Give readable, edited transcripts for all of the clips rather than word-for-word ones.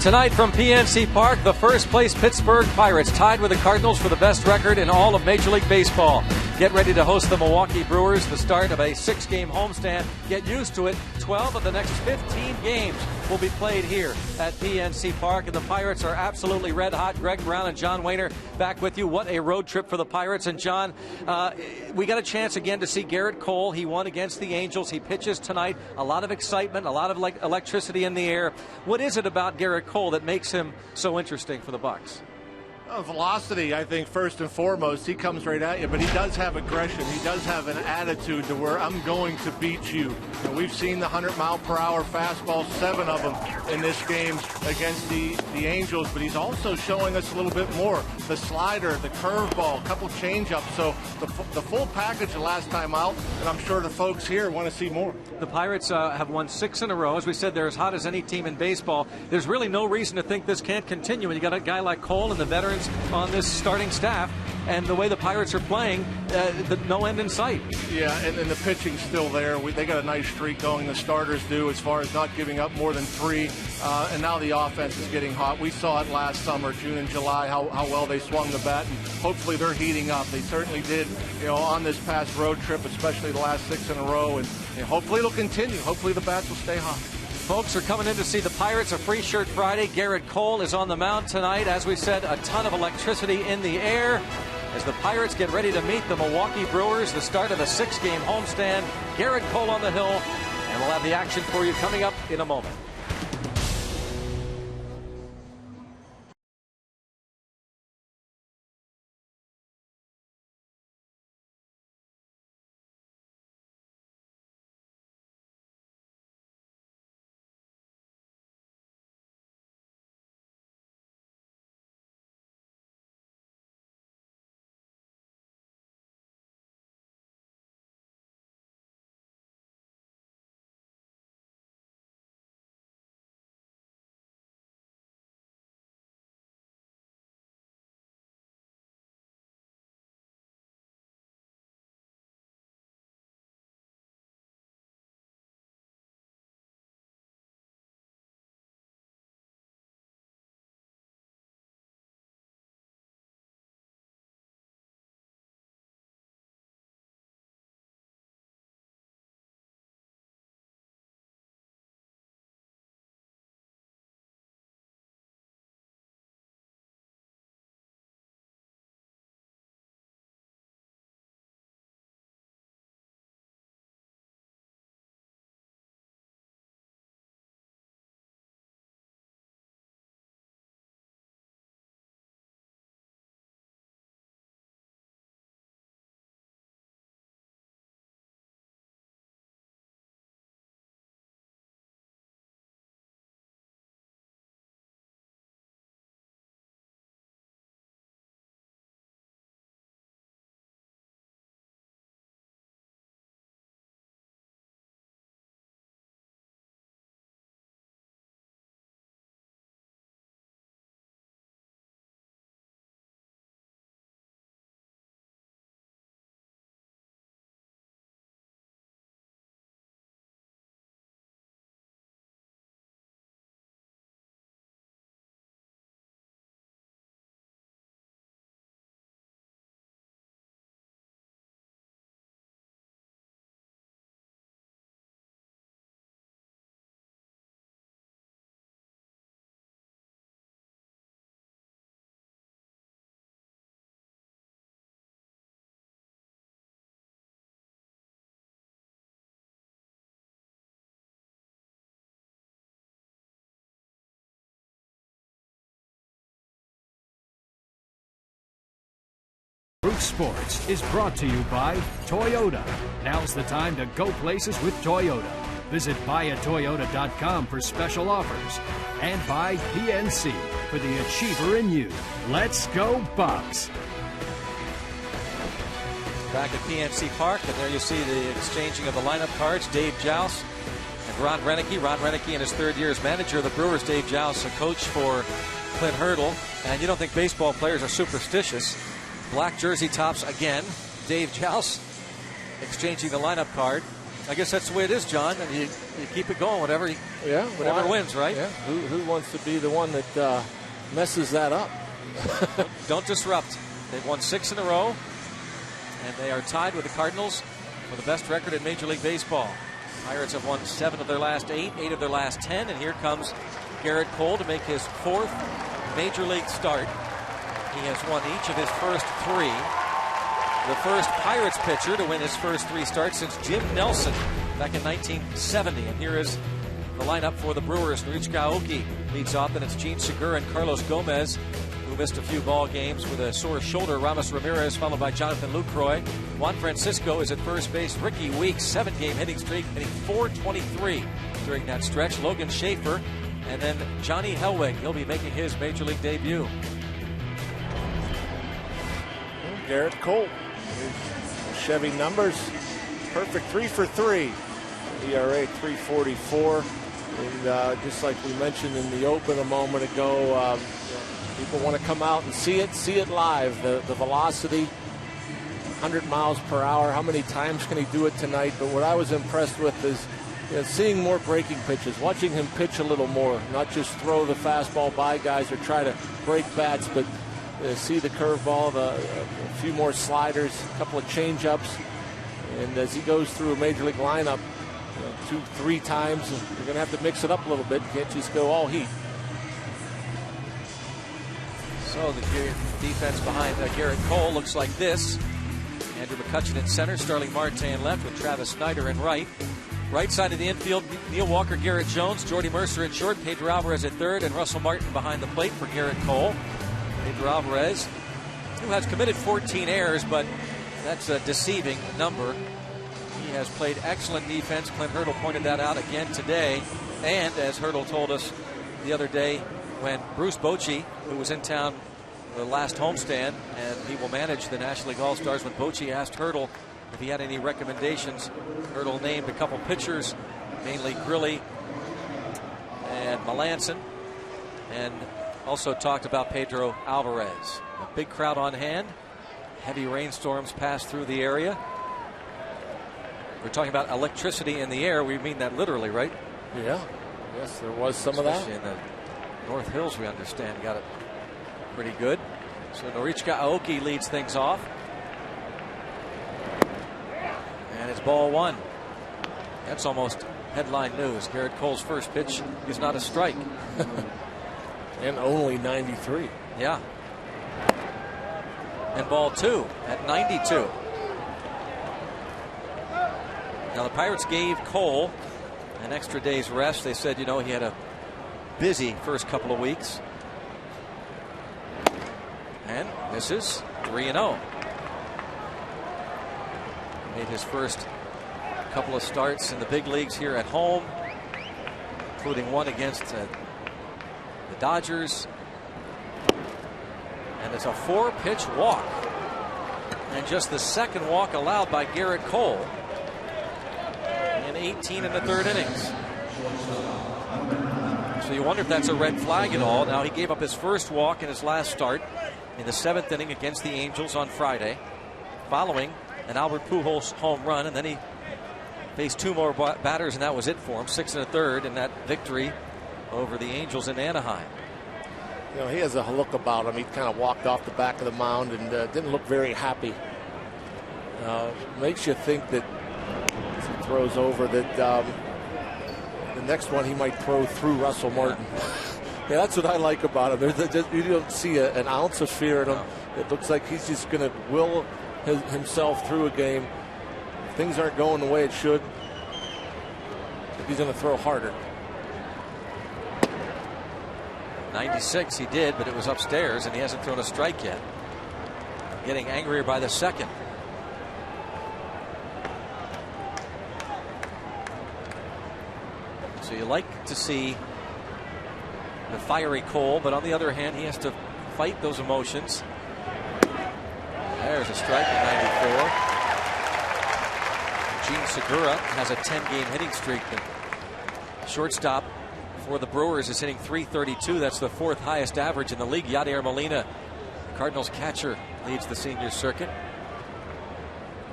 Tonight from PNC Park, the first place Pittsburgh Pirates tied with the Cardinals for the best record in all of Major League Baseball. Get ready to host the Milwaukee Brewers, the start of a 6-game homestand. Get used to it. 12 of the next 15 games will be played here at PNC Park, and the Pirates are absolutely red hot. Greg Brown and John Wehner back with you. What a road trip for the Pirates. And John, we got a chance again to see Gerrit Cole. He won against the Angels. He pitches tonight. A lot of excitement, a lot of electricity in the air. What is it about Gerrit Cole that makes him so interesting for the Bucs? Velocity, I think, first and foremost. He comes right at you, but he does have aggression. He does have an attitude to where I'm going to beat you. And we've seen the 100-mile-per-hour fastball, 7 of them in this game against the Angels, but he's also showing us a little bit more. The slider, the curveball, a couple change-ups. So the full package the last time out, and I'm sure the folks here want to see more. The Pirates have won 6 in a row. As we said, they're as hot as any team in baseball. There's really no reason to think this can't continue. When you got a guy like Cole and the veterans on this starting staff, and the way the Pirates are playing, no end in sight. Yeah, and the pitching's still there. They got a nice streak going, the starters do, as far as not giving up more than 3, and now the offense is getting hot. We saw it last summer, June and July, how well they swung the bat, and hopefully they're heating up. They certainly did, on this past road trip, especially the last 6 in a row, and hopefully it'll continue. Hopefully the bats will stay hot. Folks are coming in to see the Pirates. A free shirt Friday. Gerrit Cole is on the mound tonight. As we said, a ton of electricity in the air as the Pirates get ready to meet the Milwaukee Brewers, the start of a 6-game homestand. Gerrit Cole on the hill, and we'll have the action for you coming up in a moment. Root Sports is brought to you by Toyota. Now's the time to go places with Toyota. Visit buyatoyota.com for special offers. And by PNC for the achiever in you. Let's go Bucs. Back at PNC Park, and there you see the exchanging of the lineup cards. Dave Jauss and Ron Renneke. Ron Renneke in his 3rd year as manager of the Brewers. Dave Jauss, a coach for Clint Hurdle. And you don't think baseball players are superstitious. Black jersey tops again. Dave Jauss exchanging the lineup card. I guess that's the way it is, John. And you keep it going, whatever wins, right? Yeah. Who wants to be the one that messes that up? Don't disrupt. They've won 6 in a row, and they are tied with the Cardinals for the best record in Major League Baseball. Pirates have won 7 of their last 8 of their last 10, and here comes Gerrit Cole to make his 4th Major League start. He has won each of his first 3. The first Pirates pitcher to win his first 3 starts since Jim Nelson back in 1970. And here is the lineup for the Brewers. Norichika Aoki leads off, and it's Gene Segura and Carlos Gomez, who missed a few ball games with a sore shoulder. Ramos Ramirez, followed by Jonathan Lucroy. Juan Francisco is at first base. Ricky Weeks, 7-game hitting streak, hitting .423 during that stretch. Logan Schaefer, and then Johnny Helwig. He'll be making his Major League debut. Gerrit Cole. Chevy numbers. Perfect 3 for 3. ERA 3.44. And just like we mentioned in the open a moment ago, people want to come out and see it live. The velocity, 100 miles per hour. How many times can he do it tonight? But what I was impressed with is seeing more breaking pitches, watching him pitch a little more, not just throw the fastball by guys or try to break bats, but see the curveball, a few more sliders, a couple of change-ups. And as he goes through a Major League lineup 2-3 times, you're going to have to mix it up a little bit. You can't just go all heat. So the defense behind Gerrit Cole looks like this. Andrew McCutchen in center, Starling Marte in left with Travis Snyder in right. Right side of the infield, Neil Walker, Garrett Jones, Jordy Mercer in short, Pedro Alvarez at third, and Russell Martin behind the plate for Gerrit Cole. Pedro Alvarez, who has committed 14 errors, but that's a deceiving number. He has played excellent defense. Clint Hurdle pointed that out again today. And as Hurdle told us the other day, when Bruce Bochy, who was in town the last homestand, and he will manage the National League All-Stars, when Bochy asked Hurdle if he had any recommendations, Hurdle named a couple pitchers, mainly Grilli and Melanson, and also talked about Pedro Alvarez. A big crowd on hand. Heavy rainstorms pass through the area. We're talking about electricity in the air. We mean that literally, right? Yeah. Yes, there was some of that. In the North Hills, we understand, got it pretty good. So Norichika Aoki leads things off. And it's ball 1. That's almost headline news. Gerrit Cole's first pitch is not a strike. And only 93. Yeah. And ball 2 at 92. Now the Pirates gave Cole an extra day's rest. They said, he had a busy first couple of weeks. And this is 3-0. Made his first couple of starts in the big leagues here at home, including one against the Dodgers. And it's a 4-pitch walk. And just the second walk allowed by Gerrit Cole in 18 and a third innings. So you wonder if that's a red flag at all. Now, he gave up his first walk in his last start in the 7th inning against the Angels on Friday, following an Albert Pujols home run, and then he faced 2 more batters, and that was it for him. 6 and a third in that victory over the Angels in Anaheim. He has a look about him. He kind of walked off the back of the mound and didn't look very happy. Makes you think that as he throws over that the next one he might throw through Russell Martin. Yeah, that's what I like about him. You don't see an ounce of fear in him. It looks like he's just going to will himself through a game. If things aren't going the way it should, he's going to throw harder. 96 he did, but it was upstairs, and he hasn't thrown a strike yet. Getting angrier by the second. So you like to see the fiery Cole, but on the other hand, he has to fight those emotions. There's a strike at 94. Gene Segura has a 10-game hitting streak. The shortstop for the Brewers is hitting .332. That's the 4th highest average in the league. Yadier Molina, the Cardinals catcher, leads the senior circuit.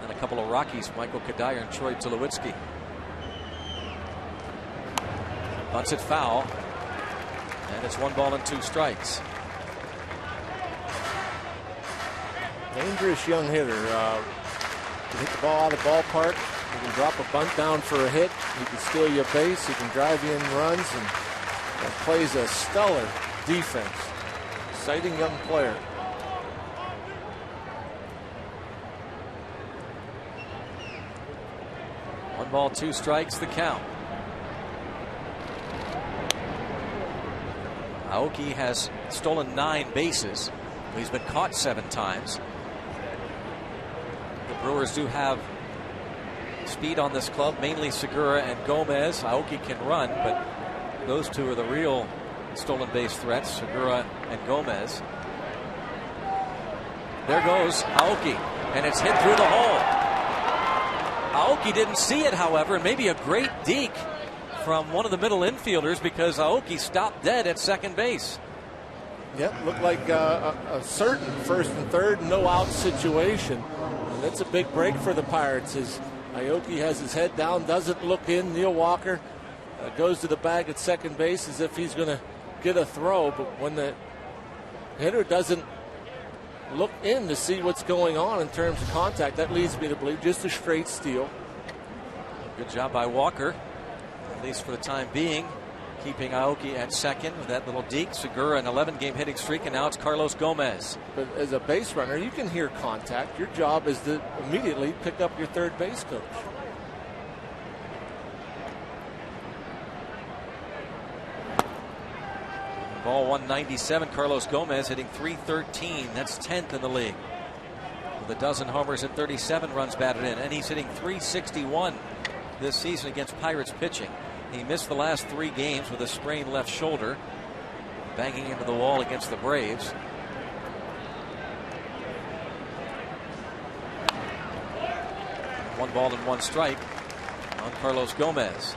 And a couple of Rockies, Michael Kadire and Troy Tulowitzki. Bunts it foul. And it's 1 ball and 2 strikes. Dangerous young hitter. Can hit the ball out of the ballpark. He can drop a bunt down for a hit. He can steal you a base. He can drive you in runs and plays a stellar defense. Exciting young player. One ball, 2 strikes, the count. Aoki has stolen 9 bases. He's been caught 7 times. The Brewers do have speed on this club, mainly Segura and Gomez. Aoki can run, but those two are the real stolen base threats, Segura and Gomez. There goes Aoki, and it's hit through the hole. Aoki didn't see it, however, and maybe a great deke from one of the middle infielders, because Aoki stopped dead at second base. Yep, looked like a certain first and third, no out situation. And that's a big break for the Pirates as Aoki has his head down, doesn't look in. Neil Walker goes to the bag at second base as if he's going to get a throw, but when the hitter doesn't look in to see what's going on in terms of contact, that leads me to believe just a straight steal. Good job by Walker, at least for the time being, keeping Aoki at second with that little deke. Segura an 11-game hitting streak, and now it's Carlos Gomez. But as a base runner, you can hear contact. Your job is to immediately pick up your third base coach. Ball 197, Carlos Gomez hitting .313. That's 10th in the league, with a dozen homers and 37 runs batted in, and he's hitting .361 this season against Pirates pitching. He missed the last 3 games with a sprained left shoulder, banging into the wall against the Braves. One ball and 1 strike on Carlos Gomez.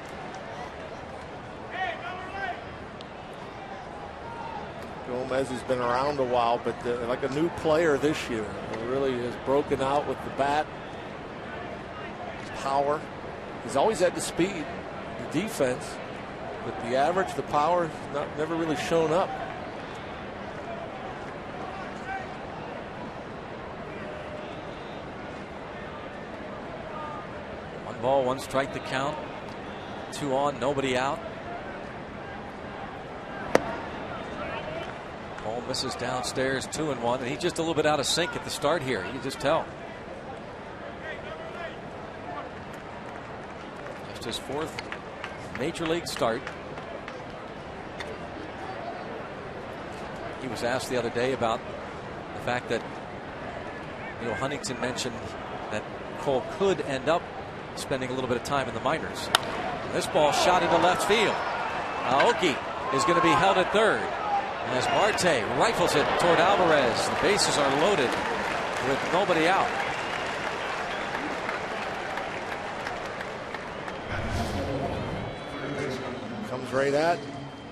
Gomez has been around a while, but like a new player this year. He really has broken out with the bat, power. He's always had the speed, the defense, but the average, the power, never really shown up. One ball, 1 strike, the count. 2 on, nobody out. Cole misses downstairs, 2-1, and he's just a little bit out of sync at the start here. You can just tell. Just his 4th major league start. He was asked the other day about the fact that Huntington mentioned that Cole could end up spending a little bit of time in the minors. And this ball shot into left field. Aoki is going to be held at third as Marte rifles it toward Alvarez. The bases are loaded with nobody out. Comes right at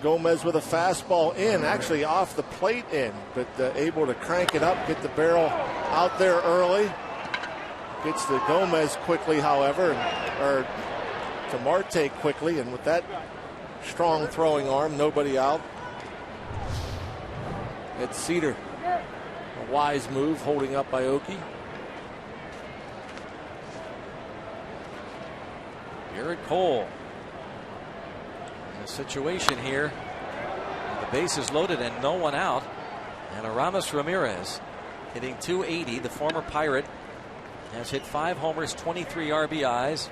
Gomez with a fastball in, actually off the plate in, but able to crank it up, get the barrel out there early. Gets to Gomez quickly, however, or to Marte quickly, and with that strong throwing arm, nobody out. It's Cedar. A wise move, holding up Aoki. Garrett Cole in a situation here. The base is loaded and no one out. And Aramis Ramirez hitting .280. The former Pirate has hit 5 homers, 23 RBIs.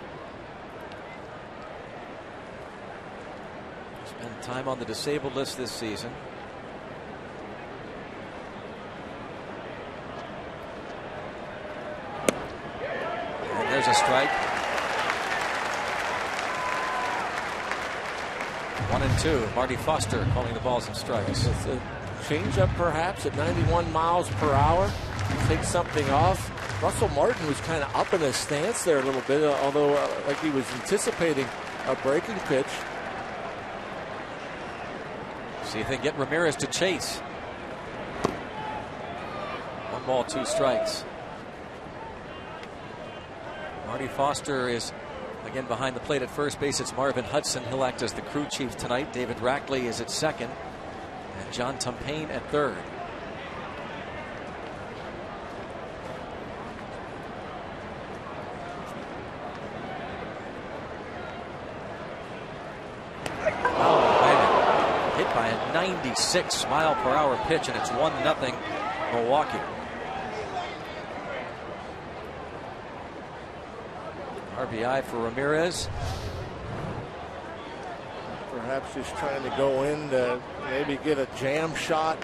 Spent time on the disabled list this season. And there's a strike. 1-2. Marty Foster calling the balls and strikes. It's a changeup perhaps at 91 miles per hour. Take something off. Russell Martin was kind of up in his stance there a little bit, although like he was anticipating a breaking pitch. See if they can get Ramirez to chase. 1 ball, 2 strikes. Marty Foster is Again, behind the plate at first base, it's Marvin Hudson. He'll act as the crew chief tonight. David Rackley is at second, and John Tumpain at third. Oh, hit by a 96-mile-per-hour pitch, and it's 1-0 Milwaukee. RBI for Ramirez. Perhaps just trying to go in to maybe get a jam shot.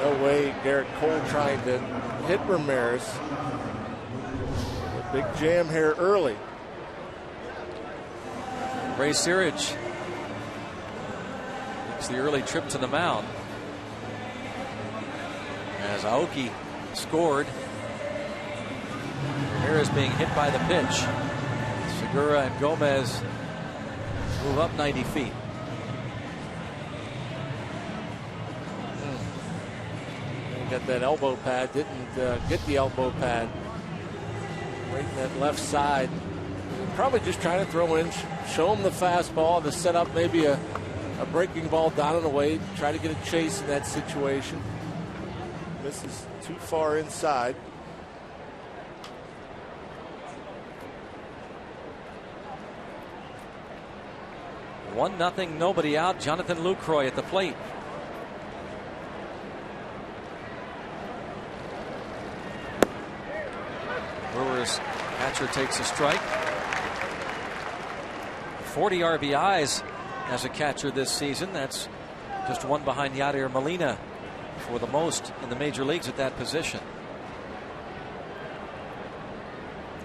No way Garrett Cole trying to hit Ramirez. A big jam here early. Ray Searage makes the early trip to the mound as Aoki scored. Ramirez being hit by the pitch. Segura and Gomez move up 90 feet. Got that elbow pad, didn't get the elbow pad. Right in that left side. Probably just trying to throw in, show him the fastball to set up maybe a breaking ball down and away, try to get a chase in that situation. This is too far inside. 1-0, nobody out. Jonathan Lucroy at the plate. Brewers catcher takes a strike. 40 RBIs as a catcher this season. That's just one behind Yadier Molina for the most in the major leagues at that position.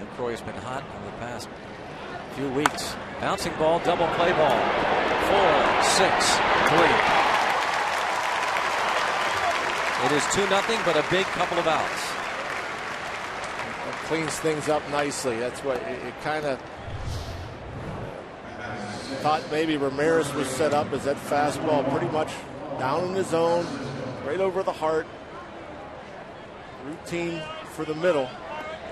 Lucroy has been hot over the past few weeks. Bouncing ball, double play ball. 4-6-3. It is 2-0, but a big couple of outs. It cleans things up nicely. That's what it kind of thought maybe Ramirez was set up as that fastball pretty much down in the zone, right over the heart. Routine for the middle.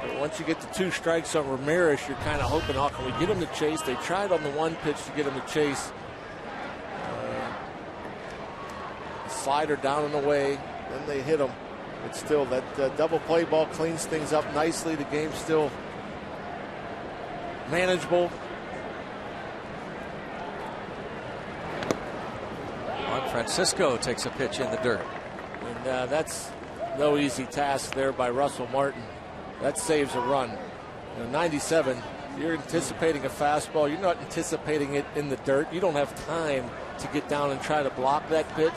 But once you get the 2 strikes on Ramirez, you're kind of hoping, oh, can we get him to chase? They tried on the 1 pitch to get him to chase. Slider down and away, then they hit him. But still, that double play ball cleans things up nicely. The game's still manageable. Juan Francisco takes a pitch in the dirt. And that's no easy task there by Russell Martin. That saves a run. 97, you're anticipating a fastball. You're not anticipating it in the dirt. You don't have time to get down and try to block that pitch.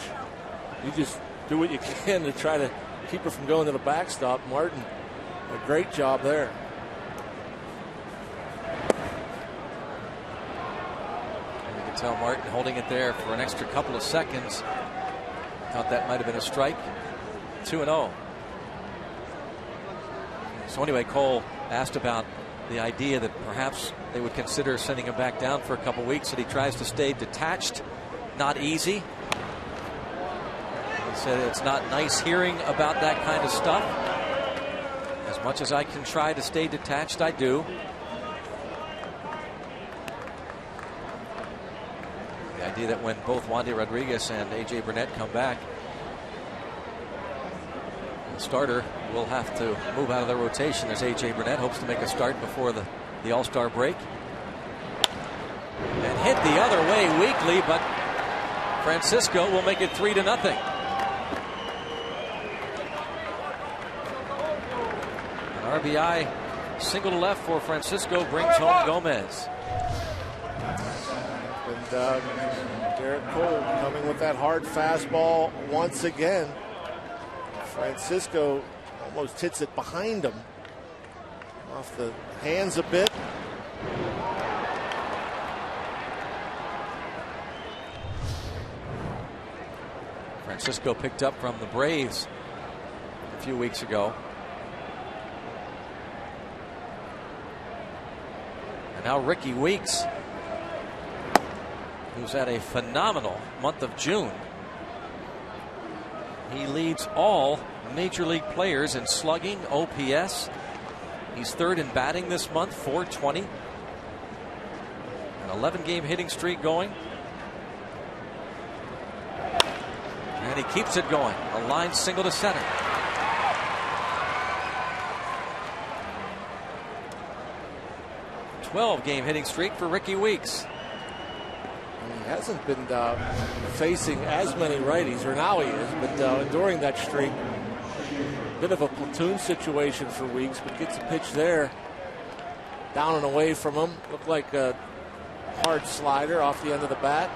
You just do what you can to try to keep it from going to the backstop. Martin, a great job there. You can tell Martin holding it there for an extra couple of seconds. Thought that might have been a strike. 2-0. So anyway, Cole asked about the idea that perhaps they would consider sending him back down for a couple weeks, that he tries to stay detached. Not easy. He said it's not nice hearing about that kind of stuff. As much as I can try to stay detached, I do. The idea that when both Wandy Rodriguez and A.J. Burnett come back, the starter will have to move out of the rotation. There's A.J. Burnett, hopes to make a start before the All-Star break. And hit the other way weakly, but Francisco will make it 3-0. An RBI single to left for Francisco brings home Gomez. And Garrett Cole coming with that hard fastball once again. Francisco almost hits it behind him. Off the hands a bit. Francisco picked up from the Braves a few weeks ago. And now Ricky Weeks, who's had a phenomenal month of June. He leads all major league players in slugging, OPS, He's third in batting this month, .420. An 11-game hitting streak going. And he keeps it going. A line single to center. A 12-game hitting streak for Ricky Weeks. He hasn't been facing as many righties, or now he is, but during that streak, bit of a platoon situation for Weeks, but gets a pitch there, down and away from him. Looked like a hard slider off the end of the bat.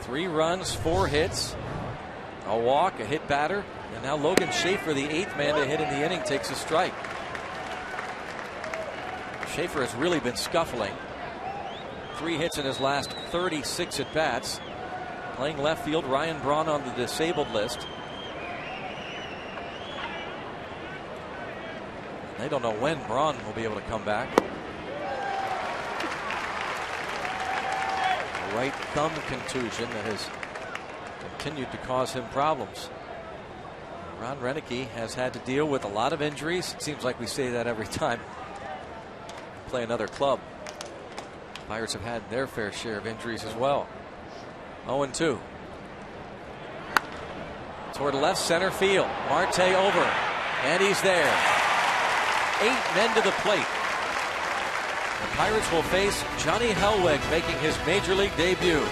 Three runs, 4 hits, a walk, a hit batter, and now Logan Schaefer, the 8th man to hit in the inning, takes a strike. Schaefer has really been scuffling. 3 hits in his last 36 at bats. Playing left field, Ryan Braun on the disabled list. They don't know when Braun will be able to come back. A right thumb contusion that has continued to cause him problems. Ron Roenicke has had to deal with a lot of injuries. It seems like we say that every time we play another club. Pirates have had their fair share of injuries as well. 0-2. Toward left center field. Marte over. And he's there. 8 men to the plate. The Pirates will face Johnny Hellweg making his major league debut.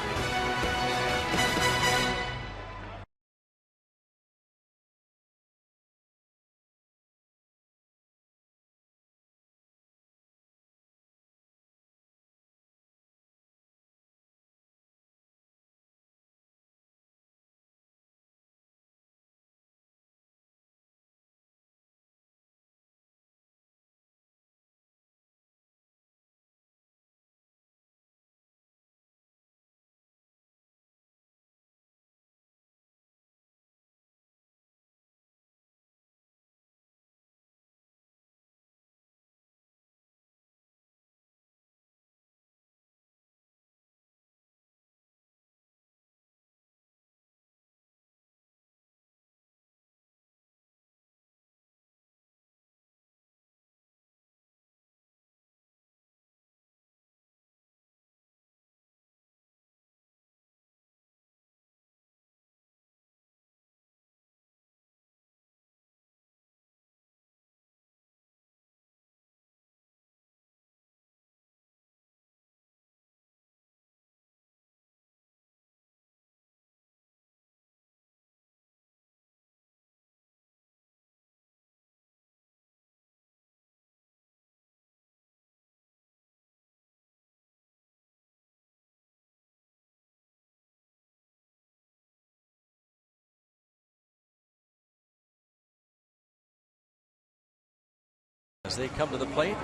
As they come to the plate,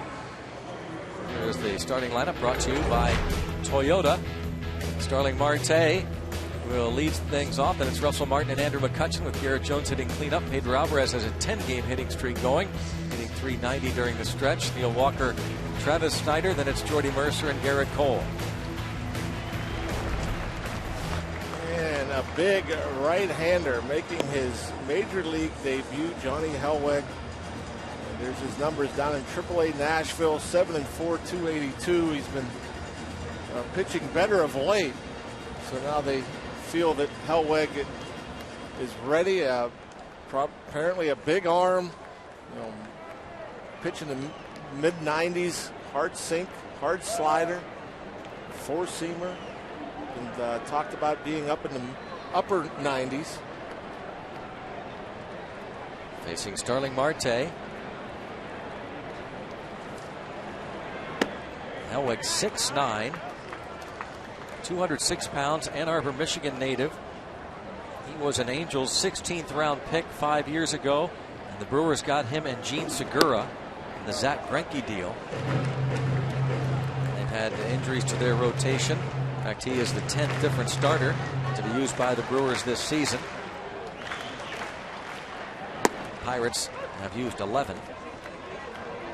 here's the starting lineup brought to you by Toyota. Starling Marte will lead things off. Then it's Russell Martin and Andrew McCutchen with Garrett Jones hitting cleanup. Pedro Alvarez has a 10-game hitting streak going, hitting .390 during the stretch. Neil Walker, Travis Snyder. Then it's Jordy Mercer and Garrett Cole. And a big right-hander making his major league debut, Johnny Hellweg. There's his numbers down in AAA Nashville, 7-4, 282. He's been pitching better of late. So now they feel that Hellweg is ready. Apparently a big arm, pitching in the mid-90s, hard sink, hard slider, four-seamer, and talked about being up in the upper 90s. Facing Starling Marte. Hellweg 6'9", 206 pounds, Ann Arbor, Michigan native. He was an Angels 16th round pick 5 years ago, and the Brewers got him and Gene Segura in the Zach Greinke deal. They've had injuries to their rotation. In fact, he is the 10th different starter to be used by the Brewers this season. Pirates have used 11.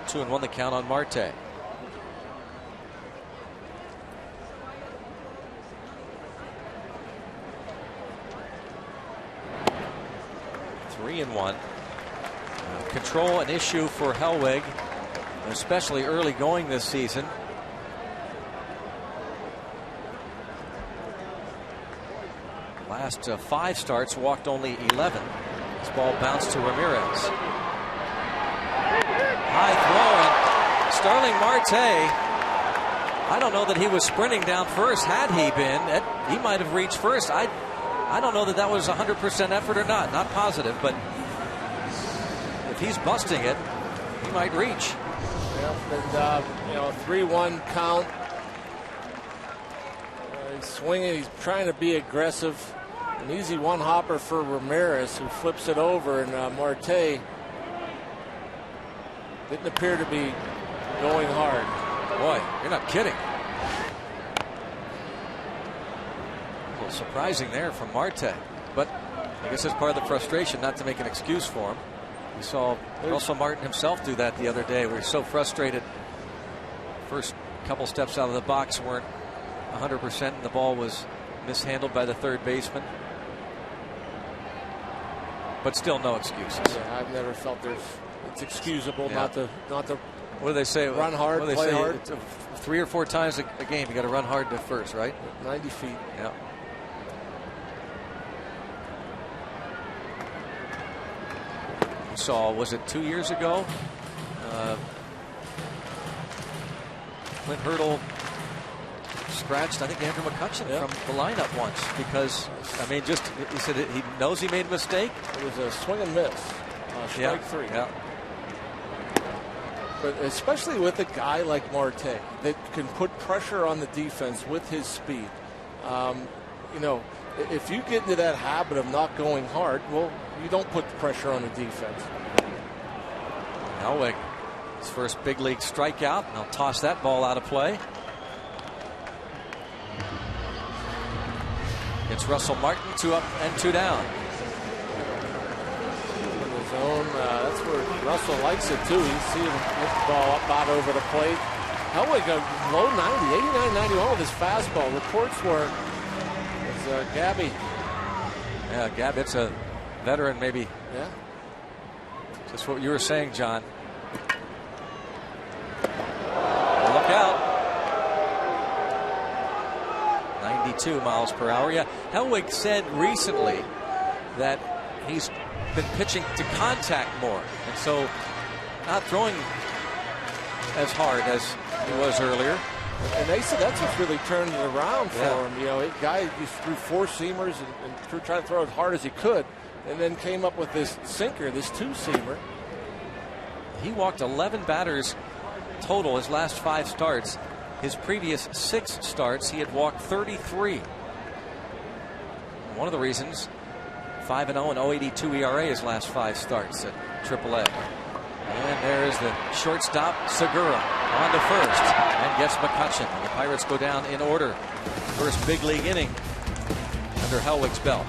2-1 the count on Marte. 3-1. Control an issue for Hellweg, especially early going this season. Last 5 starts, walked only 11. This ball bounced to Ramirez. High throw, and Starling Marte, I don't know that he was sprinting down first. Had he been, he might have reached first. I don't know that was 100% effort or not. Not positive, but if he's busting it, he might reach. Yeah, and 3-1 count. He's swinging. He's trying to be aggressive. An easy one hopper for Ramirez, who flips it over, and Marte didn't appear to be going hard. Boy, you're not kidding. A little surprising there from Marte, but I guess it's part of the frustration, not to make an excuse for him. We saw Russell Martin himself do that the other day, where he's so frustrated. First couple steps out of the box weren't 100%, and the ball was mishandled by the third baseman. But still, no excuses. Yeah, I've never felt it's excusable not to. What do they say? Run hard, what do they play say? hard. 3 or 4 times a game, you got to run hard to first, right? 90 feet. Yeah. We saw, was it 2 years ago? Clint Hurdle scratched, I think, Andrew McCutcheon from the lineup once because, I mean, just he said he knows he made a mistake. It was a swing and miss. Strike 3. Yeah. But especially with a guy like Marte that can put pressure on the defense with his speed. If you get into that habit of not going hard, well, you don't put the pressure on the defense. Hellweg, his first big league strikeout, and I'll toss that ball out of play. It's Russell Martin, 2 up and 2 down. In the zone, that's where Russell likes it too. You see him hit the ball up out over the plate. Hellweg a low 90, 89-91 with his fastball. Reports were Gabby. Yeah, Gab, it's a veteran, maybe. Yeah. Just what you were saying, John. Look out. 92 miles per hour. Yeah, Hellweg said recently that he's been pitching to contact more, and so not throwing as hard as he was earlier. And they said that's what's really turned it around for him. A guy just threw 4-seamers and tried to throw as hard as he could, and then came up with this sinker, this 2-seamer. He walked 11 batters total his last 5 starts. His previous 6 starts, he had walked 33. One of the reasons, 5-0 and 0.82 ERA his last 5 starts at AAA. And there's the shortstop, Segura, on to first, and gets McCutcheon. And the Pirates go down in order. First big league inning under Hellweg's belt.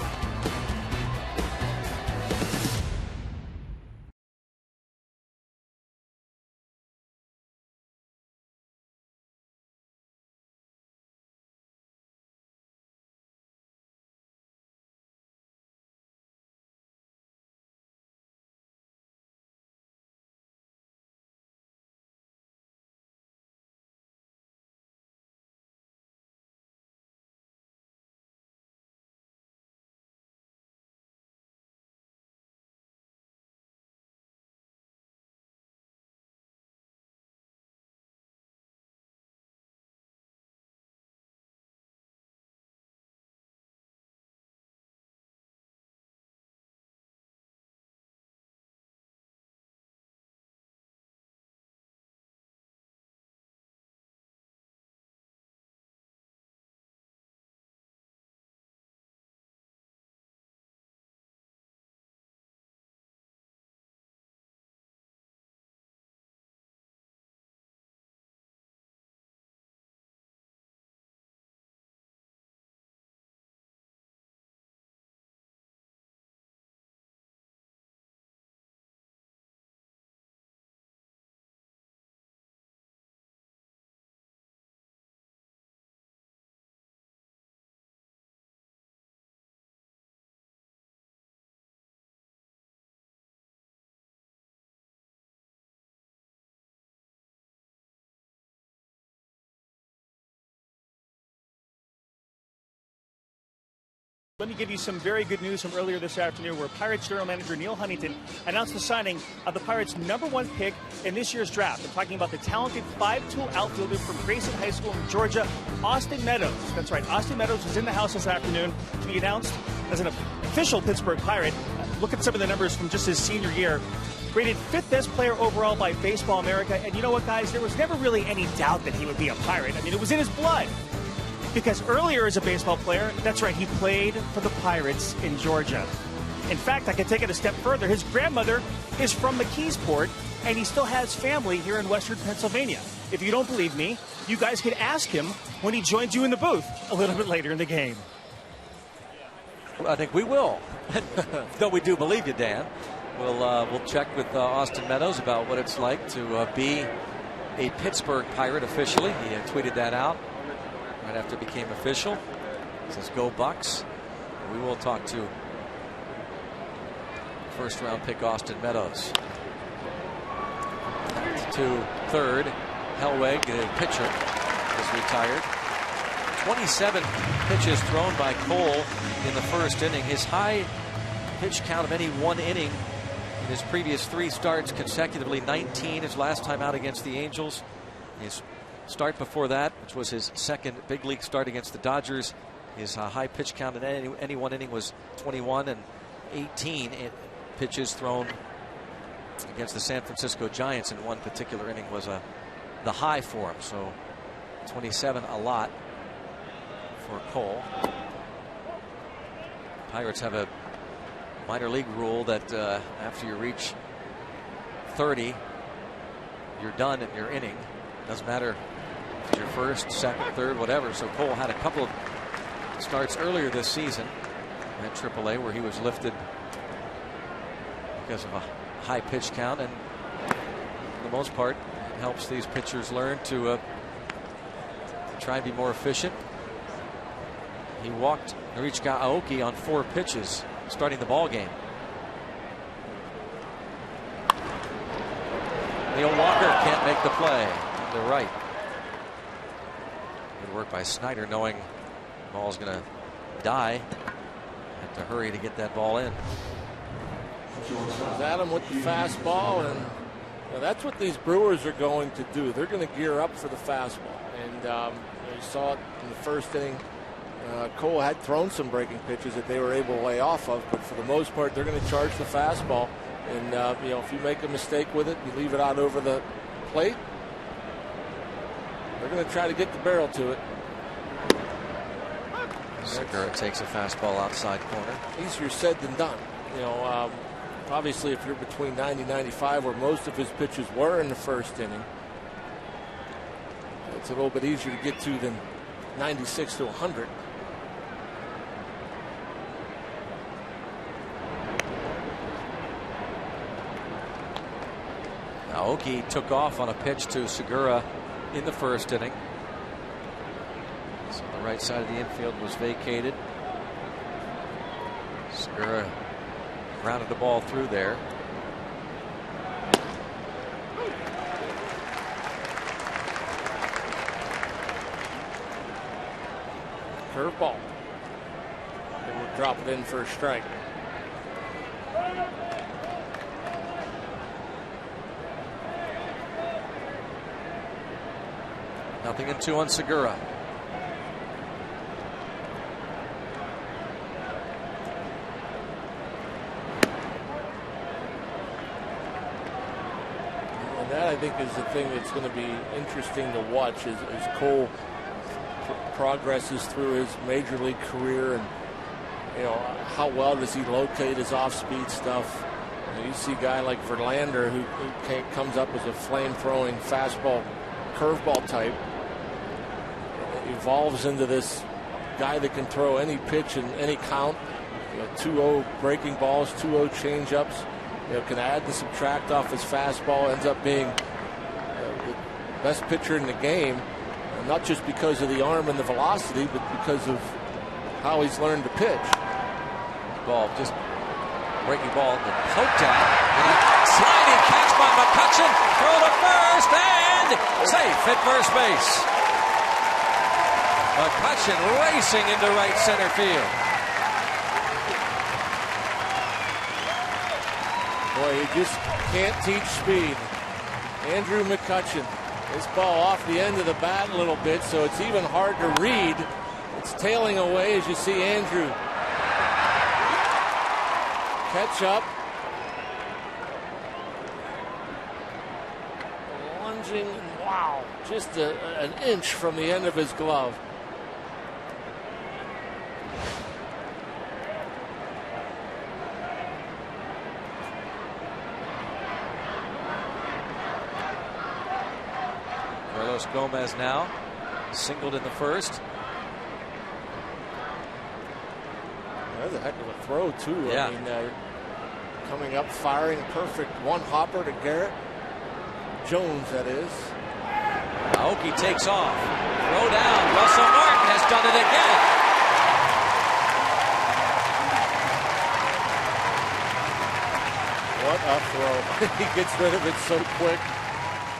Let me give you some very good news from earlier this afternoon where Pirates general manager Neil Huntington announced the signing of the Pirates' #1 pick in this year's draft. I'm talking about the talented 5'2" outfielder from Grayson High School in Georgia, Austin Meadows. That's right, Austin Meadows was in the house this afternoon to be announced as an official Pittsburgh Pirate. Look at some of the numbers from just his senior year. Rated 5th best player overall by Baseball America. And you know what, guys? There was never really any doubt that he would be a Pirate. I mean, it was in his blood. Because earlier as a baseball player, that's right, he played for the Pirates in Georgia. In fact, I can take it a step further. His grandmother is from McKeesport, and he still has family here in Western Pennsylvania. If you don't believe me, you guys can ask him when he joins you in the booth a little bit later in the game. I think we will. Though we do believe you, Dan. We'll check with Austin Meadows about what it's like to be a Pittsburgh Pirate officially. He tweeted that out right after it became official. It says, "Go Bucks." We will talk to first-round pick Austin Meadows. To third, Hellweg, the pitcher, is retired. 27 pitches thrown by Cole in the first inning. His high pitch count of any one inning in his previous 3 starts consecutively, 19 his last time out against the Angels. His start before that, which was his second big league start against the Dodgers, his high pitch count in any one inning was 21, and 18 pitches thrown against the San Francisco Giants in one particular inning was the high for him. So 27 a lot for Cole. Pirates have a minor league rule that after you reach 30, you're done in your inning. Doesn't matter if it's your first, second, third, whatever. So Cole had a couple of starts earlier this season at AAA where he was lifted because of a high pitch count, and for the most part it helps these pitchers learn to try and be more efficient. He walked Norichika Aoki on 4 pitches starting the ball game. Neil Walker can't make the play. To right. Good work by Snyder, knowing the ball's going to die. Have to hurry to get that ball in. Adam with the fastball, and that's what these Brewers are going to do. They're going to gear up for the fastball. And you saw it in the first inning. Cole had thrown some breaking pitches that they were able to lay off of, but for the most part, they're going to charge the fastball. And if you make a mistake with it, you leave it out over the plate, they're going to try to get the barrel to it. Segura takes a fastball outside corner. Easier said than done. Obviously, if you're between 90 and 95, where most of his pitches were in the first inning, it's a little bit easier to get to than 96 to 100. Aoki took off on a pitch to Segura in the first inning. So the right side of the infield was vacated. Segura grounded the ball through there. Curveball. They will drop it in for a strike. Nothing in 2 on Segura. And that, I think, is the thing that's going to be interesting to watch as Cole progresses through his major league career, and how well does he locate his off-speed stuff. You see a guy like Verlander who comes up as a flame-throwing fastball curveball type, evolves into this guy that can throw any pitch in any count. 2-0 breaking balls, 2-0 changeups. Can add and subtract off his fastball. Ends up being the best pitcher in the game, not just because of the arm and the velocity, but because of how he's learned to pitch. Ball, just breaking ball, poked at. Sliding catch by McCutchen. Throw to first and safe at first base. McCutchen racing into right center field. Boy, you just can't teach speed. Andrew McCutcheon. This ball off the end of the bat a little bit, so it's even hard to read. It's tailing away as you see Andrew catch up. Lunging, wow, just an inch from the end of his glove. Carlos Gomez now singled in the first. That's a heck of a throw, too. Yeah. I mean, coming up, firing, perfect one hopper to Garrett Jones, that is. Aoki takes off. Throw down. Russell Martin has done it again. What a throw. He gets rid of it so quick.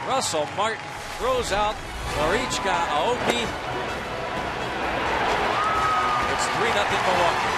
Russell Martin throws out Marichka Aoki. It's 3-0 Milwaukee.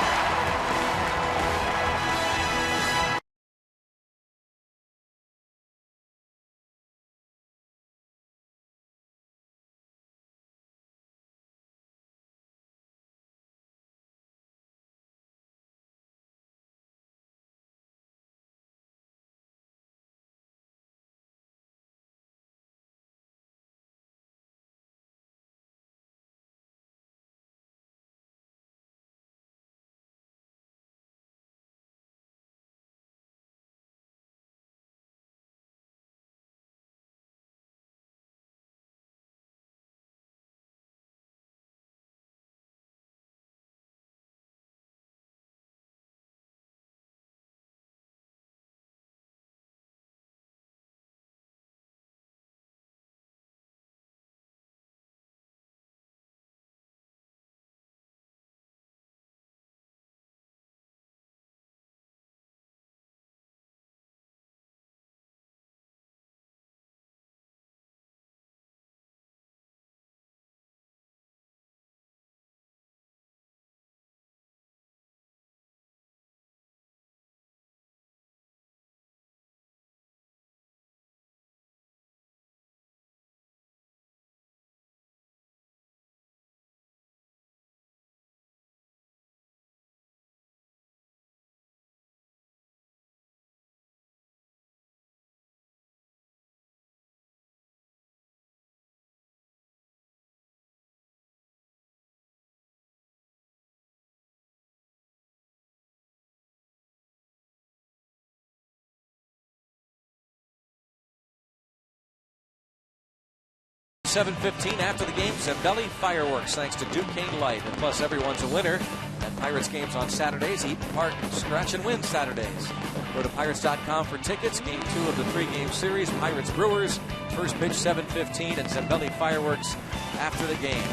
$7:15 after the game, Zambelli Fireworks, thanks to Duquesne Light. And plus, everyone's a winner at Pirates games on Saturdays, Eaton Park Scratch and Win Saturdays. Go to Pirates.com for tickets. Game 2 of the 3-game series, Pirates Brewers. First pitch 7:15, and Zambelli Fireworks after the game.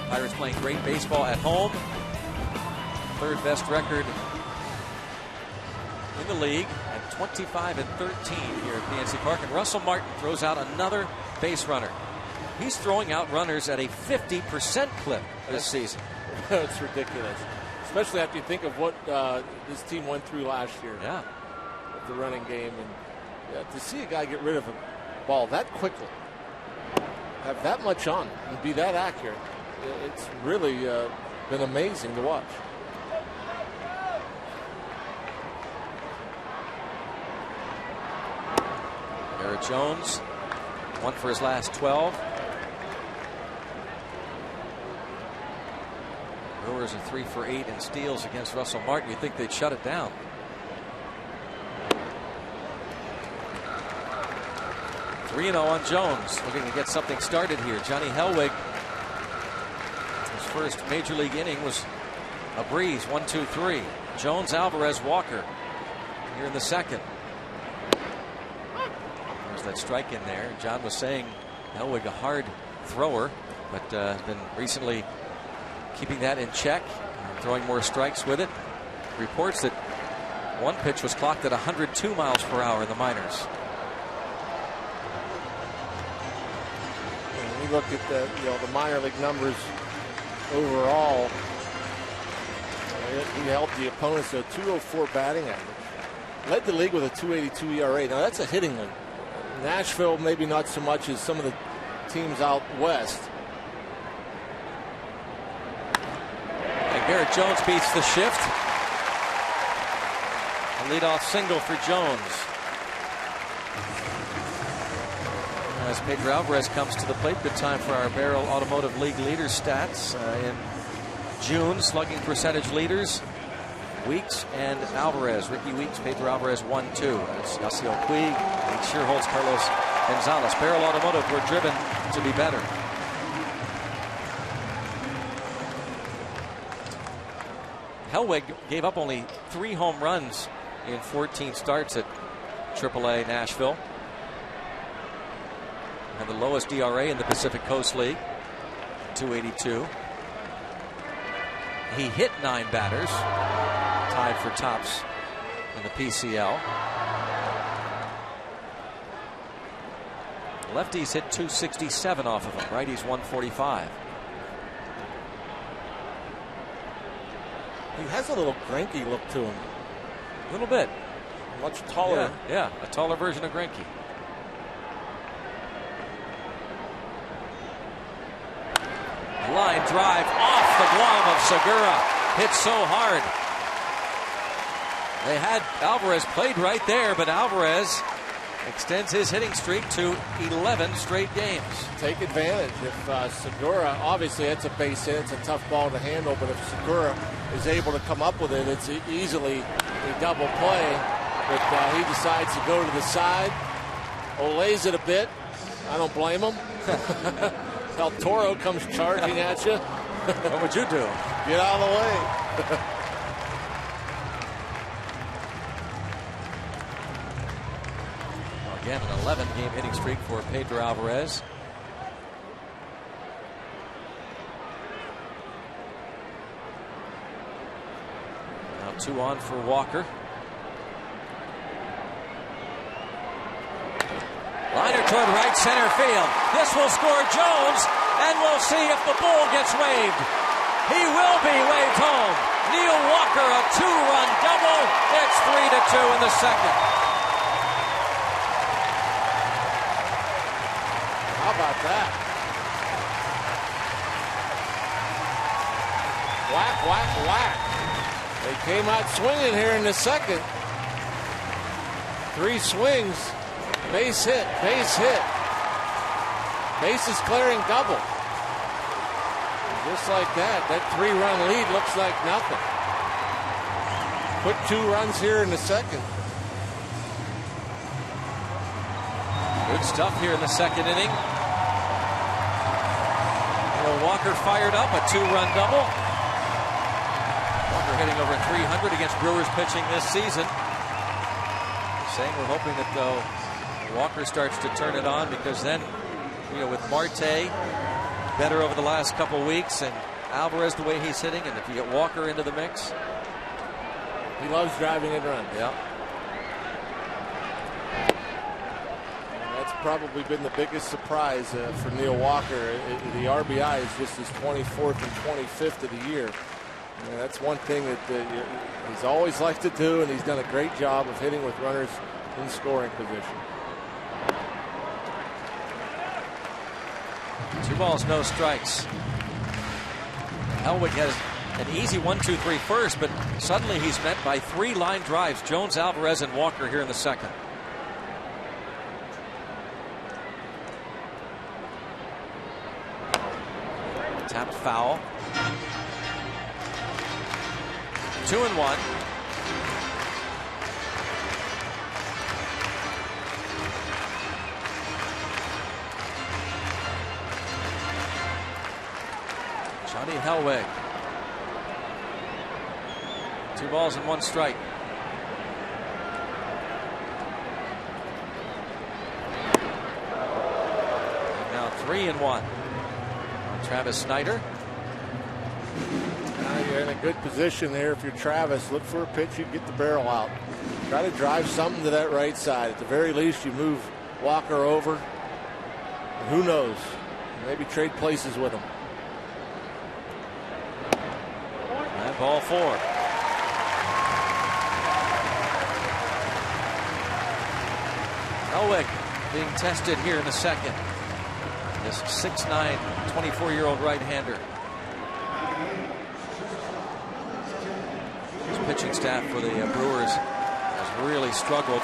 Pirates playing great baseball at home. Third best record in the league. 25-13 here at PNC Park, and Russell Martin throws out another base runner. He's throwing out runners at a 50% clip this season. It's ridiculous, especially after you think of what this team went through last year. Yeah, with the running game, and to see a guy get rid of a ball that quickly, have that much on, and be that accurate, it's really been amazing to watch. Garrett Jones, one for his last 12. Brewers are 3 for 8 in steals against Russell Martin. You'd think they'd shut it down. Three 3-0 on Jones, looking to get something started here. Johnny Hellwig, his first major league inning was a breeze. 1-2-3. Jones, Alvarez, Walker here in the second. That strike in there. John was saying Hellwig a hard thrower, but has been recently keeping that in check, throwing more strikes with it. Reports that one pitch was clocked at 102 miles per hour in the minors. When you look at the minor league numbers overall, he helped the opponents to a 204 batting average. led the league with a 2.82 ERA. Now that's a hitting league. Nashville maybe not so much as some of the teams out west. And Garrett Jones beats the shift. A leadoff single for Jones. As Pedro Alvarez comes to the plate, good time for our Barrel Automotive League leader stats. In June, slugging percentage leaders, Weeks and Alvarez. Ricky Weeks, Pedro Alvarez 1-2. That's Yasiel Puig. He sure holds Carlos Gonzalez. Barrel Automotive were driven to be better. Hellweg gave up only 3 home runs in 14 starts at AAA Nashville. And the lowest ERA in the Pacific Coast League, 2.82. He hit 9 batters, tied for tops in the PCL. Lefties hit 267 off of him, righties 145. He has a little Greinke look to him. A little bit. Much taller. Yeah, a taller version of Greinke. Line drive off the glove of Segura. Hit so hard. They had Alvarez played right there, but Alvarez extends his hitting streak to 11 straight games. Take advantage. If Segura, obviously it's a base hit, it's a tough ball to handle, but if Segura is able to come up with it, it's easily a double play. But he decides to go to the side, olays it a bit. I don't blame him. El Toro comes charging at you. What would you do? Get out of the way. Again, an 11-game hitting streak for Pedro Alvarez. Now 2 on for Walker. Liner toward right center field. This will score Jones, and we'll see if the bull gets waved. He will be waved home. Neil Walker, a 2-run double. It's 3-2 in the second. How about that? Whack, whack, whack. They came out swinging here in the second. 3 swings. Base hit, base hit. Bases clearing double. And just like that 3-run lead looks like nothing. Put 2 runs here in the second. Good stuff here in the second inning. Walker fired up, a 2-run double. Walker hitting over 300 against Brewers pitching this season. Saying we're hoping that Walker starts to turn it on, because then, with Marte better over the last couple weeks and Alvarez the way he's hitting, and if you get Walker into the mix. He loves driving in runs. Yeah. That's probably been the biggest surprise for Neil Walker. The RBI is just his 24th and 25th of the year. That's one thing that he's always liked to do, and he's done a great job of hitting with runners in scoring position. 2 balls, no strikes. Hellweg has an easy 1-2-3 first, but suddenly he's met by 3 line drives. Jones, Alvarez, and Walker here in the second. Tapped foul. 2-1. Johnny Hellweg. 2 balls and 1 strike. And now 3-1. Travis Snider. Now you're in a good position there. If you're Travis, look for a pitch, you get the barrel out. Try to drive something to that right side. At the very least, you move Walker over. And who knows? Maybe trade places with him. And ball 4. Elwick being tested here in the second. This 6'9", 24-year-old right-hander. This pitching staff for the Brewers has really struggled.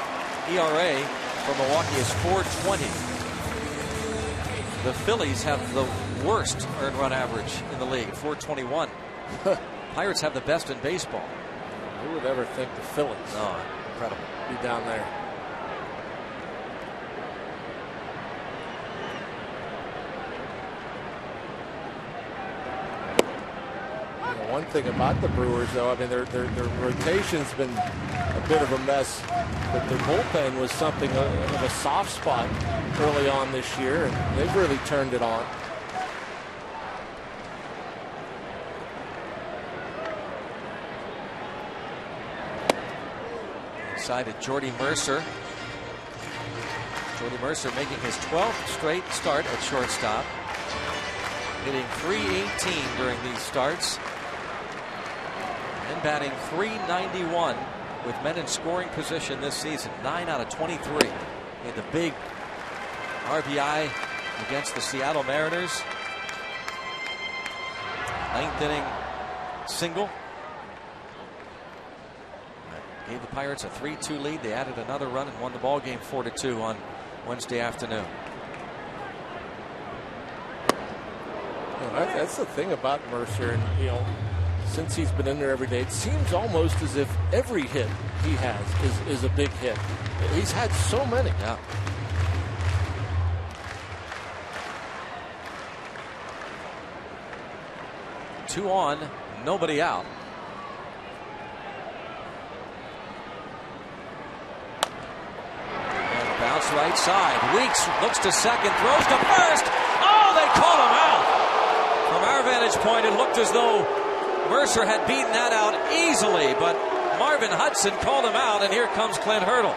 ERA for Milwaukee is .420. The Phillies have the worst earned run average in the league, .421. Pirates have the best in baseball. Who would ever think the Phillies? Oh, incredible. Be down there. One thing about the Brewers, though, I mean, their rotation's been a bit of a mess, but their bullpen was something of a soft spot early on this year, and they've really turned it on. Decided Jordy Mercer. Jordy Mercer making his 12th straight start at shortstop, hitting .318 during these starts. And batting .391 with men in scoring position this season. 9 out of 23. He had the big RBI against the Seattle Mariners. 9th inning single. That gave the Pirates a 3-2 lead. They added another run and won the ball game 4-2 on Wednesday afternoon. Well, that's the thing about Mercer, and since he's been in there every day, it seems almost as if every hit he has is a big hit. He's had so many. Yeah. Two on, nobody out. And bounce right side. Weeks looks to second, throws to first. Oh, they called him out. From our vantage point, it looked as though Mercer had beaten that out easily, but Marvin Hudson called him out, and here comes Clint Hurdle.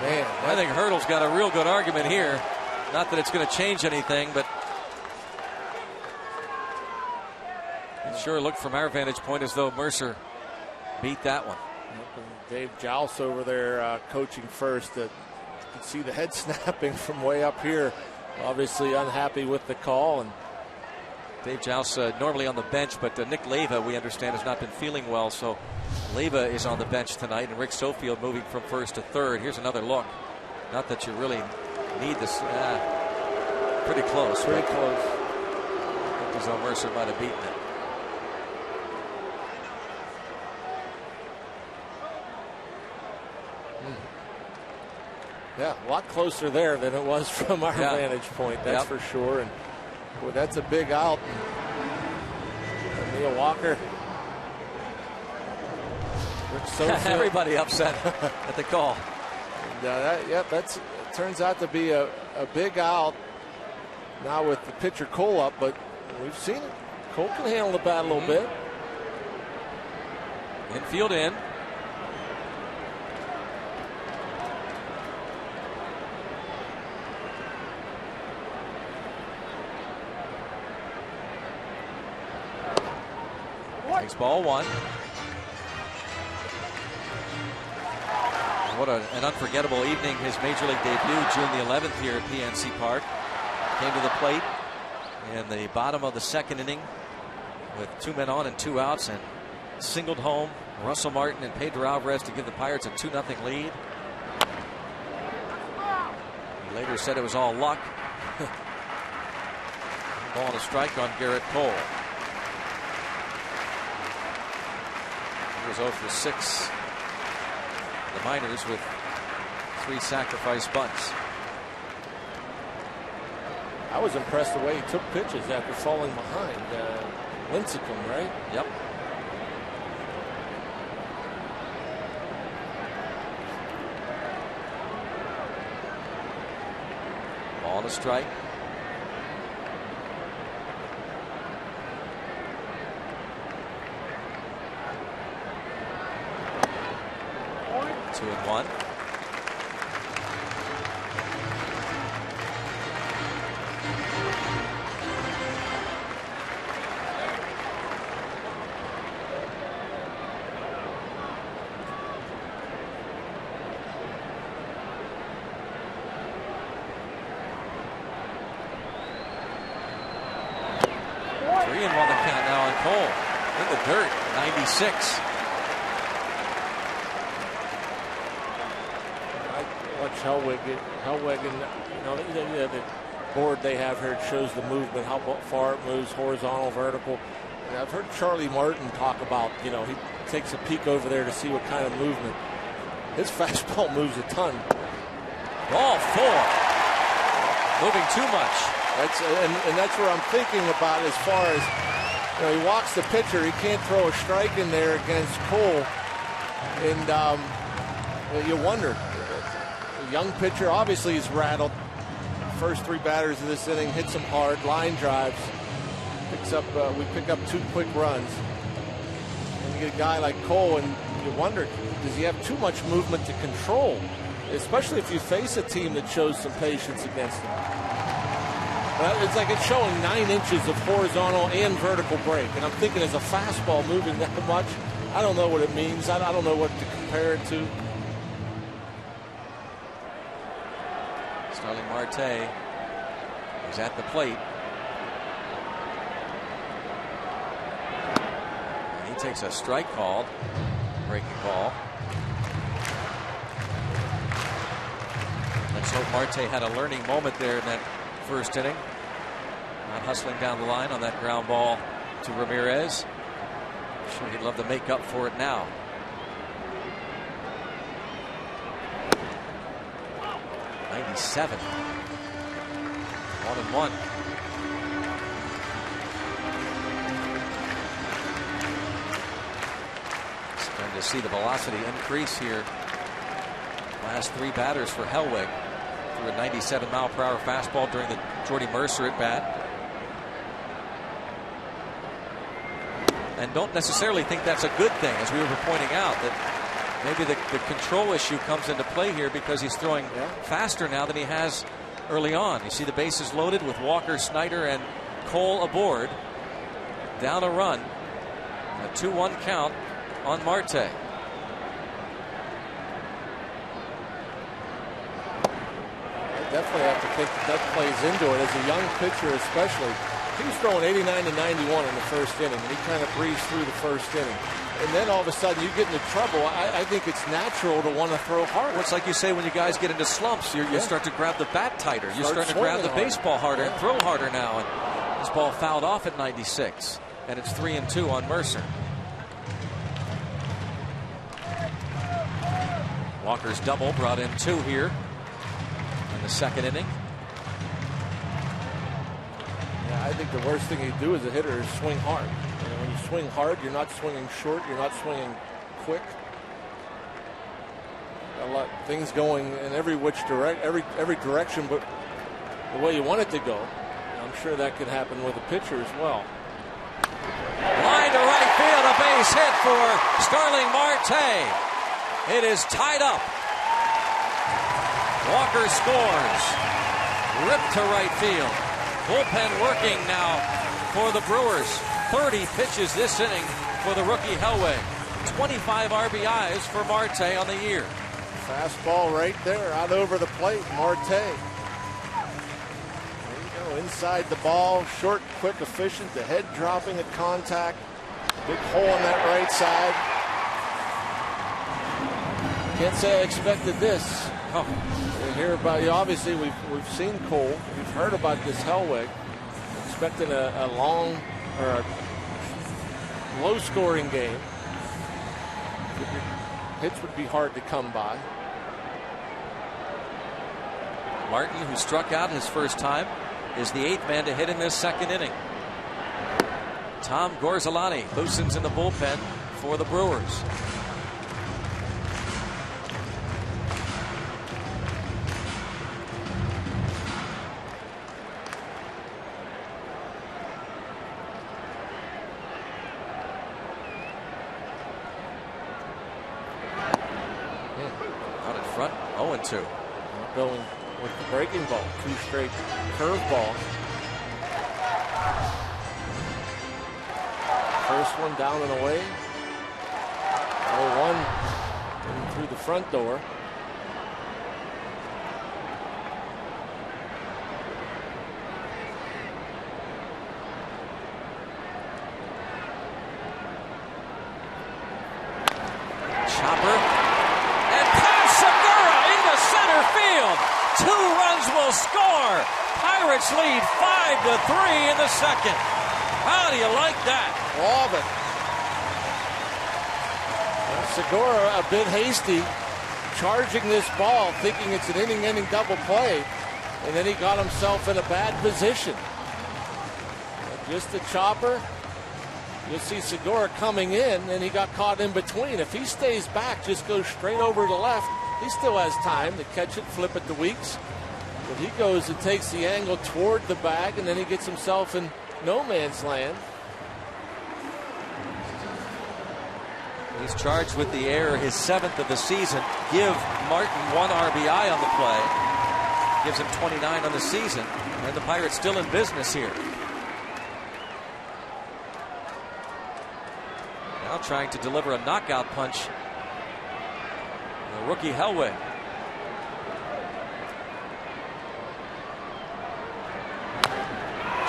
Man, I think Hurdle's got a real good argument here. Not that it's going to change anything, but it sure looked from our vantage point as though Mercer beat that one. Dave Joust over there coaching first. You can see the head snapping from way up here. Obviously unhappy with the call. And Dave Joust normally on the bench, but Nick Leyva, we understand, has not been feeling well. So Leyva is on the bench tonight, and Rick Sofield moving from first to third. Here's another look. Not that you really need this. Pretty close. Pretty close. Looked as though Mercer might have beaten it. Yeah, a lot closer there than it was from our vantage point, that's for sure. And boy, that's a big out. Neil Walker. Everybody upset at the call. That turns out to be a big out. Now with the pitcher Cole up, but we've seen it. Cole can handle the bat a little bit. Infield in. Takes ball one. What an unforgettable evening. His major league debut, June the 11th here at PNC Park. Came to the plate in the bottom of the second inning with 2 men on and 2 outs, and singled home Russell Martin and Pedro Alvarez to give the Pirates a 2-0 lead. He later said it was all luck. Ball and a strike on Garrett Cole. He was 0 for 6 in the minors with 3 sacrifice bunts. I was impressed the way he took pitches after falling behind. Lincecum, right? Yep. Ball and a strike. Two and one. 3-1 the count now on Cole. In the dirt, 96. I watch Hellweg, the board they have here, it shows the movement, how far it moves, horizontal, vertical. And I've heard Charlie Martin talk about, he takes a peek over there to see what kind of movement. His fastball moves a ton. Ball 4. Moving too much. That's where I'm thinking about as far as, he walks the pitcher. He can't throw a strike in there against Cole. And you wonder. The young pitcher obviously is rattled. First 3 batters of this inning hits him hard. Line drives. We pick up 2 quick runs. And you get a guy like Cole, and you wonder, does he have too much movement to control? Especially if you face a team that shows some patience against him. It's like it's showing 9 inches of horizontal and vertical break. And I'm thinking, as a fastball moving that much, I don't know what it means. I don't know what to compare it to. Starling Marte is at the plate. And he takes a strike call, breaking ball. Let's hope Marte had a learning moment there in that first inning. Not hustling down the line on that ground ball to Ramirez. I'm sure he'd love to make up for it now. .97. 1-1. Starting to see the velocity increase here. Last 3 batters for Hellweg threw a 97-mile-per-hour fastball during the Jordy Mercer at bat. And don't necessarily think that's a good thing, as we were pointing out, that maybe the control issue comes into play here because he's throwing faster now than he has early on. You see the bases loaded with Walker, Snyder, and Cole aboard. Down a run. A 2-1 count on Marte. Definitely have to think that plays into it. As a young pitcher especially, he was throwing 89 to 91 in the first inning. And he kind of breezed through the first inning. And then all of a sudden you get into trouble. I think it's natural to want to throw harder. Well, it's like you say when you guys get into slumps, you start to grab the bat tighter. You start to grab the baseball harder and throw harder now. And this ball fouled off at 96. And it's 3-2 on Mercer. Walker's double brought in 2 here in the second inning. Yeah, I think the worst thing you do as a hitter is swing hard. When you swing hard, you're not swinging short, you're not swinging quick. A lot of things going in every direction, but the way you want it to go. I'm sure that could happen with a pitcher as well. Line to right field, a base hit for Starling Marte. It is tied up. Walker scores. Ripped to right field. Bullpen working now for the Brewers. 30 pitches this inning for the rookie Hellweg. 25 RBIs for Marte on the year. Fastball right there, out over the plate, Marte. There you go, inside the ball, short, quick, efficient, the head dropping at contact. Big hole on that right side. Can't say I expected this. You hear about, obviously we've seen Cole, we've heard about this Hellweg. Expecting a long or a low-scoring game. Hits would be hard to come by. Martin, who struck out his first time, is the 8th man to hit in this second inning. Tom Gorzolani loosens in the bullpen for the Brewers. Out in front, 0-2. Going with the breaking ball, 2 straight curveballs. First one down and away. 0-1 through the front door. Chopper. And pass Segura into center field. 2 runs will score. Pirates lead 5-3 in the second. How do you like that? Love it. Well, Segura a bit hasty, charging this ball, thinking it's an inning-ending double play, and then he got himself in a bad position. Just a chopper. You'll see Segura coming in, and he got caught in between. If he stays back, just goes straight over to left, he still has time to catch it, flip it to Weeks. But he goes and takes the angle toward the bag, and then he gets himself in no man's land. He's charged with the error, his 7th of the season. Give Martin 1 RBI on the play. Gives him 29 on the season. And the Pirates still in business here. Now trying to deliver a knockout punch. The rookie Hellweg.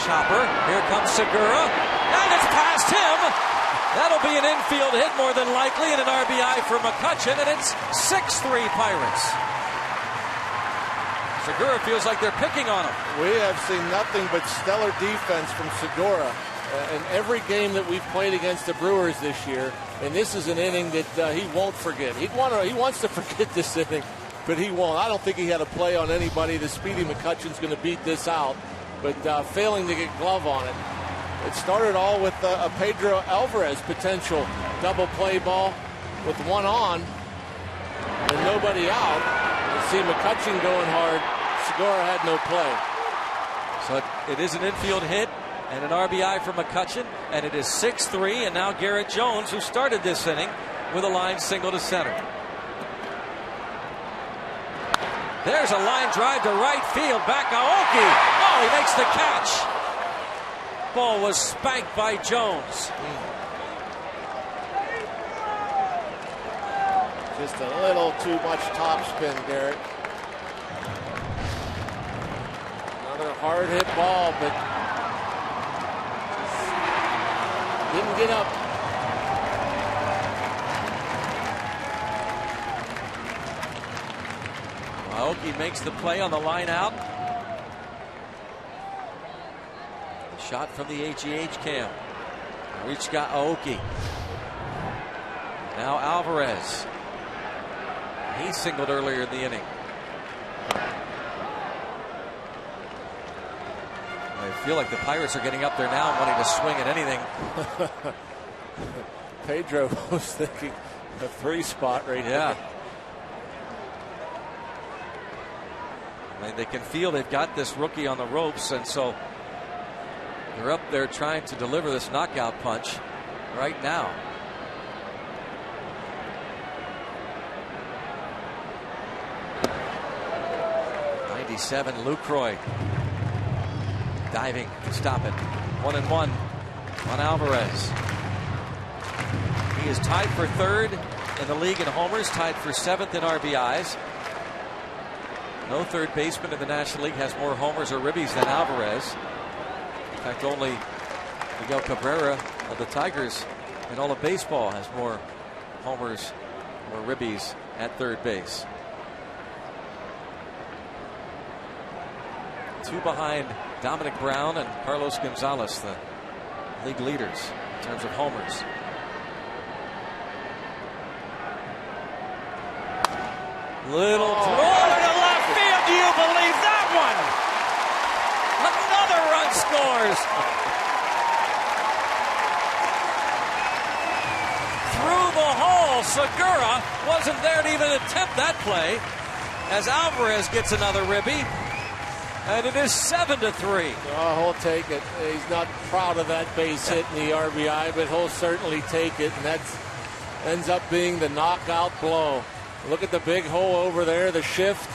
Chopper. Here comes Segura. And it's past him. That'll be an infield hit more than likely, and an RBI for McCutchen, and it's 6-3 Pirates. Segura feels like they're picking on him. We have seen nothing but stellar defense from Segura in every game that we've played against the Brewers this year, and this is an inning that he won't forget. He wants to forget this inning, but he won't. I don't think he had a play on anybody. The speedy McCutchen's going to beat this out, but failing to get glove on it. It started all with a Pedro Alvarez potential double play ball with 1 on and nobody out. You see McCutchen going hard. Segura had no play. So it is an infield hit and an RBI for McCutchen, and it is 6-3, and now Garrett Jones, who started this inning, with a line single to center. There's a line drive to right field. Back Aoki. Oh, he makes the catch. Ball was spanked by Jones. Just a little too much topspin, Garrett. Another hard hit ball, but didn't get up. Aoki makes the play on the line out. Shot from the HEH cam. Reach got Aoki. Now Alvarez. He singled earlier in the inning. I feel like the Pirates are getting up there now and wanting to swing at anything. Pedro was thinking a 3 spot right there. I mean, they can feel they've got this rookie on the ropes, and so they're up there trying to deliver this knockout punch right now. '97 Lucroy diving to stop it. 1-1 on Alvarez. He is tied for 3rd in the league in homers, tied for 7th in RBIs. No third baseman in the National League has more homers or ribbies than Alvarez. In fact, only Miguel Cabrera of the Tigers in all of baseball has more homers or ribbies at third base. 2 behind Dominic Brown and Carlos Gonzalez, the league leaders in terms of homers. Little throw to left field. Do you believe that one? Another run scores. Through the hole. Segura wasn't there to even attempt that play as Alvarez gets another ribby. And it is 7-3. Oh, he'll take it. He's not proud of that base hit in the RBI, but he'll certainly take it. And that ends up being the knockout blow. Look at the big hole over there, the shift.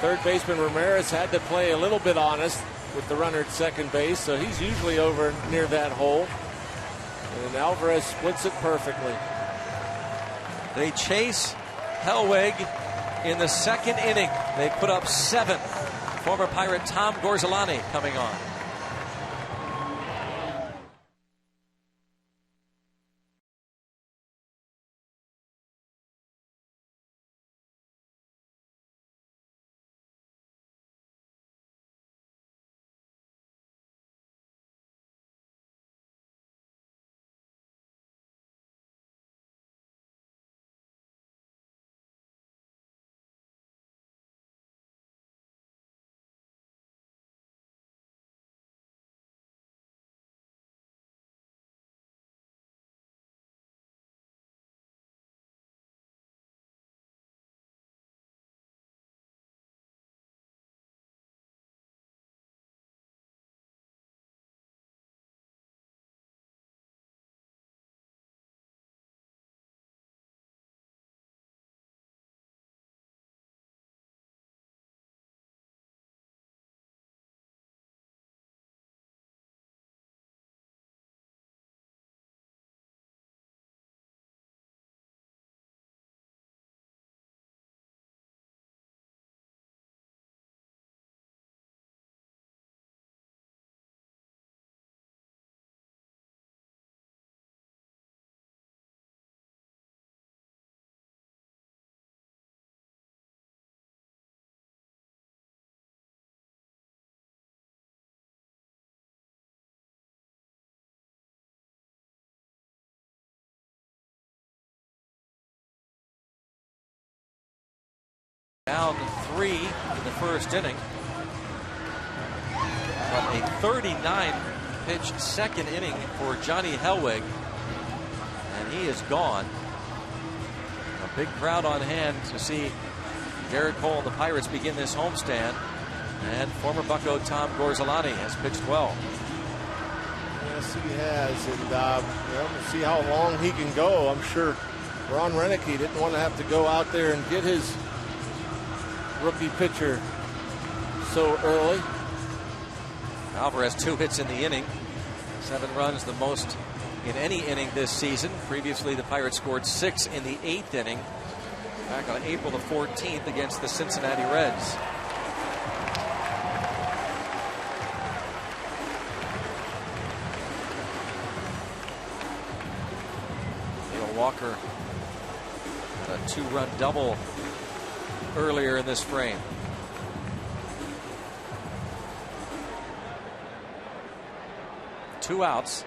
Third baseman Ramirez had to play a little bit honest with the runner at second base, so he's usually over near that hole. And Alvarez splits it perfectly. They chase Hellweg in the 2nd inning. They put up 7. Former Pirate Tom Gorzelani coming on. Down 3 in the first inning. But a 39-pitch second inning for Johnny Hellwig. And he is gone. A big crowd on hand to see Garrett Cole and the Pirates begin this homestand. And former Bucco Tom Gorzelani has pitched well. Yes, he has. And we'll see how long he can go. I'm sure Ron Renicky didn't want to have to go out there and get his rookie pitcher so early. Alvarez 2 hits in the inning. 7 runs, the most in any inning this season. Previously, the Pirates scored 6 in the 8th inning back on April the 14th against the Cincinnati Reds. Neil Walker had a 2-run double earlier in this frame. Two outs.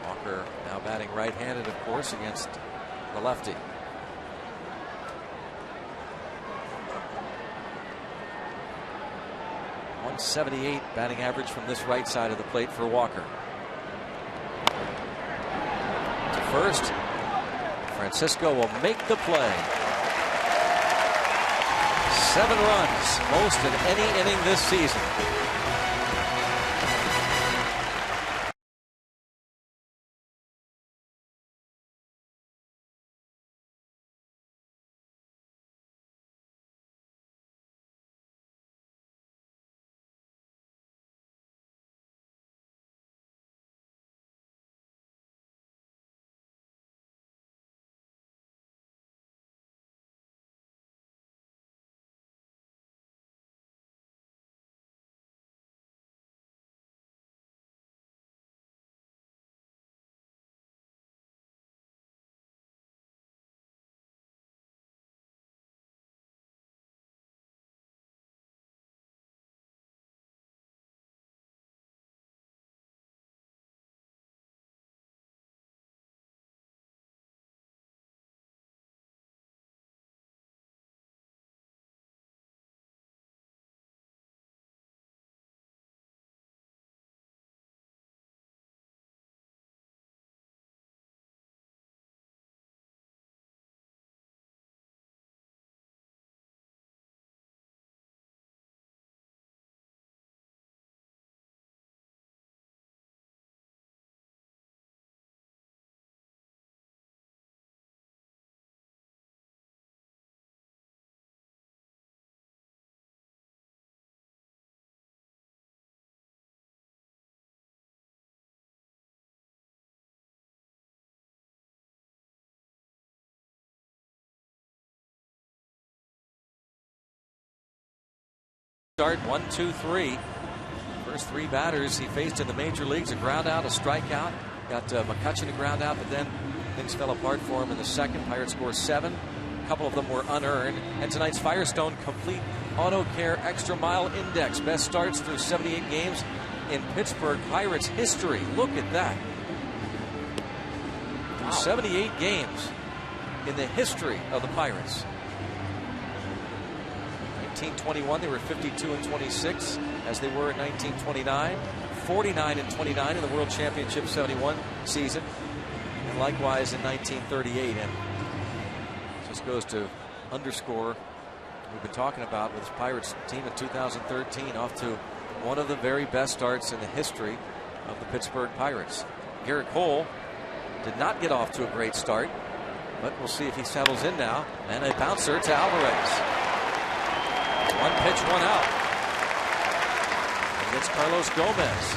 Walker now batting right-handed, of course, against the lefty. .178 batting average from this right side of the plate for Walker. To first. Francisco will make the play. 7 runs, most in any inning this season. Start 1, 2, 3. First 3 batters he faced in the major leagues, a ground out, a strikeout. Got McCutchen to ground out, but then things fell apart for him in the second. Pirates score 7. A couple of them were unearned. And tonight's Firestone Complete Auto Care Extra Mile Index. Best starts through 78 games in Pittsburgh Pirates history. Look at that. Through 78 games in the history of the Pirates. 1921, they were 52-26, as they were in 1929, 49-29 in the World Championship 71 season, and likewise in 1938. And just goes to underscore what we've been talking about with this Pirates team in 2013, off to one of the very best starts in the history of the Pittsburgh Pirates. Garrett Cole did not get off to a great start, but we'll see if he settles in now. And a bouncer to Alvarez. 1 pitch, 1 out. And it's Carlos Gomez.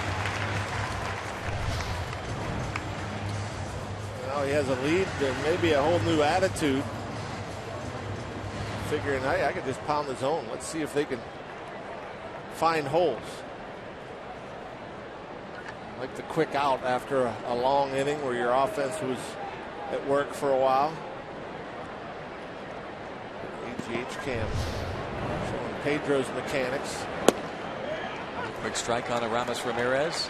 Now he has a lead and maybe a whole new attitude. Figuring, hey, I could just pound the zone. Let's see if they can find holes. Like the quick out after a long inning where your offense was at work for a while. AGH cam showing Pedro's mechanics. Quick strike on Aramis Ramirez.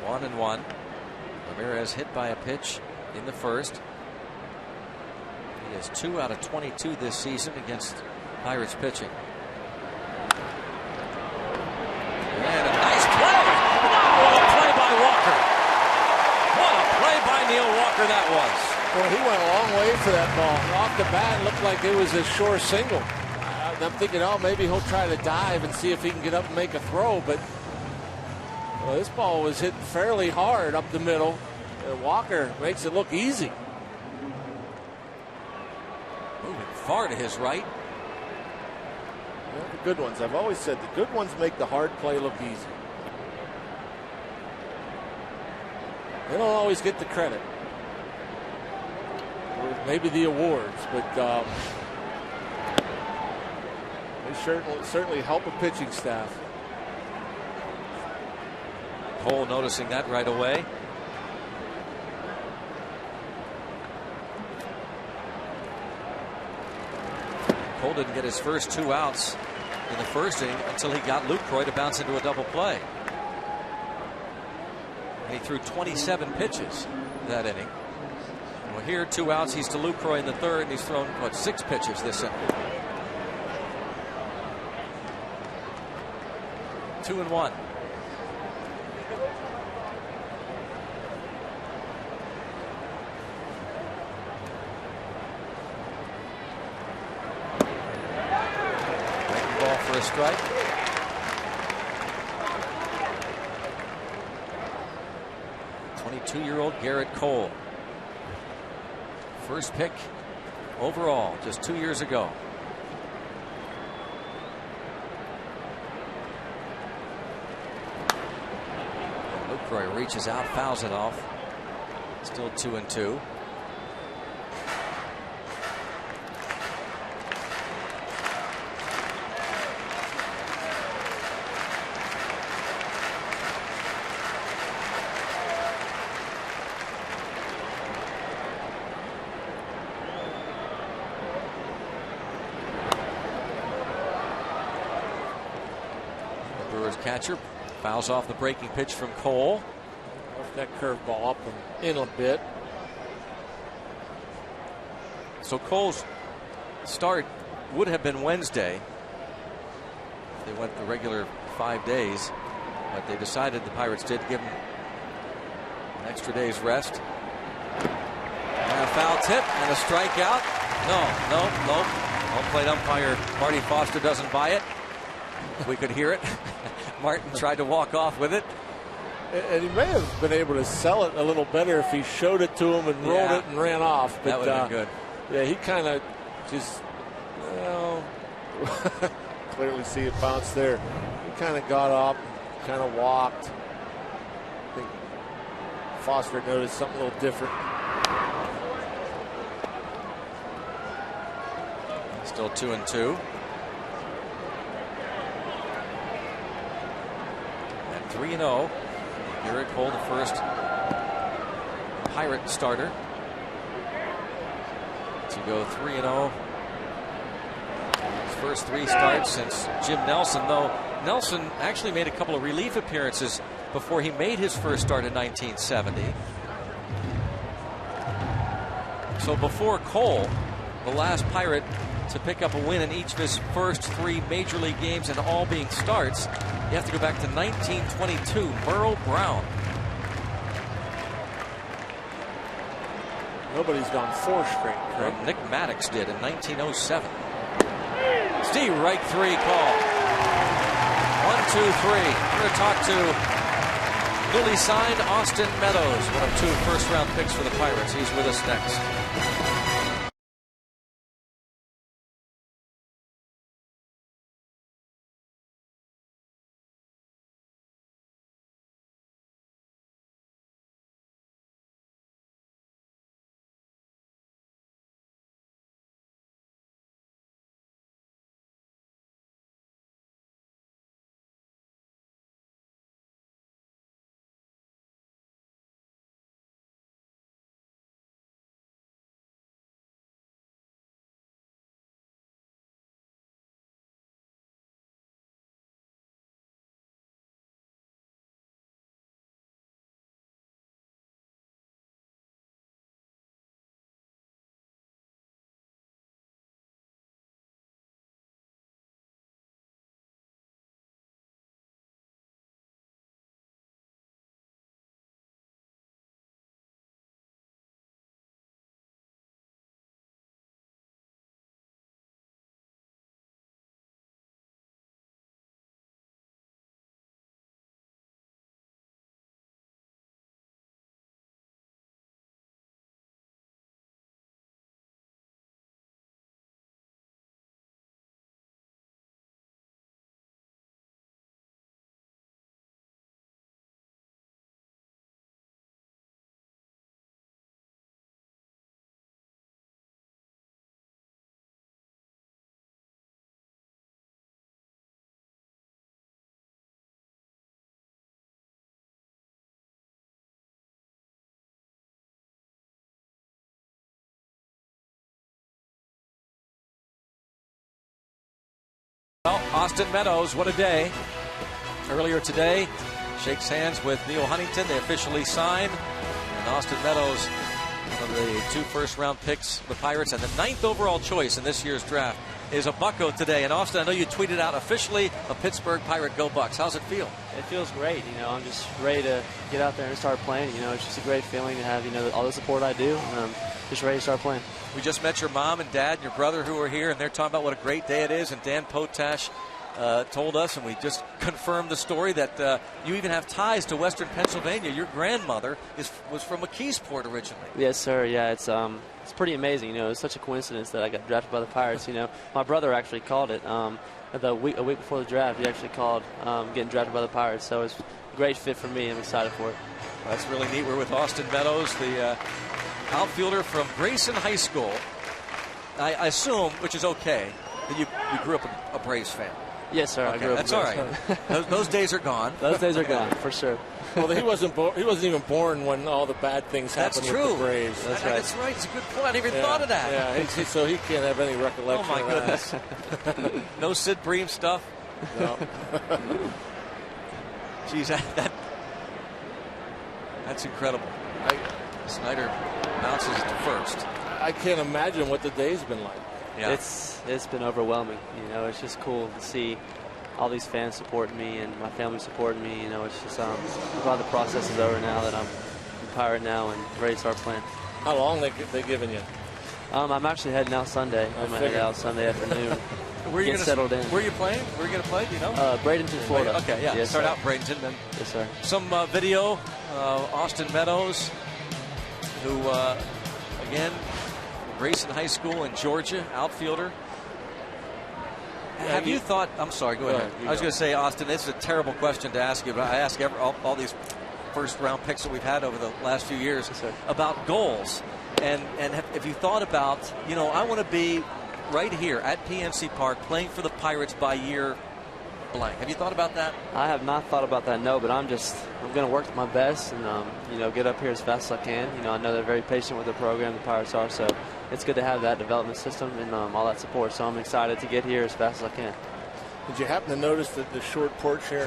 One and one. Ramirez hit by a pitch in the first. He has 2 out of 22 this season against Pirates pitching. And a nice play. What a play by Walker. What a play by Neil Walker that was. Well, he went a long way for that ball. Off the bat, it looked like it was a sure single. I'm thinking, oh, maybe he'll try to dive and see if he can get up and make a throw. But well, this ball was hit fairly hard up the middle. And Walker makes it look easy. Moving far to his right. Yeah, the good ones. I've always said the good ones make the hard play look easy. They don't always get the credit. Or maybe the awards, but they certainly help a pitching staff. Cole noticing that right away. Cole didn't get his first 2 outs in the first inning until he got Lucroy to bounce into a double play. And he threw 27 pitches that inning. Well, here 2 outs. He's to Lucroy in the third, and he's thrown 6 pitches this inning. 2 and 1. For a strike. '22-year-old Garrett Cole. First pick overall just 2 years ago. Lucroy reaches out, fouls it off. Still 2 and 2. Catcher fouls off the breaking pitch from Cole. Left that curveball up and in a bit. So Cole's start would have been Wednesday. They went the regular 5 days, but they decided, the Pirates did, give him an extra day's rest. And a foul tip and a strikeout. No. Home plate umpire Marty Foster doesn't buy it. We could hear it. Martin tried to walk off with it. And he may have been able to sell it a little better if he showed it to him and rolled it and ran off. But, that would have been good. Yeah, he kind of just, clearly see it bounce there. He kind of got up, kind of walked. I think Foster noticed something a little different. Still 2 and 2. 3-0. Garrett Cole, the first Pirate starter to go 3-0. His first 3 starts since Jim Nelson, though Nelson actually made a couple of relief appearances before he made his first start in 1970. So before Cole, the last Pirate to pick up a win in each of his first 3 major league games, and all being starts, you have to go back to 1922. Merle Brown. Nobody's gone 4 straight. Well, Nick Maddox did in 1907. Steve Reich 3 call. 1, 2, 3. We're going to talk to newly signed Austin Meadows, one of 2 first-round picks for the Pirates. He's with us next. Well, Austin Meadows, what a day. Earlier today, shakes hands with Neil Huntington. They officially signed. And Austin Meadows, one of the 2 first-round picks of the Pirates, and the 9th overall choice in this year's draft, is a Bucko today. And Austin, I know you tweeted out officially a Pittsburgh Pirate Go Bucks. How's it feel? It feels great. I'm just ready to get out there and start playing. It's just a great feeling to have, all the support I do. And I'm just ready to start playing. We just met your mom and dad and your brother who are here, and they're talking about what a great day it is. And Dan Potash told us, and we just confirmed the story, that you even have ties to Western Pennsylvania. Your grandmother was from McKeesport originally. Yes, sir. Yeah, it's pretty amazing. It's such a coincidence that I got drafted by the Pirates. My brother actually called it a week before the draft. He actually called getting drafted by the Pirates. So it's a great fit for me. I'm excited for it. Well, that's really neat. We're with Austin Meadows, the outfielder from Grayson High School. I assume, which is okay, that you grew up a Braves fan. Yes, sir. Okay, I grew up that's all right. Those days are gone. Those days are gone, for sure. Well, he wasn't even born when all the bad things happened with the Braves. That's right. That's right. It's a good point. I didn't even thought of that. Yeah, so he can't have any recollection. Oh, my goodness. No Sid Bream stuff? No. Geez, that's incredible. Snyder bounces to first. I can't imagine what the day's been like. Yeah. It's been overwhelming. It's just cool to see all these fans supporting me and my family supporting me. It's just I'm glad the process is over now, that I'm a Pirate now and ready to start playing. How long they giving you? I'm actually heading out Sunday. I'm going to head out Sunday afternoon. Where are you settled in? Where are you playing? Where are you going to play? Do you know? Bradenton, Florida. Okay, yeah. Yes, Start sir. out Bradenton, then. Yes, sir. Some video. Austin Meadows, who again, Grayson High School in Georgia, outfielder. Have you thought? I'm sorry. Go ahead. I was going to say, Austin, this is a terrible question to ask you, but I ask all these first-round picks that we've had over the last few years about goals, and have you thought about? I want to be right here at PNC Park playing for the Pirates by year blank. Have you thought about that? I have not thought about that, no, but I'm going to work my best and, get up here as fast as I can. I know they're very patient with the program, the Pirates are, so it's good to have that development system and all that support. So I'm excited to get here as fast as I can. Did you happen to notice that the short porch here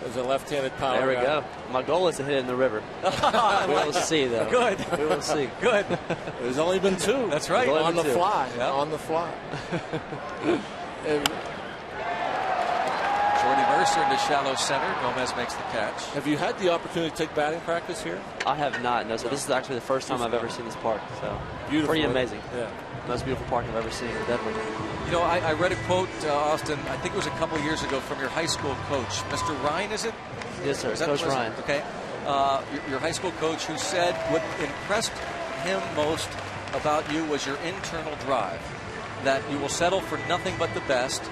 is a left-handed power? There we go. My goal is to hit it in the river. We will see, though. Good. We will see. Good. There's only been 2. That's right. On the fly. Yep. On the fly. Jordy Mercer into shallow center. Gomez makes the catch. Have you had the opportunity to take batting practice here? I have not, no. So this is actually the first time I've ever seen this park. So beautiful. Pretty amazing. Yeah. Most beautiful park I've ever seen, definitely. I read a quote, Austin, I think it was a couple years ago, from your high school coach, Mr. Ryan, is it? Yes, sir. Coach Ryan. Okay. Your high school coach, who said what impressed him most about you was your internal drive, that you will settle for nothing but the best.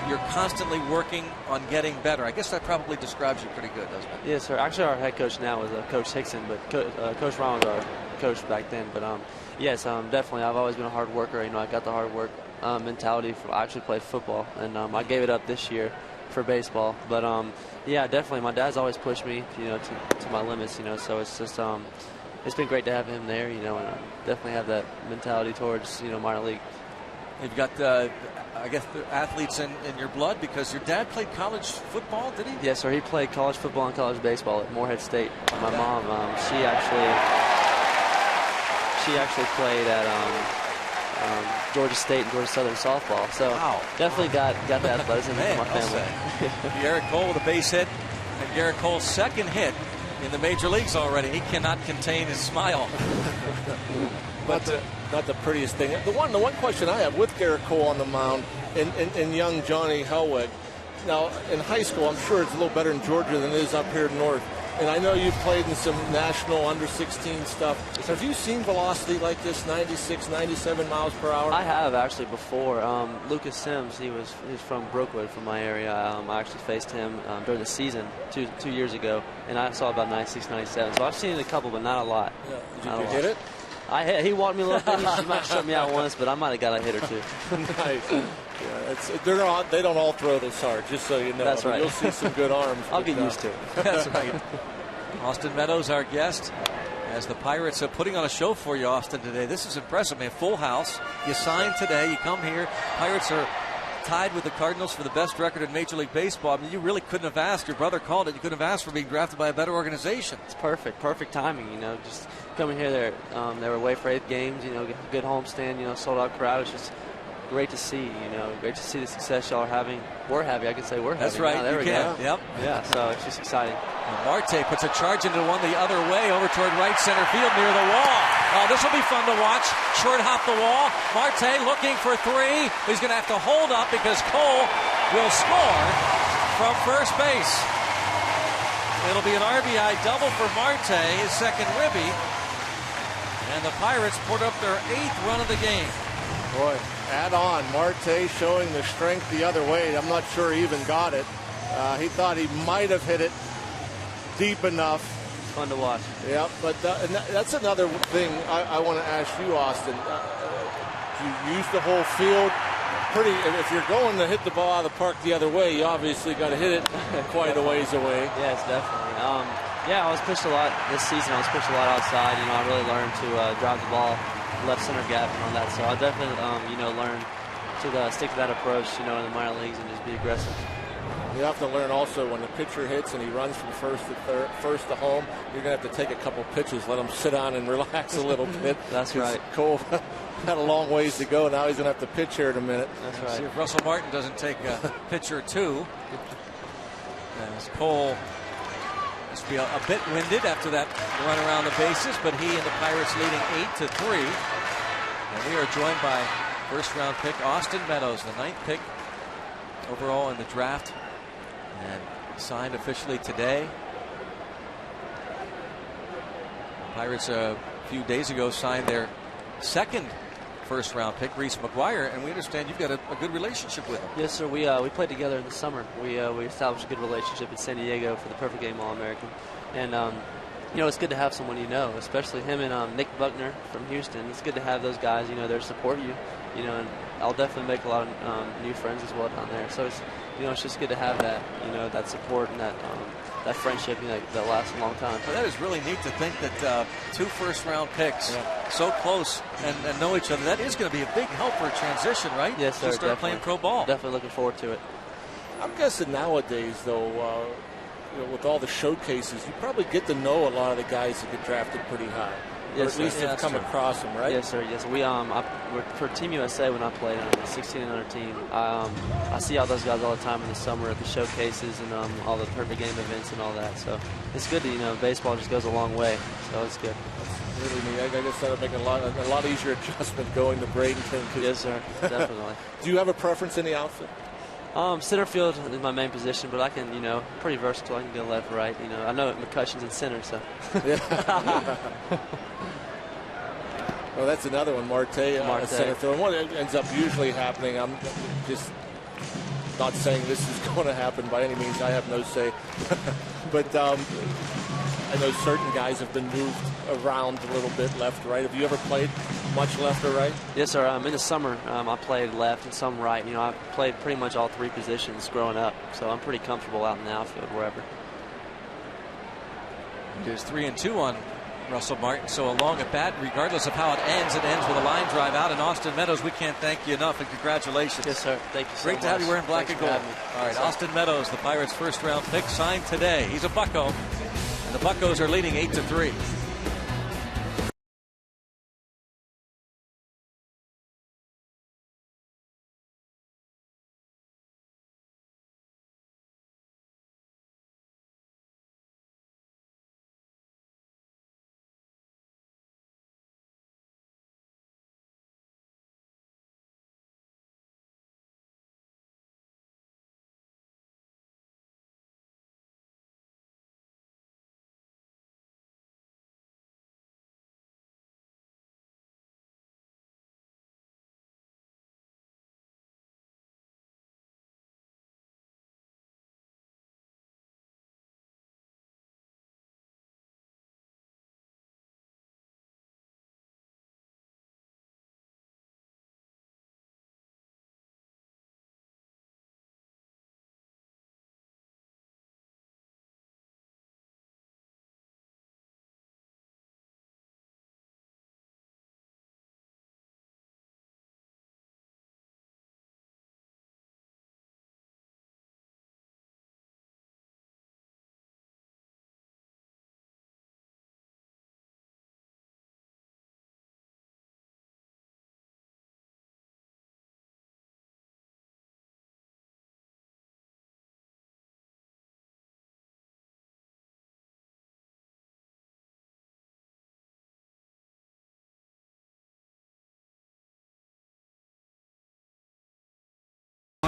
You're constantly working on getting better. I guess that probably describes you pretty good, doesn't it? Yes, sir. Actually, our head coach now is Coach Hickson, but Coach Ryan was our coach back then. But yes, definitely. I've always been a hard worker. I got the hard work mentality. I actually played football, and I gave it up this year for baseball. But yeah, definitely. My dad's always pushed me, to my limits. So it's just it's been great to have him there. And I definitely have that mentality towards minor league. You've got, I guess, the athletes in your blood, because your dad played college football, did he? Yes, sir. He played college football and college baseball at Morehead State. My mom, she actually played at Georgia State and Georgia Southern softball. So definitely got the athleticism in my family. Garrett Cole with a base hit, and Garrett Cole's second hit in the major leagues already. He cannot contain his smile. Not the prettiest thing. The one question I have with Garrett Cole on the mound and young Johnny Helwig. Now, in high school, I'm sure it's a little better in Georgia than it is up here north. And I know you've played in some national under-16 stuff. So have you seen velocity like this, 96, 97 miles per hour? I have, actually, before. Lucas Sims, he's from Brookwood, from my area. I actually faced him during the season 2 years ago, and I saw about 96, 97. So I've seen it a couple, but not a lot. Yeah. Did you hit it? He walked me a little bit. He might have shut me out once, but I might have got a hit or two. Nice. Yeah, they don't all throw this hard, just so you know. That's right. You'll see some good arms. I'll get used to it. That's right. Austin Meadows, our guest, as the Pirates are putting on a show for you, Austin, today. This is impressive, man. Full house. You signed today. You come here. Pirates are tied with the Cardinals for the best record in Major League Baseball. I mean, you really couldn't have asked. Your brother called it. You couldn't have asked for being drafted by a better organization. It's perfect timing. Just coming here. They were away for 8 games. Good homestand. Sold out crowd. It's just great to see. Great to see the success y'all are having. We're having. I can say we're having. That's right. Now, there we go. Yep. Yeah. So it's just exciting. And Marte puts a charge into one the other way over toward right center field near the wall. Oh, this will be fun to watch. Short hop the wall. Marte looking for 3. He's going to have to hold up because Cole will score from first base. It'll be an RBI double for Marte, his second ribby. And the Pirates put up their 8th run of the game. Boy, add on. Marte showing the strength the other way. I'm not sure he even got it. He thought he might have hit it deep enough. Fun to watch. Yeah, but and that's another thing I want to ask you, Austin. You use the whole field pretty. If you're going to hit the ball out of the park the other way, you obviously got to hit it quite a ways away. Yes, definitely. I was pushed a lot this season. I was pushed a lot outside. I really learned to drive the ball left center gap and all that. So I definitely, learned to stick to that approach, in the minor leagues and just be aggressive. You have to learn also when the pitcher hits and he runs from first to home, you're going to have to take a couple pitches, let him sit down and relax a little bit. That's right. Cole had a long ways to go. Now he's going to have to pitch here in a minute. That's right. See if Russell Martin doesn't take a pitch or two. As Cole must be a bit winded after that run around the bases, but he and the Pirates leading 8-3. And we are joined by first-round pick Austin Meadows, the 9th pick overall in the draft, and signed officially today. Pirates a few days ago signed their second first-round pick, Reese McGuire, and we understand you've got a good relationship with him. Yes, sir. We played together in the summer. We established a good relationship in San Diego for the Perfect Game All-American, and it's good to have someone especially him and Nick Buckner from Houston. It's good to have those guys, there to support you, and I'll definitely make a lot of new friends as well down there. So it's just good to have that, that support and that friendship, that lasts a long time. Well, that is really neat to think that 2 first-round picks so close and know each other. That is going to be a big help for a transition, right? Yes, sir. To start playing pro ball. Definitely looking forward to it. I'm guessing nowadays, though, with all the showcases, you probably get to know a lot of the guys that get drafted pretty high. Yes, or at least have come across them, right? Yes, sir. Yes, for Team USA when I played on the 16 and under team, I see all those guys all the time in the summer at the showcases and all the Perfect Game events and all that. So it's good to baseball just goes a long way. So it's good. That's really neat. I guess that'll make a lot easier adjustment going to Bradenton. Yes, sir. Definitely. Do you have a preference in the outfit? Center field is my main position, but I can, pretty versatile. I can go left, right. I know McCutcheon's in center, so. Yeah. Well, that's another one, Marte. Center field. And what ends up usually happening, I'm just not saying this is going to happen by any means. I have no say. But I know certain guys have been moved around a little bit left, right. Have you ever played much left or right? Yes, sir. In the summer, I played left and some right. I played pretty much all 3 positions growing up, so I'm pretty comfortable out in the outfield wherever. There's 3 and 2 on Russell Martin, so a long at bat, regardless of how it ends with a line drive out. And Austin Meadows, we can't thank you enough, and congratulations. Yes, sir. Thank you so much. Great to have you wearing black and gold. All right, Austin Meadows, the Pirates' first-round pick, signed today. He's a Bucco, and the Buccos are leading 8-3.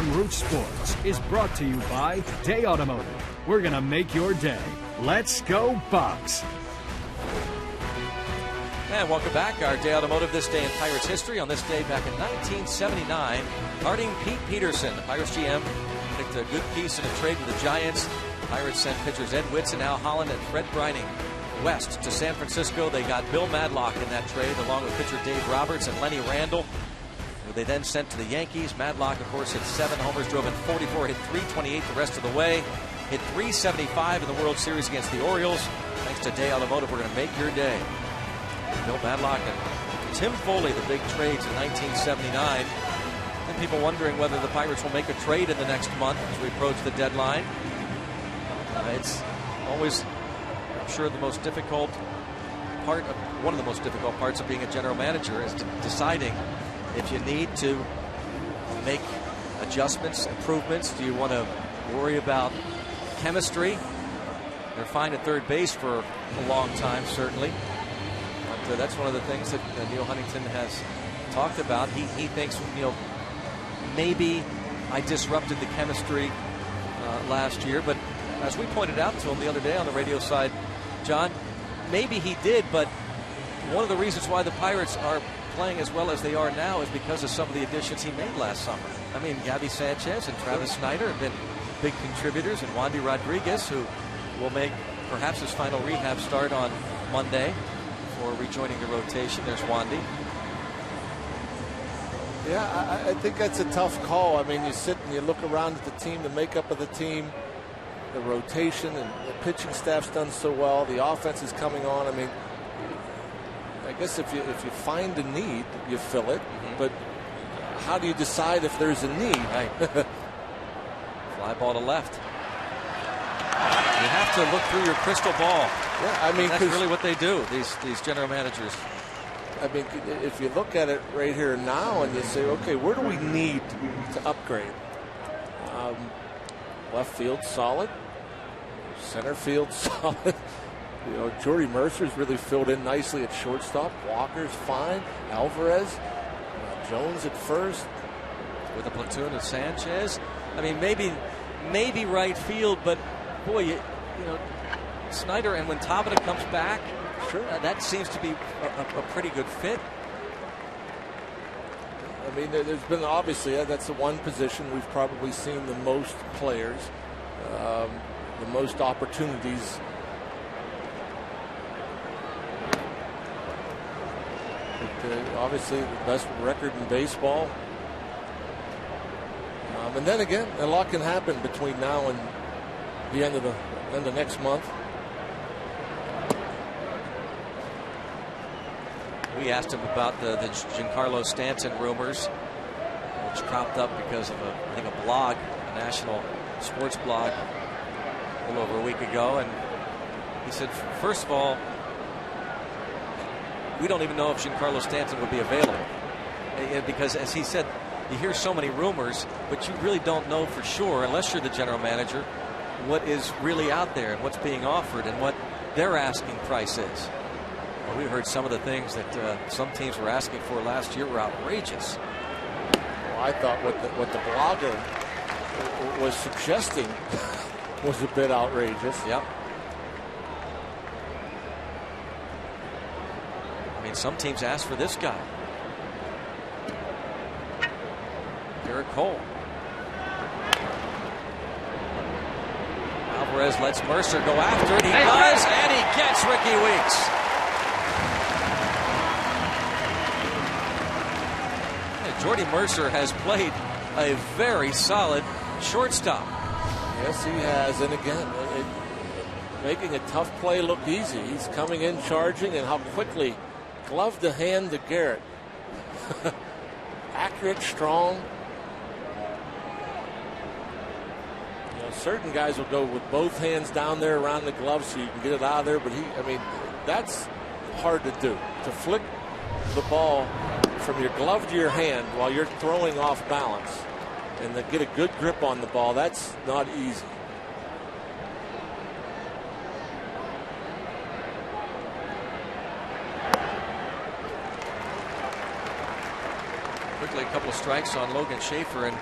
on Root Sports is brought to you by Day Automotive. We're going to make your day. Let's go, Bucks. And welcome back. Our Day Automotive, this day in Pirates history. On this day back in 1979, Harding Pete Peterson, the Pirates GM, picked a good piece in a trade with the Giants. Pirates sent pitchers Ed Whitson, Al Holland, and Fred Brining west to San Francisco. They got Bill Madlock in that trade, along with pitcher Dave Roberts and Lenny Randall, who they then sent to the Yankees. Madlock, of course, hit 7 homers, drove in 44, hit 328 the rest of the way, hit 375 in the World Series against the Orioles. Thanks to Day Automotive, we're going to make your day. Bill Madlock and Tim Foley, the big trades in 1979. And people wondering whether the Pirates will make a trade in the next month as we approach the deadline. It's always, I'm sure, the most difficult part of, one of the most difficult parts of being a general manager is deciding if you need to make adjustments, improvements. Do you want to worry about chemistry? They're fine at third base for a long time, certainly. But that's one of the things that Neil Huntington has talked about. He thinks, maybe I disrupted the chemistry last year, but as we pointed out to him the other day on the radio side, John, maybe he did, but one of the reasons why the Pirates are playing as well as they are now is because of some of the additions he made last summer. I mean, Gabby Sanchez and Travis Snyder have been big contributors, and Wandy Rodriguez, who will make perhaps his final rehab start on Monday for rejoining the rotation. There's Wandy. Yeah, I think that's a tough call. I mean, you sit and you look around at the team, the makeup of the team, the rotation, and the pitching staff's done so well. The offense is coming on. I mean, I guess if you find a need, you fill it. But how do you decide if there's a need? Right. Fly ball to left. You have to look through your crystal ball. Yeah, I mean, that's really what they do, these general managers. I mean, if you look at it right here now and you say, okay, where do we need to upgrade? Left field solid, center field solid. Jordy Mercer's really filled in nicely at shortstop. Walker's fine. Alvarez, Jones at first, with a platoon of Sanchez. I mean, maybe right field, but boy, Snyder, and when Tabata comes back, sure, that seems to be a pretty good fit. I mean, there's been obviously that's the one position we've probably seen the most players, the most opportunities. But, obviously, the best record in baseball. And then again, a lot can happen between now and the end of next month. We asked him about the Giancarlo Stanton rumors, which cropped up because of a blog, a national sports blog, a little over a week ago. And he said, first of all, we don't even know if Giancarlo Stanton would be available. Because, as he said, you hear so many rumors, but you really don't know for sure, unless you're the general manager, what is really out there and what's being offered and what their asking price is. Well, we heard some of the things that some teams were asking for last year were outrageous. Well, I thought what the blogger was suggesting was a bit outrageous. Yep. I mean, some teams asked for this guy, Garrett Cole. Alvarez lets Mercer go after it. He does, and he gets Ricky Weeks. Jordy Mercer has played a very solid shortstop. Yes, he has. And again, making a tough play look easy. He's coming in charging, and how quickly, glove to hand to Garrett. Accurate, strong. Certain guys will go with both hands down there around the glove so you can get it out of there. But that's hard to do. To flick the ball from your glove to your hand while you're throwing off balance and to get a good grip on the ball, that's not easy. Quickly, a couple of strikes on Logan Schaefer, and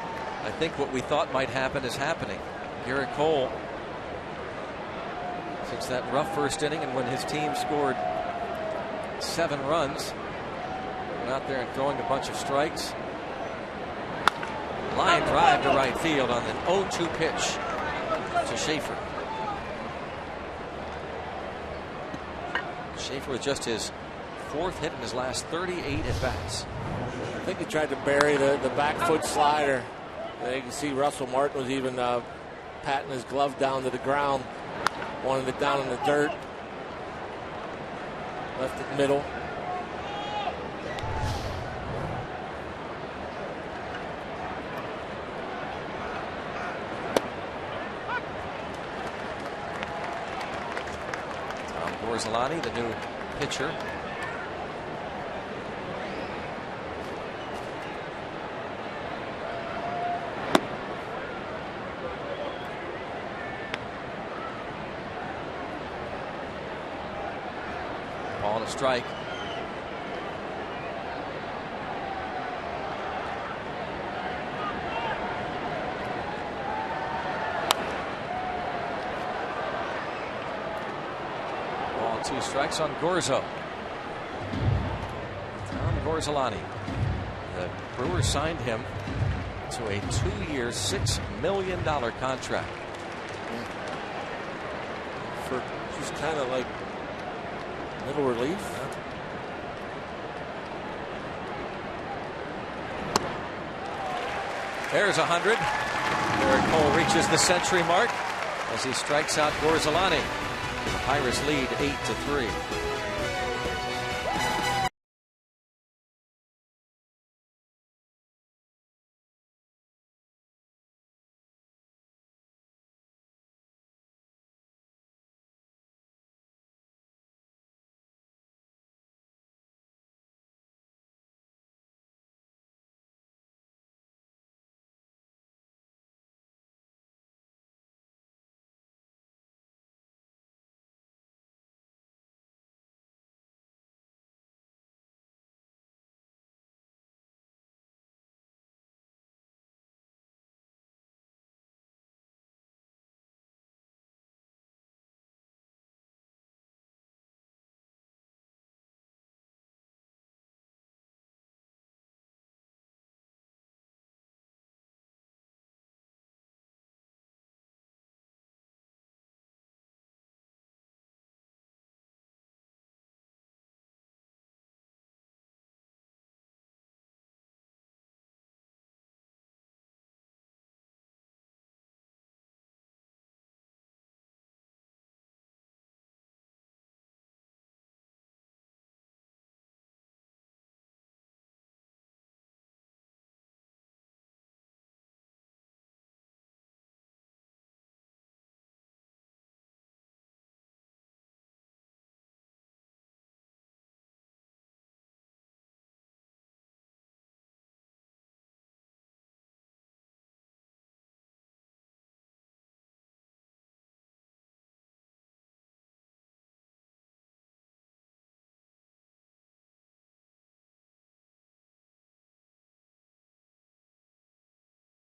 I think what we thought might happen is happening. Garrett Cole, since that rough first inning and when his team scored 7 runs, went out there and throwing a bunch of strikes. Line drive to right field on an 0-2 pitch to Schaefer. Schaefer with just his 4th hit in his last 38 at-bats. I think he tried to bury the back foot slider. You can see Russell Martin was even patting his glove down to the ground. Wanted it down in the dirt. Left it middle. Tom Gorzelani, the new pitcher. Ball to strike. Ball 2 strikes on Gorzo. Tom Gorzelani. The Brewers signed him to a 2-year, $6 million contract. For just kind of like middle relief. There's 100. Garrett Cole reaches the century mark as he strikes out Gorzelani. The Pirates lead 8-3.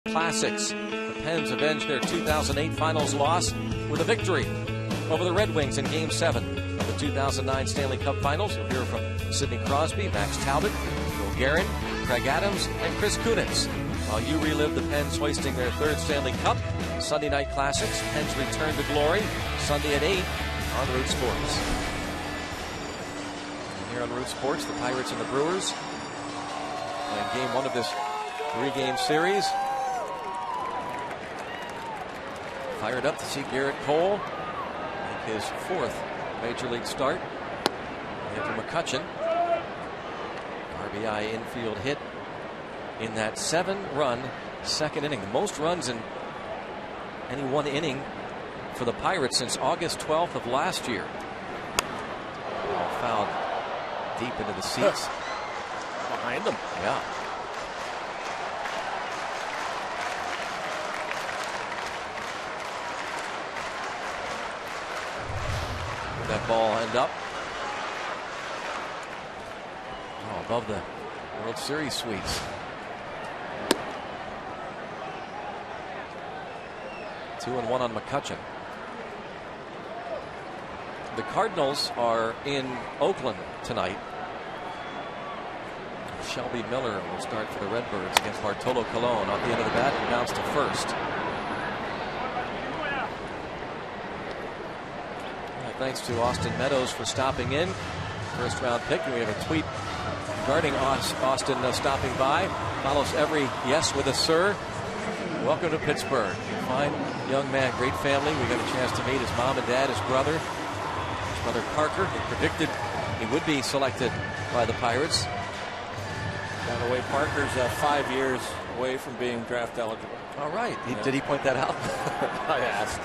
Classics. The Pens avenged their 2008 finals loss with a victory over the Red Wings in Game 7 of the 2009 Stanley Cup Finals. You'll hear from Sidney Crosby, Max Talbot, Bill Guerin, Craig Adams, and Chris Kunitz. While you relive the Pens hoisting their 3rd Stanley Cup, Sunday Night Classics, Pens return to glory, Sunday at 8 on Root Sports. And here on Root Sports, the Pirates and the Brewers playing Game 1 of this 3-game series. Fired up to see Garrett Cole make his 4th Major League start. Andrew McCutchen, RBI infield hit in that 7-run 2nd inning. The most runs in any one inning for the Pirates since August 12th of last year. Ball fouled deep into the seats. Behind them. Yeah. That ball end up above the World Series suites. 2-1 on McCutcheon. The Cardinals are in Oakland tonight. Shelby Miller will start for the Redbirds against Bartolo Colon. Off the end of the bat and bounce to first. Thanks to Austin Meadows for stopping in. First round pick. And we have a tweet regarding Austin stopping by. Follows every yes with a sir. Welcome to Pittsburgh. Fine young man, great family. We got a chance to meet his mom and dad, his brother Parker, who predicted he would be selected by the Pirates. By the way, Parker's 5 years away from being draft eligible. All right. Did he point that out? I asked.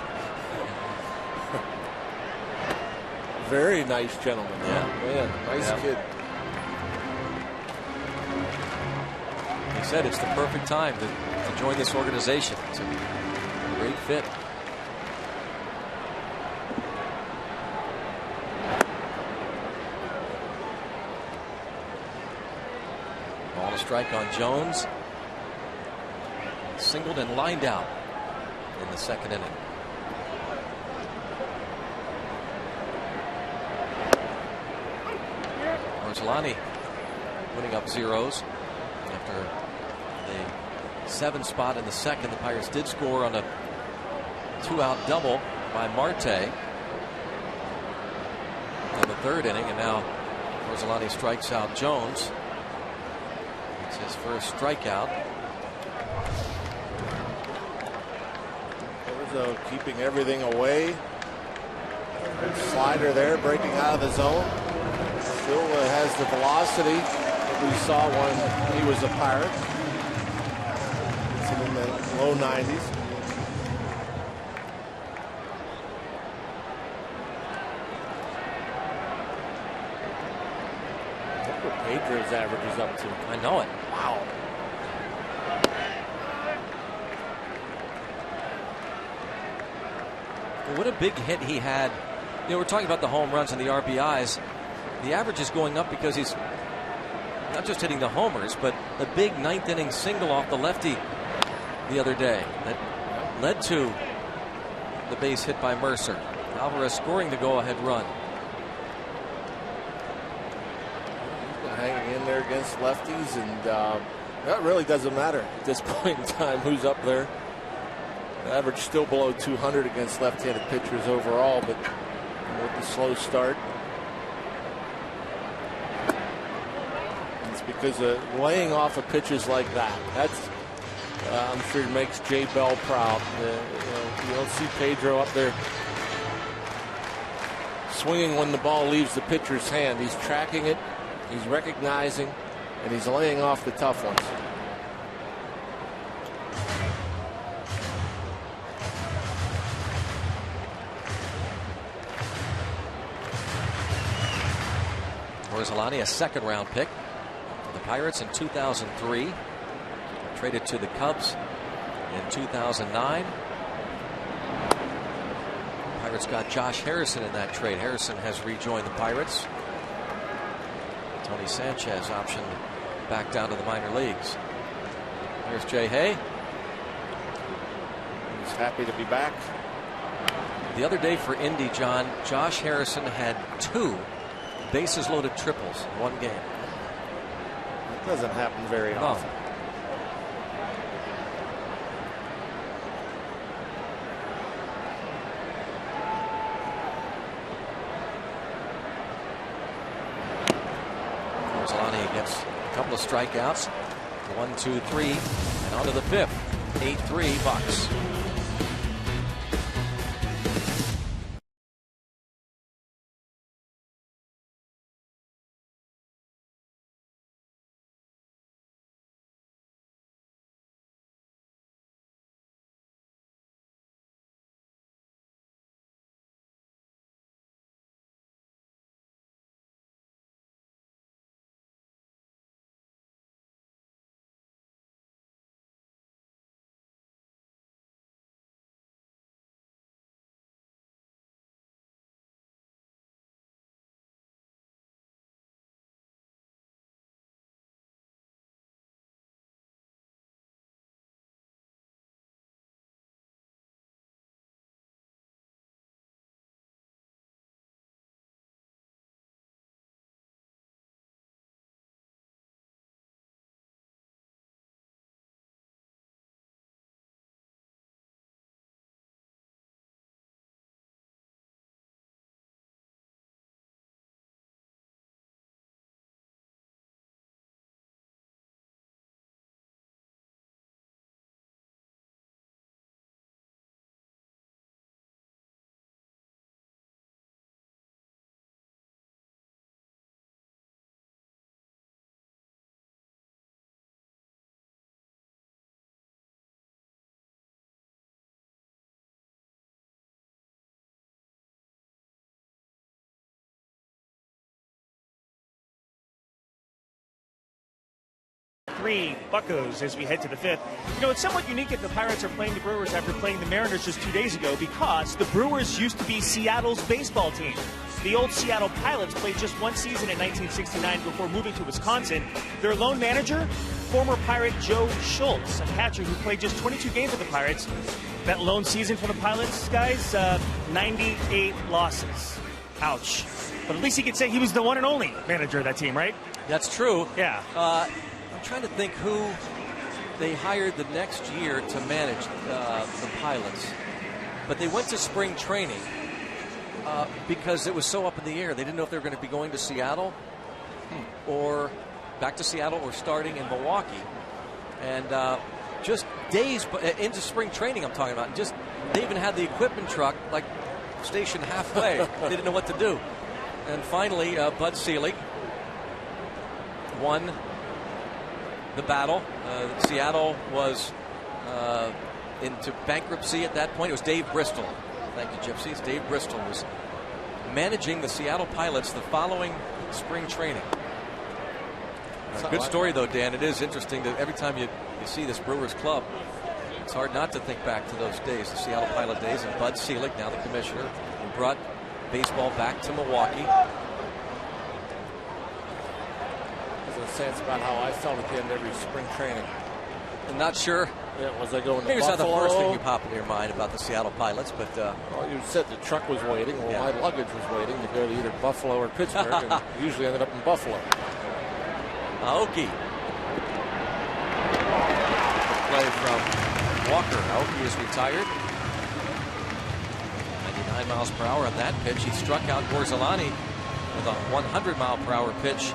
Very nice gentleman. Yeah. Man, nice kid. He said it's the perfect time to join this organization. It's a great fit. Ball to strike on Jones. Singled and lined out in the second inning. Orsolani putting up zeros after the 7 spot in the second. The Pirates did score on a 2-out double by Marte in the third inning, and now Orsolani strikes out Jones. It's his first strikeout. Orzo keeping everything away. Slider there, breaking out of the zone. Still has the velocity that we saw when he was a Pirate. It's in the low 90s. Look what Pedro's average is up to. I know it. Wow. What a big hit he had. You know, we're talking about the home runs and the RBIs. The average is going up because he's not just hitting the homers, but the big 9th inning single off the lefty the other day that led to the base hit by Mercer. Alvarez scoring the go-ahead run. Hanging in there against lefties, and that really doesn't matter at this point in time who's up there. The average still below 200 against left-handed pitchers overall, but with the slow start, it's because laying off of pitches like that's I'm sure makes Jay Bell proud. You don't see Pedro up there swinging when the ball leaves the pitcher's hand. He's tracking it, he's recognizing, and he's laying off the tough ones. Orsolani, a second-round pick for the Pirates in 2003. Traded to the Cubs in 2009. Pirates got Josh Harrison in that trade. Harrison has rejoined the Pirates. Tony Sanchez optioned back down to the minor leagues. Here's Jay Hay. He's happy to be back. The other day for Indy, John, Josh Harrison had 2 bases loaded triples in one game. It doesn't happen very often. Orsolani gets a couple of strikeouts. 1, 2, 3, and on to the 5th. 8-3 Bucks. 3 Buccos as we head to the 5th. You know, it's somewhat unique that the Pirates are playing the Brewers after playing the Mariners just 2 days ago, because the Brewers used to be Seattle's baseball team. The old Seattle Pilots played just one season in 1969 before moving to Wisconsin. Their lone manager, former Pirate Joe Schultz, a catcher who played just 22 games with the Pirates. That lone season for the Pilots, guys, 98 losses. Ouch. But at least he could say he was the one and only manager of that team, right? That's true. Yeah. I'm trying to think who they hired the next year to manage the Pilots. But they went to spring training because it was so up in the air. They didn't know if they were going to be going to Seattle or back to Seattle or starting in Milwaukee. And just days into spring training, I'm talking about, just they even had the equipment truck like stationed halfway. They didn't know what to do. And finally, Bud Selig won the battle. Seattle was into bankruptcy at that point. It was Dave Bristol. Thank you, Gypsies. Dave Bristol was managing the Seattle Pilots the following spring training. Good story, though, Dan. It is interesting that every time you see this Brewers club, it's hard not to think back to those days, the Seattle Pilot days, and Bud Selig, now the commissioner, who brought baseball back to Milwaukee. There's a sense about how I felt at the end of every spring training. I'm not sure. Yeah, was I going to Here's Buffalo? not the first thing you pop in your mind about the Seattle Pilots, but well, you said the truck was waiting. Well, yeah. My luggage was waiting to go to either Buffalo or Pittsburgh, and usually ended up in Buffalo. Aoki. Play from Walker. Aoki is retired. 99 miles per hour on that pitch. He struck out Gorzelani with a 100 mile per hour pitch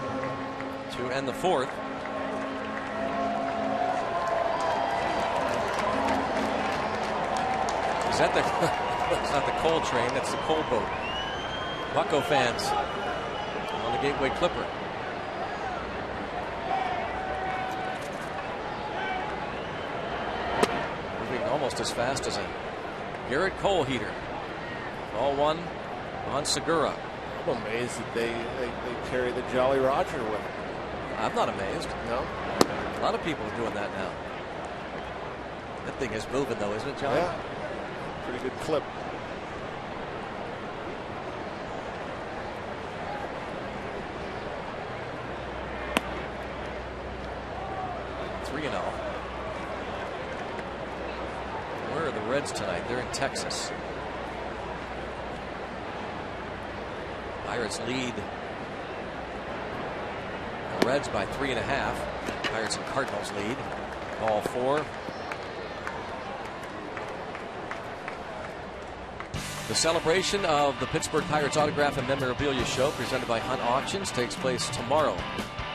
to end the 4th. Is that the it's not the coal train, that's the coal boat. Bucco fans on the Gateway Clipper. Moving almost as fast as a Garrett Cole heater. All one on Segura. I'm amazed that they carry the Jolly Roger with them. I'm not amazed. No? A lot of people are doing that now. That thing is moving, though, isn't it, John? Yeah. Pretty good clip. Where are the Reds tonight? They're in Texas. Pirates lead the Reds by 3.5. Pirates and Cardinals lead. Ball 4. The celebration of the Pittsburgh Pirates Autograph and Memorabilia Show, presented by Hunt Auctions, takes place tomorrow.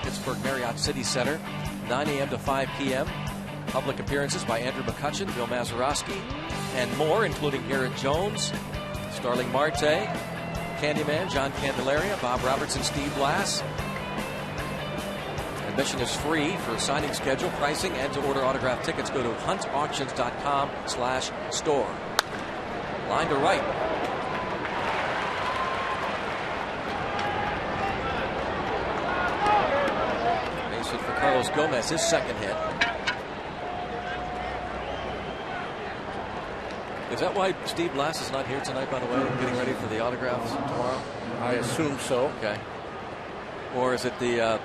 Pittsburgh Marriott City Center, 9 a.m. to 5 p.m. Public appearances by Andrew McCutchen, Bill Mazeroski, and more, including Garrett Jones, Starling Marte, Candyman, John Candelaria, Bob Robertson, Steve Blass. Admission is free. For signing schedule, pricing, and to order autograph tickets, go to huntauctions.com/store. Line to right. Base hit for Carlos Gomez, his second hit. Is that why Steve Blass is not here tonight, by the way, getting ready for the autographs tomorrow? I assume so. Okay. Or is it the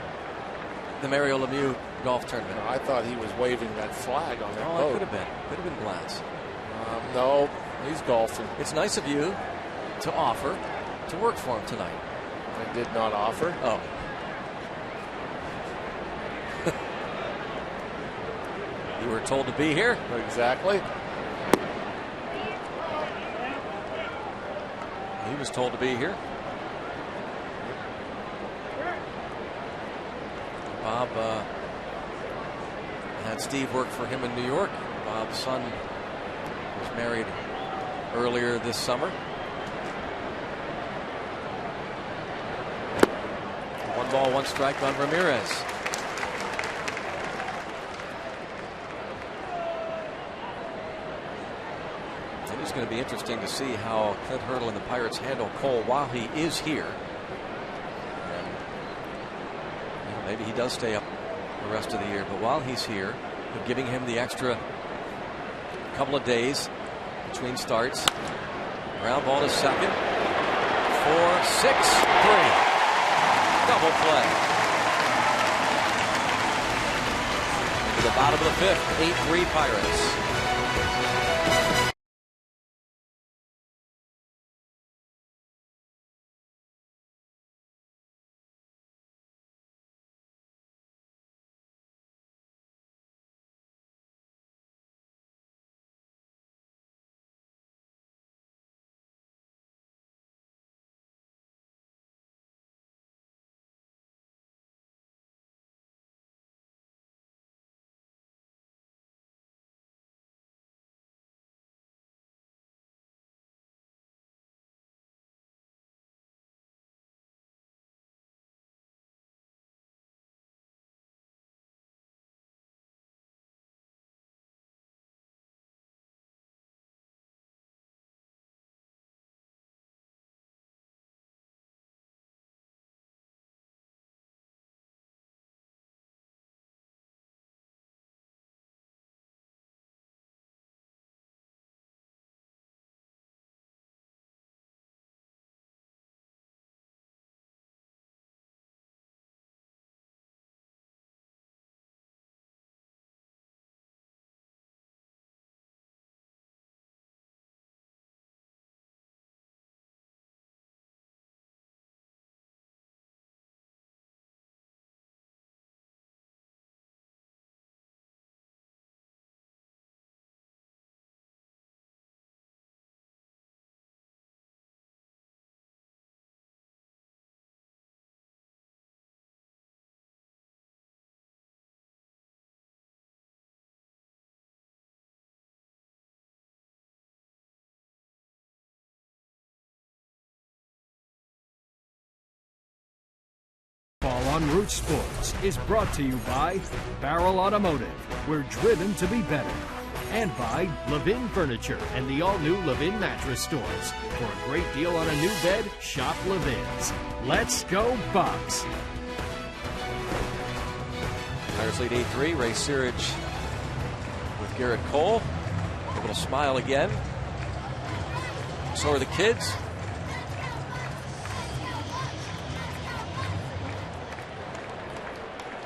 Mario Lemieux golf tournament? I thought he was waving that flag on that Oh, boat. it could have been. Could have been Blass. No, he's golfing. It's nice of you to offer to work for him tonight. I did not offer. Oh. You were told to be here? Exactly. He was told to be here. Bob had Steve work for him in New York. Bob's son was married earlier this summer. 1 ball, 1 strike on Ramirez. It's going to be interesting to see how Clint Hurdle and the Pirates handle Cole while he is here. And maybe he does stay up the rest of the year. But while he's here, we're giving him the extra couple of days between starts. Ground ball to second. 4-6-3. Double play. To the bottom of the fifth. 8-3 Pirates. On Root Sports is brought to you by Barrel Automotive. We're driven to be better. And by Levin Furniture and the all-new Levin Mattress Stores. For a great deal on a new bed, shop Levin's. Let's go Bucks! Pirates lead 8-3. Ray Searage with Garrett Cole. Able to smile again. So are the kids.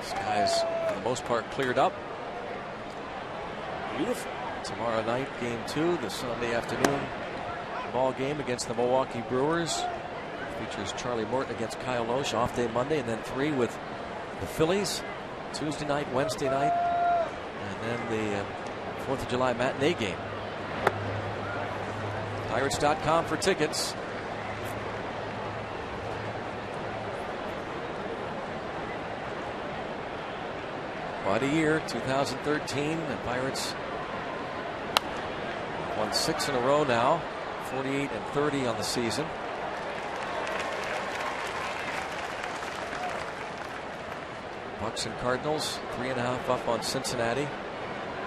Skies, for the most part, cleared up. Beautiful. Tomorrow night, game 2, the Sunday afternoon ball game against the Milwaukee Brewers. Features Charlie Morton against Kyle Loesch. Off day Monday, and then 3 with the Phillies. Tuesday night, Wednesday night, and then the 4th of July matinee game. Pirates.com for tickets. Quite a year, 2013. The Pirates won 6 in a row now, 48-30 on the season. Bucks and Cardinals 3.5 up on Cincinnati.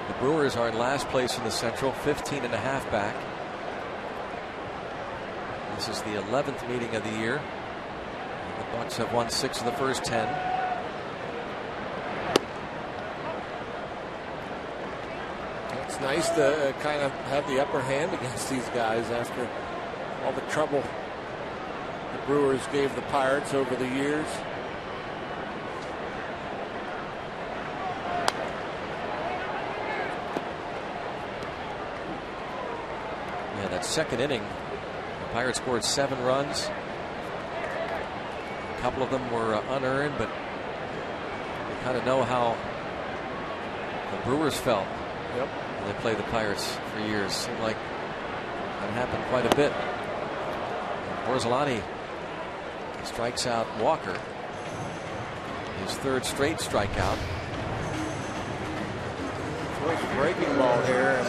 The Brewers are in last place in the Central, 15.5 back. This is the 11th meeting of the year. And the Bucks have won 6 of the first 10. It's nice to kind of have the upper hand against these guys after all the trouble the Brewers gave the Pirates over the years. Yeah, that second inning, the Pirates scored 7 runs. A couple of them were unearned, but you kind of know how the Brewers felt. Yep. When they played the Pirates for years. Seemed like that happened quite a bit. Orsolani strikes out Walker. His 3rd straight strikeout. Throws a breaking ball here and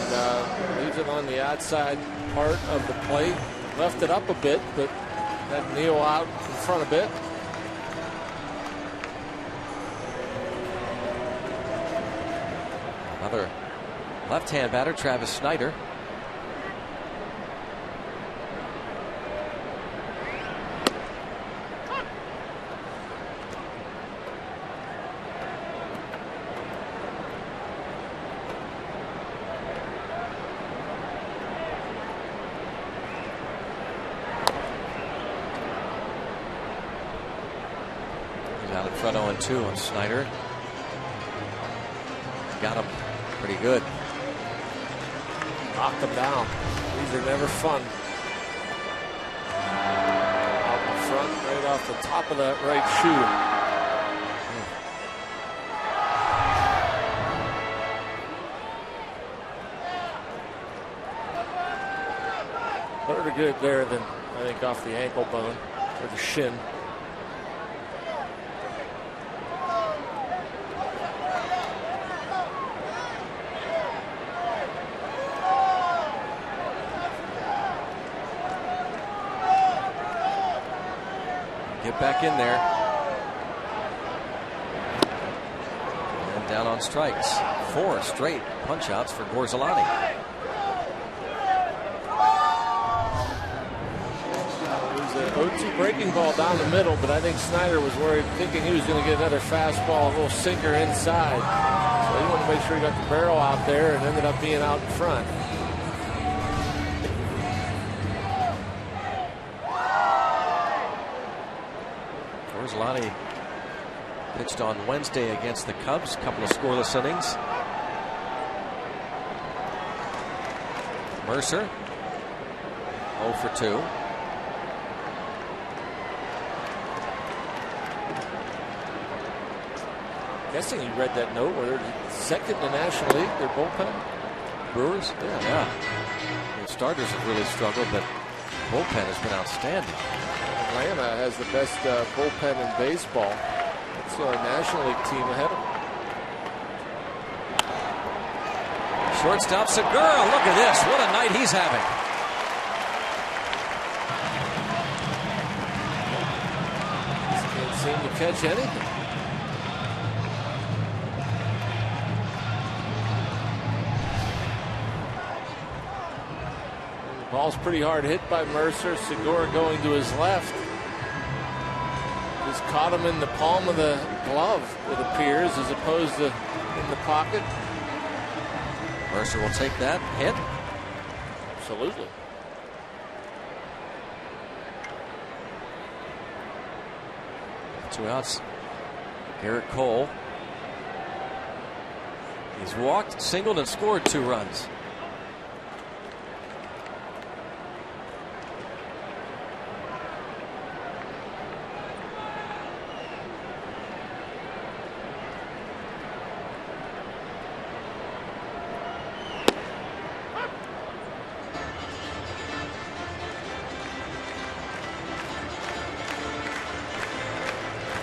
leaves it on the outside part of the plate. Left it up a bit, but had Neal out in front a bit. Another left-hand batter, Travis Snyder. Down in front 0-2 on Snyder. Got him pretty good. Knocked them down. These are never fun. Out in front, right off the top of that right shoe. Better to get it there than, I think, off the ankle bone or the shin. Get back in there. And down on strikes. 4 straight punch-outs for Gorzelani. O2 breaking ball down the middle, but I think Snyder was worried, thinking he was going to get another fastball, a little sinker inside. So he wanted to make sure he got the barrel out there and ended up being out in front. Gorzelani pitched on Wednesday against the Cubs, a couple of scoreless innings. Mercer 0 for 2. Guessing you read that note where they're second in the National League, their bullpen. Brewers? Yeah. The starters have really struggled, but bullpen has been outstanding. Atlanta has the best bullpen in baseball. It's the National League team ahead of them. Shortstop Segura, look at this. What a night he's having. Can't seem to catch anything. Ball's pretty hard hit by Mercer. Segura going to his left. Just caught him in the palm of the glove, it appears, as opposed to in the pocket. Mercer will take that hit. Absolutely. Two outs. Garrett Cole. He's walked, singled, and scored 2 runs.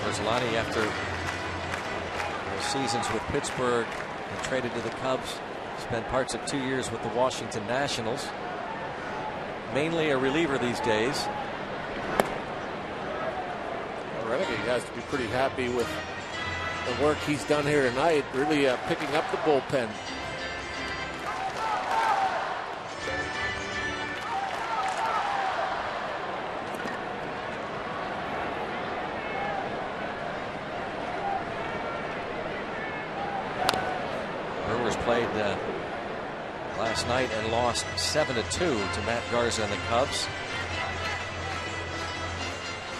Gorzelani, after seasons with Pittsburgh and traded to the Cubs, spent parts of 2 years with the Washington Nationals. Mainly a reliever these days. Renegade has to be pretty happy with the work he's done here tonight, really picking up the bullpen. Played last night and lost 7-2 to Matt Garza and the Cubs.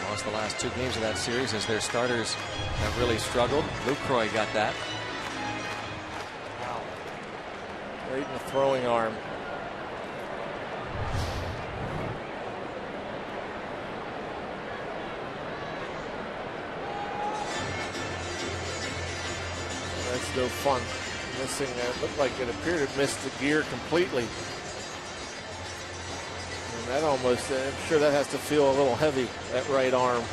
Lost the last 2 games of that series as their starters have really struggled. Lucroy got that. Wow. Right in the throwing arm. That's no fun. Missing that, looked like it appeared to miss the gear completely. And that almost, I'm sure that has to feel a little heavy, that right arm.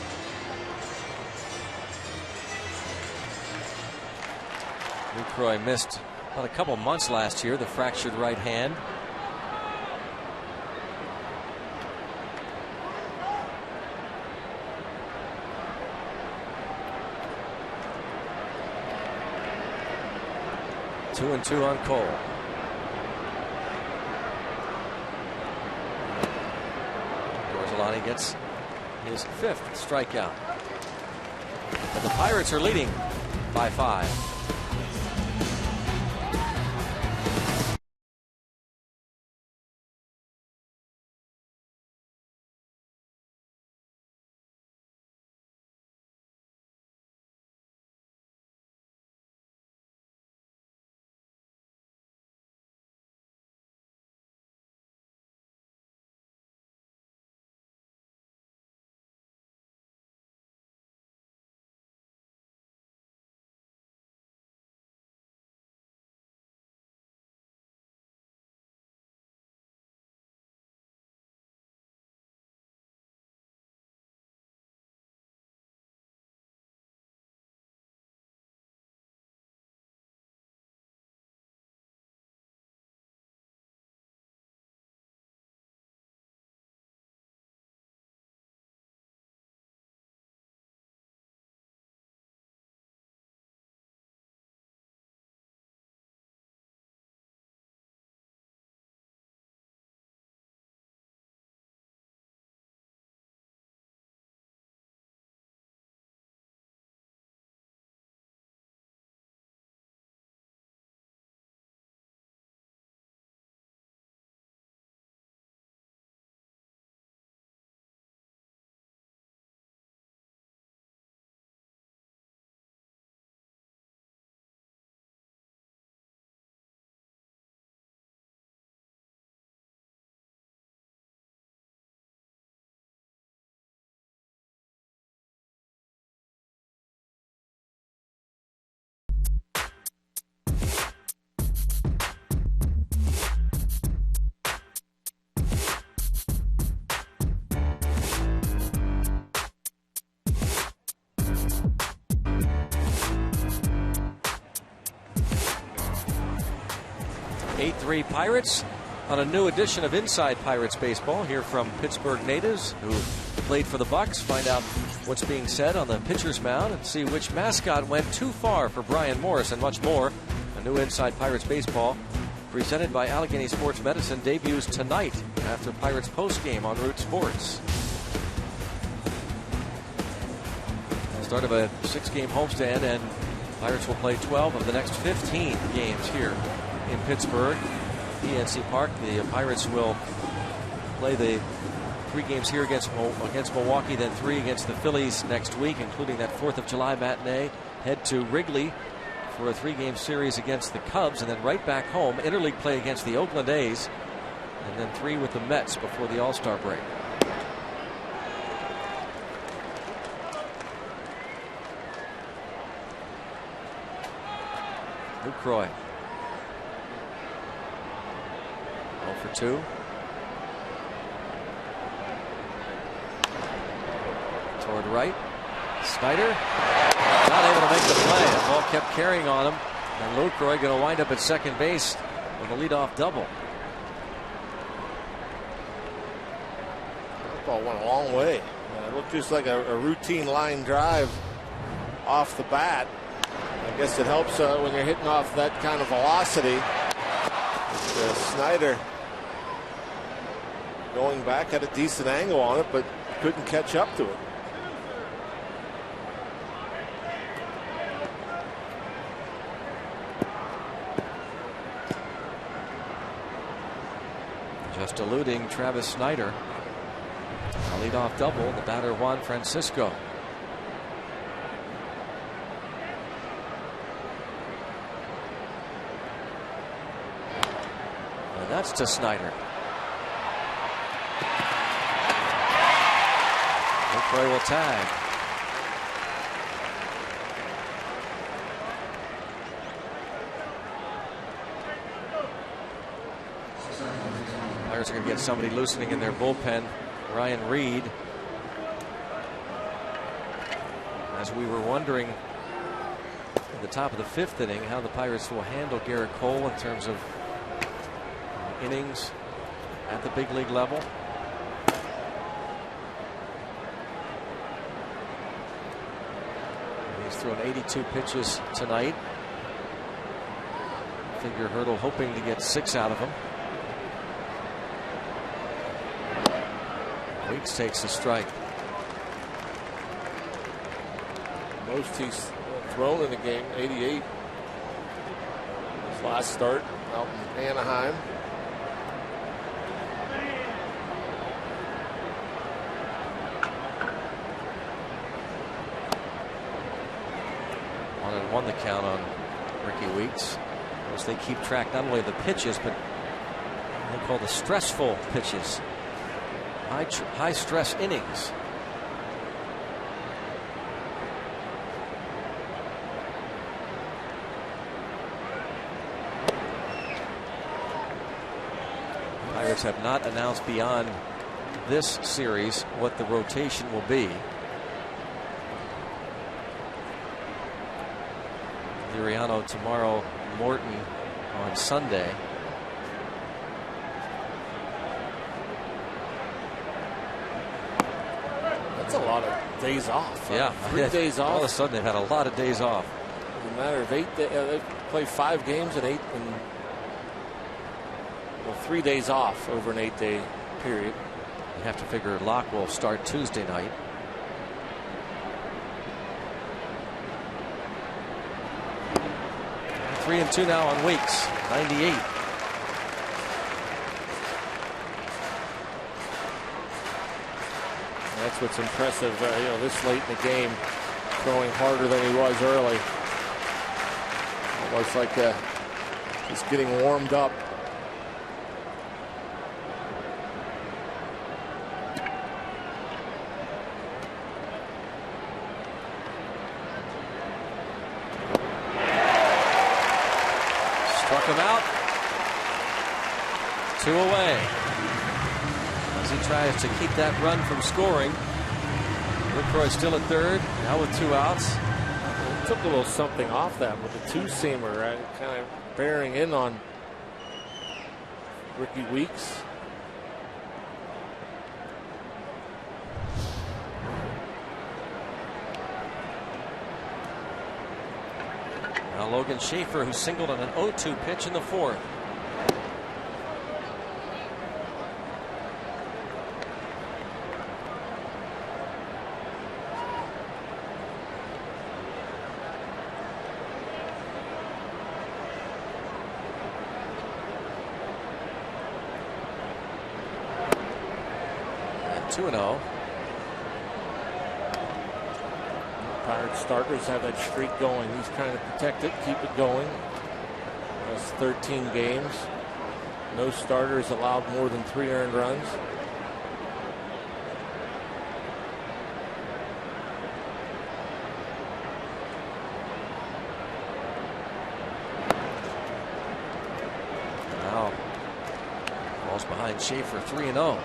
Lucroy missed about a couple months last year, the fractured right hand. 2-2 on Cole. Gorzelani gets his 5th strikeout. But the Pirates are leading by 5. 8-3 Pirates on a new edition of Inside Pirates Baseball. Hear from Pittsburgh natives who played for the Bucks. Find out what's being said on the pitcher's mound and see which mascot went too far for Brian Morris and much more. A new Inside Pirates Baseball presented by Allegheny Sports Medicine debuts tonight after Pirates postgame on Root Sports. Start of a 6-game homestand, and Pirates will play 12 of the next 15 games here in Pittsburgh, PNC Park. The Pirates will play the 3 games here against Milwaukee, then 3 against the Phillies next week, including that 4th of July matinee. Head to Wrigley for a 3-game series against the Cubs, and then right back home, interleague play against the Oakland A's, and then 3 with the Mets before the All-Star break. Lucroy 0 for 2. Toward right. Snyder not able to make the play. The ball kept carrying on him. And Lucroy going to wind up at second base with a leadoff double. That ball went a long way. It looked just like a routine line drive off the bat. I guess it helps when you're hitting off that kind of velocity. Snyder going back at a decent angle on it, but couldn't catch up to it. Just eluding Travis Snyder. A leadoff double, the batter Juan Francisco. And that's to Snyder. Lucroy will tag. Pirates are going to get somebody loosening in their bullpen. Ryan Reed. As we were wondering at the top of the 5th inning how the Pirates will handle Garrett Cole in terms of innings at the big league level. He's thrown 82 pitches tonight. Figure Hurdle hoping to get 6 out of him. Weeks takes a strike. Most he's thrown in the game, 88. His last start out in Anaheim. Won the count on Ricky Weeks. Of course, they keep track not only of the pitches, but they call the stressful pitches. High stress innings. Pirates have not announced beyond this series what the rotation will be. Liriano tomorrow, Morton on Sunday. That's a lot of days off. Yeah, 3 days off. All of a sudden they've had a lot of days off. In a matter of 8 days, they play 5 games in 3 days off over an 8-day period. You have to figure Locke will start Tuesday night. Three and 2 now on Weeks, 98. That's what's impressive. This late in the game, throwing harder than he was early. Almost like just getting warmed up. Struck him out. 2 away. As he tries to keep that run from scoring. Lucroy still at third, now with 2 outs. Took a little something off that with the 2-seamer, right? Kind of bearing in on Ricky Weeks. Now Logan Schaefer, who singled on an 0-2 pitch in the fourth. And 2-0. Pirates starters have that streak going. He's trying to protect it, keep it going. That's 13 games. No starters allowed more than 3 earned runs. Now, falls behind Schaefer, 3-0.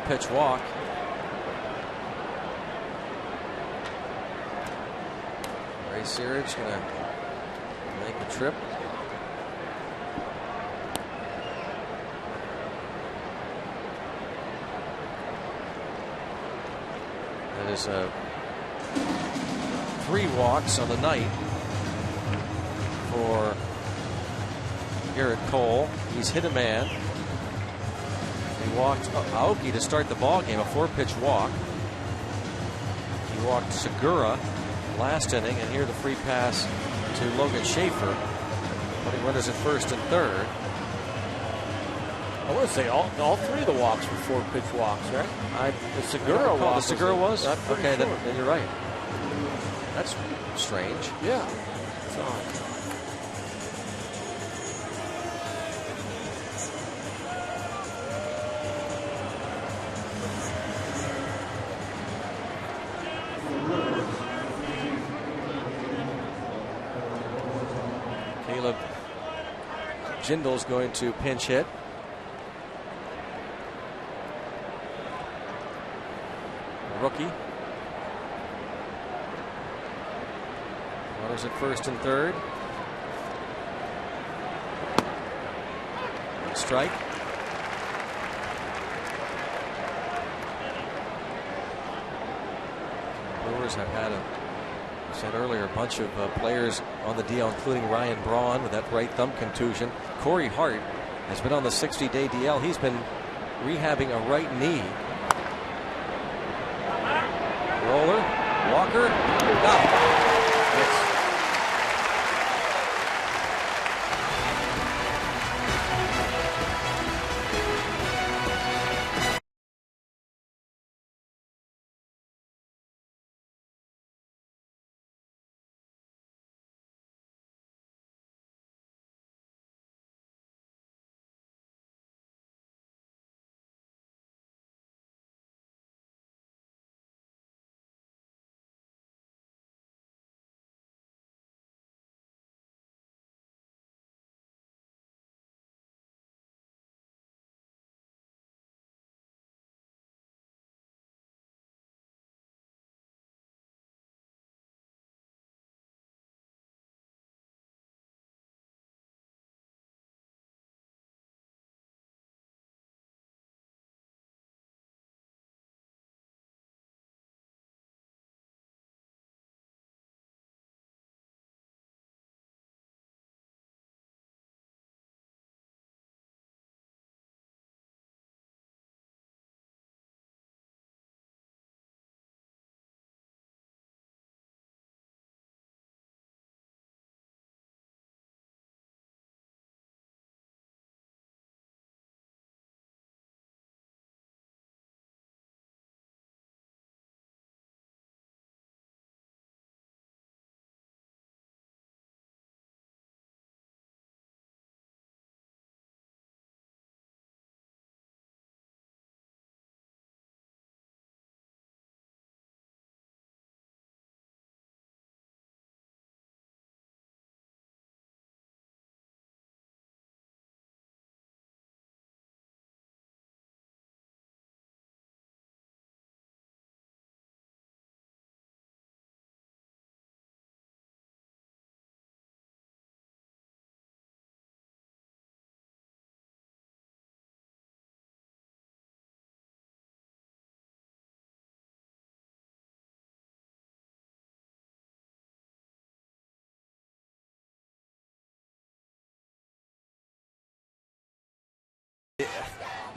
Pitch walk. Ray Searage going to make a trip. That is 3 walks on the night for Garrett Cole. He's hit a man. He walked Aoki to start the ball game, a 4-pitch walk. He walked Segura last inning, and here the free pass to Logan Schaefer, putting runners at first and third. I want to say all 3 of the walks were 4-pitch walks, right? The Segura walk. The Segura was? Okay, sure. then you're right. That's strange. Yeah. It's odd. Caleb Jindal's going to pinch hit. Rookie. Runners at first and third. Strike. Brewers have had I said earlier, a bunch of players on the DL, including Ryan Braun with that right thumb contusion. Corey Hart has been on the 60-day DL. He's been rehabbing a right knee. Roller, Walker, out.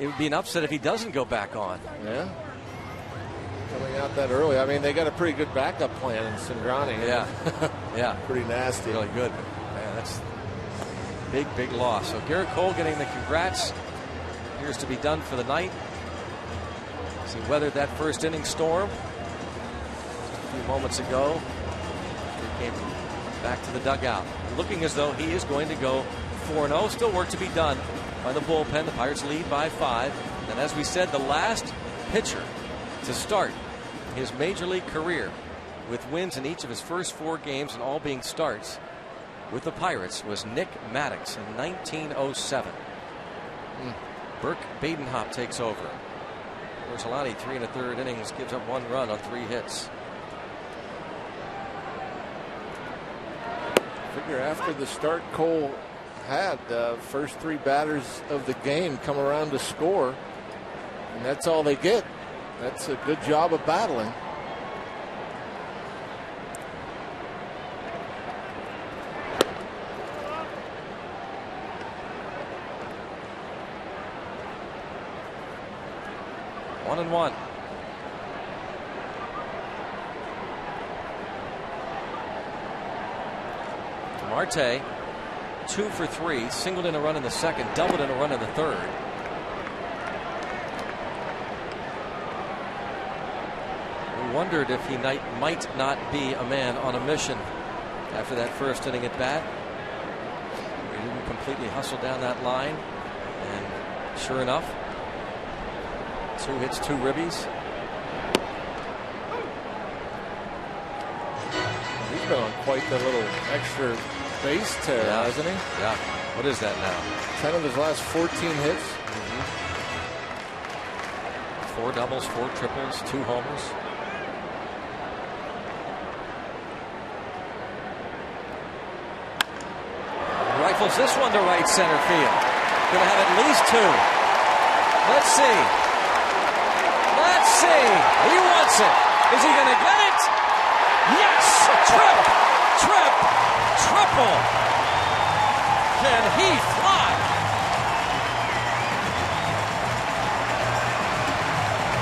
it would be an upset if he doesn't go back on. Yeah. Coming out that early. I mean, they got a pretty good backup plan in Cingrani. Yeah. Yeah. Pretty nasty. Really good. But, man, that's a big, big loss. So Garrett Cole getting the congrats. Appears to be done for the night. As he weathered that first inning storm just a few moments ago. He came back to the dugout, looking as though he is going to go 4-0. Still work to be done by the bullpen. The Pirates lead by 5. And as we said, the last pitcher to start his major league career with wins in each of his first 4 games and all being starts with the Pirates was Nick Maddox in 1907. Burke Badenhop takes over. Orsolani, 3 1/3 innings, gives up 1 run on 3 hits. Figure after the start Cole had, the first 3 batters of the game come around to score, and that's all they get. That's a good job of battling. One and one. Marte, 2 for 3, singled in a run in the second, doubled in a run in the third. We wondered if he might not be a man on a mission after that first inning at bat. He didn't completely hustle down that line, and sure enough, 2 hits, 2 ribbies. He's been on quite the little extra base tear, hasn't he? Yeah. What is that now? 10 of his last 14 hits. 4 doubles, 4 triples, 2 homers. Rifles this one to right center field. Going to have at least 2. Let's see. Let's see. He wants it. Is he going to get it? Yes! Triple. Can he fly?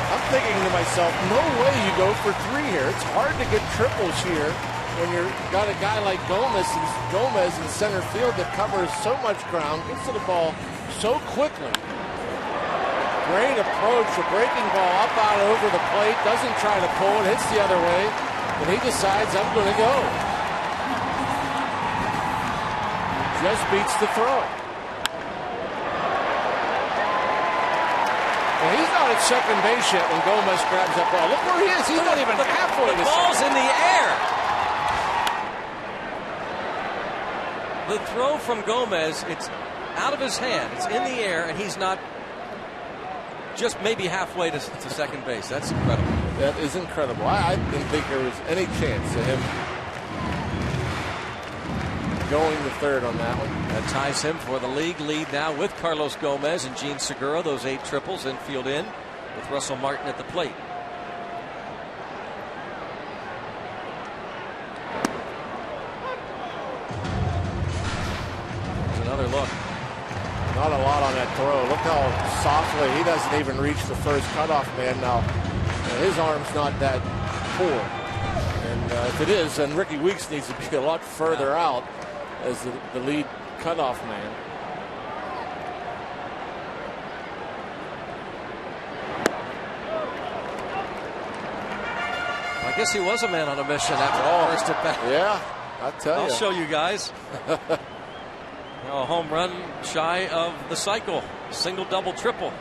I'm thinking to myself, no way you go for 3 here. It's hard to get triples here when you've got a guy like Gomez in center field that covers so much ground, gets to the ball so quickly. Great approach, a breaking ball up out over the plate, doesn't try to pull it, hits the other way, and he decides, I'm going to go. Just beats the throw. And he's not at second base yet when Gomez grabs that ball. Look where he is. He's not even halfway. The ball's in the air. The throw from Gomez, it's out of his hand. It's in the air, and he's not just maybe halfway to second base. That's incredible. That is incredible. I didn't think there was any chance of him going to third on that one. That ties him for the league lead now with Carlos Gomez and Gene Segura. Those 8 triples, infield in, with Russell Martin at the plate. There's another look. Not a lot on that throw. Look how softly he doesn't even reach the first cutoff man now. His arm's not that poor. And if it is, then Ricky Weeks needs to be a lot further out as the lead cutoff man. I guess he was a man on a mission after the first at bat. Yeah, I tell you. I'll show you guys. A home run shy of the cycle. Single, double, triple.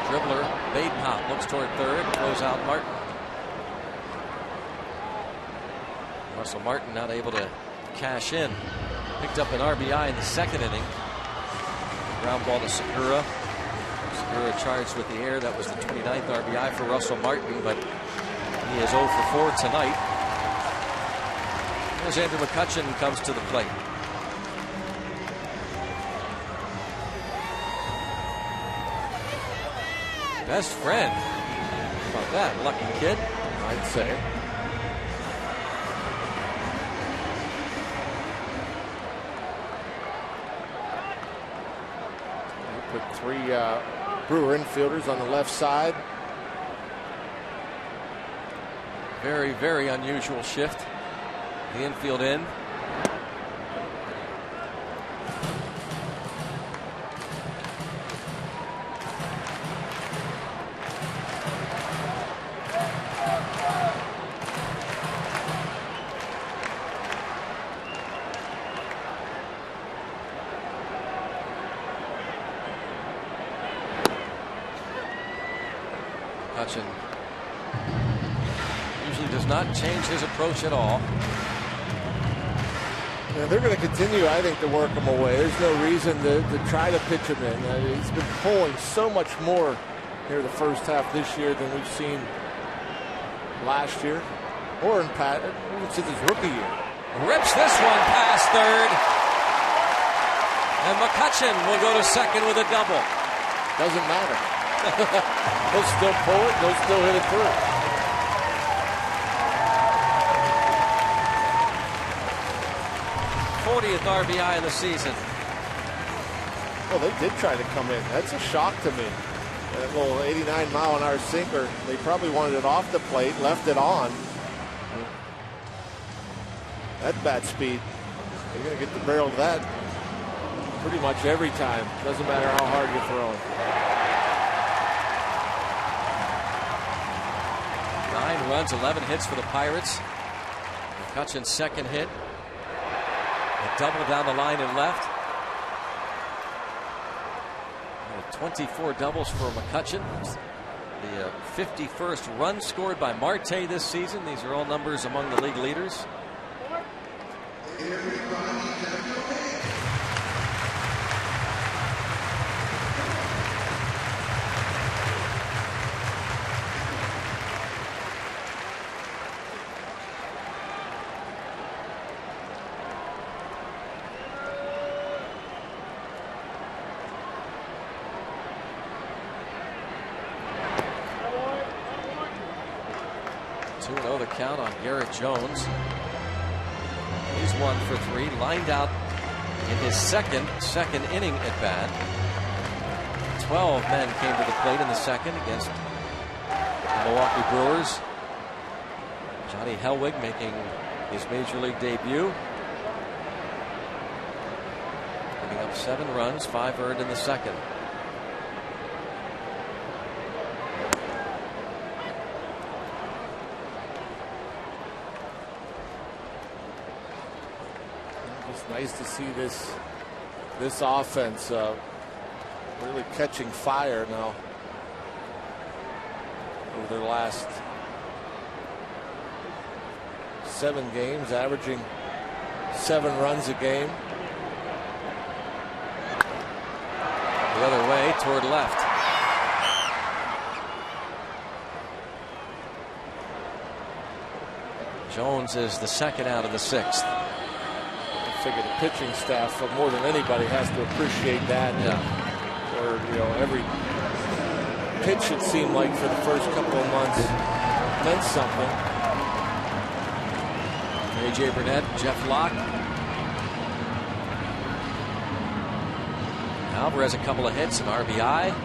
Dribbler, Badenhop looks toward third, throws out Martin. Russell Martin not able to cash in. Picked up an RBI in the second inning. Ground ball to Segura. Segura charged with the air. That was the 29th RBI for Russell Martin, but he is 0 for 4 tonight. As Andrew McCutchen comes to the plate. Best friend. How about that? Lucky kid. I'd say. with 3 Brewer infielders on the left side. Very, very unusual shift. The infield in. McCutchen usually does not change his approach at all. Yeah, they're going to continue, I think, to work him away. There's no reason to try to pitch him in. He's been pulling so much more here the first half this year than we've seen last year, or in Pat, even since his rookie year. Rips this one past third. And McCutchen will go to second with a double. Doesn't matter. He'll still pull it. He'll still hit it through. th RBI of the season. Well, they did try to come in. That's a shock to me. That little 89-mile-an-hour sinker, they probably wanted it off the plate, left it on. That bat speed, you're going to get the barrel of that pretty much every time. Doesn't matter how hard you're throwing. 9 runs, 11 hits for the Pirates. McCutchen's second hit. A double down the line and left. 24 doubles for McCutchen. The 51st run scored by Marte this season. These are all numbers among the league leaders. The count on Garrett Jones. He's 1 for 3, lined out in his second inning at bat. 12 men came to the plate in the second against the Milwaukee Brewers. Johnny Helwig making his major league debut, giving up 7 runs, 5 earned in the second. Nice to see this offense really catching fire now over their last 7 games, averaging 7 runs a game. The other way toward left. Jones is the second out of the 6th. I figure the pitching staff, more than anybody, has to appreciate that. Yeah. Or, every pitch, it seemed like, for the first couple of months meant something. A.J. Burnett, Jeff Locke. Alvarez, a couple of hits, an RBI.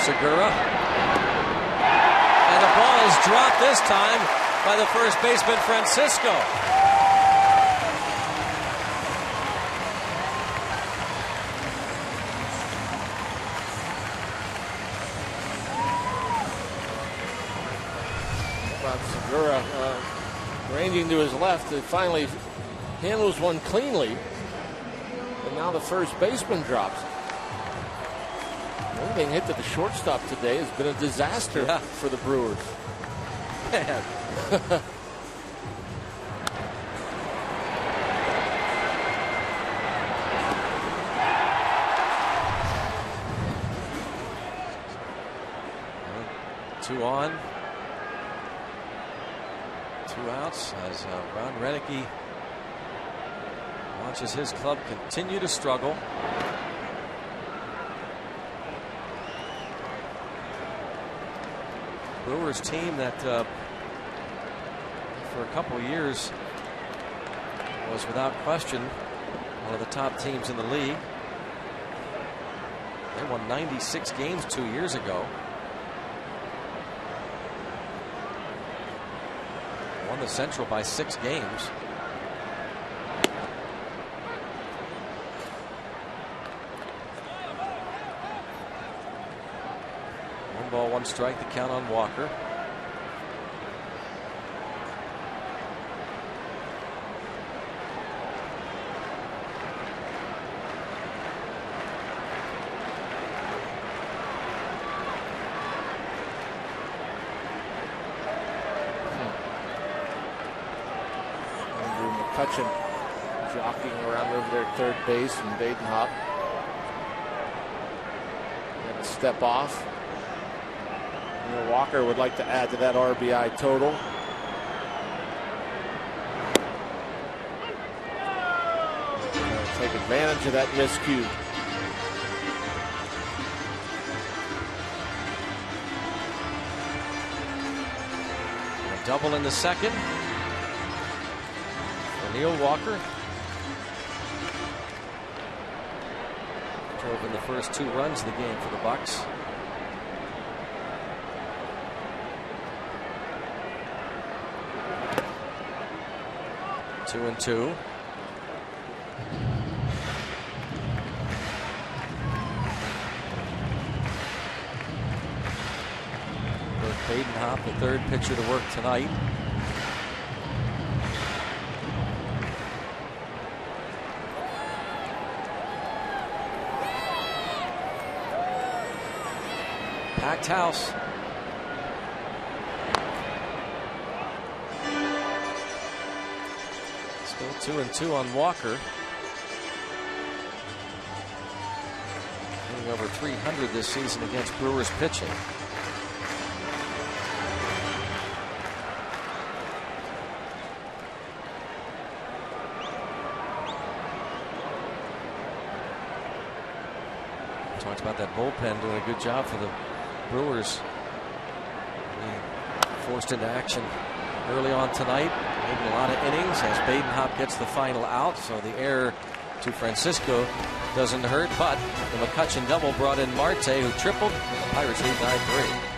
Segura. And the ball is dropped this time by the first baseman, Francisco. About Segura ranging to his left, it finally handles one cleanly. And now the first baseman drops it. Everything hit to the shortstop today has been a disaster for the Brewers. Man. 2 on, 2 outs as Ron Renneke Watches his club continue to struggle. Brewers team that for a couple of years was without question one of the top teams in the league. They won 96 games 2 years ago. Won the Central by 6 games. One ball, one strike, the count on Walker. McCutchen jockeying around over there at third base, and Badenhop had to step off. Neil Walker would like to add to that RBI total. Take advantage of that miscue. A double in the second for Neil Walker. Drove in the first 2 runs of the game for the Bucks. Two and two. Bert Badenhop, the third pitcher to work tonight. Packed house. Still 2 and two on Walker. Hitting over 300 this season against Brewers pitching. Talked about that bullpen doing a good job for the Brewers. Being forced into action early on tonight, maybe a lot of innings as Badenhop gets the final out, so the error to Francisco doesn't hurt, but the McCutchen double brought in Marte, who tripled. The Pirates lead 9-3.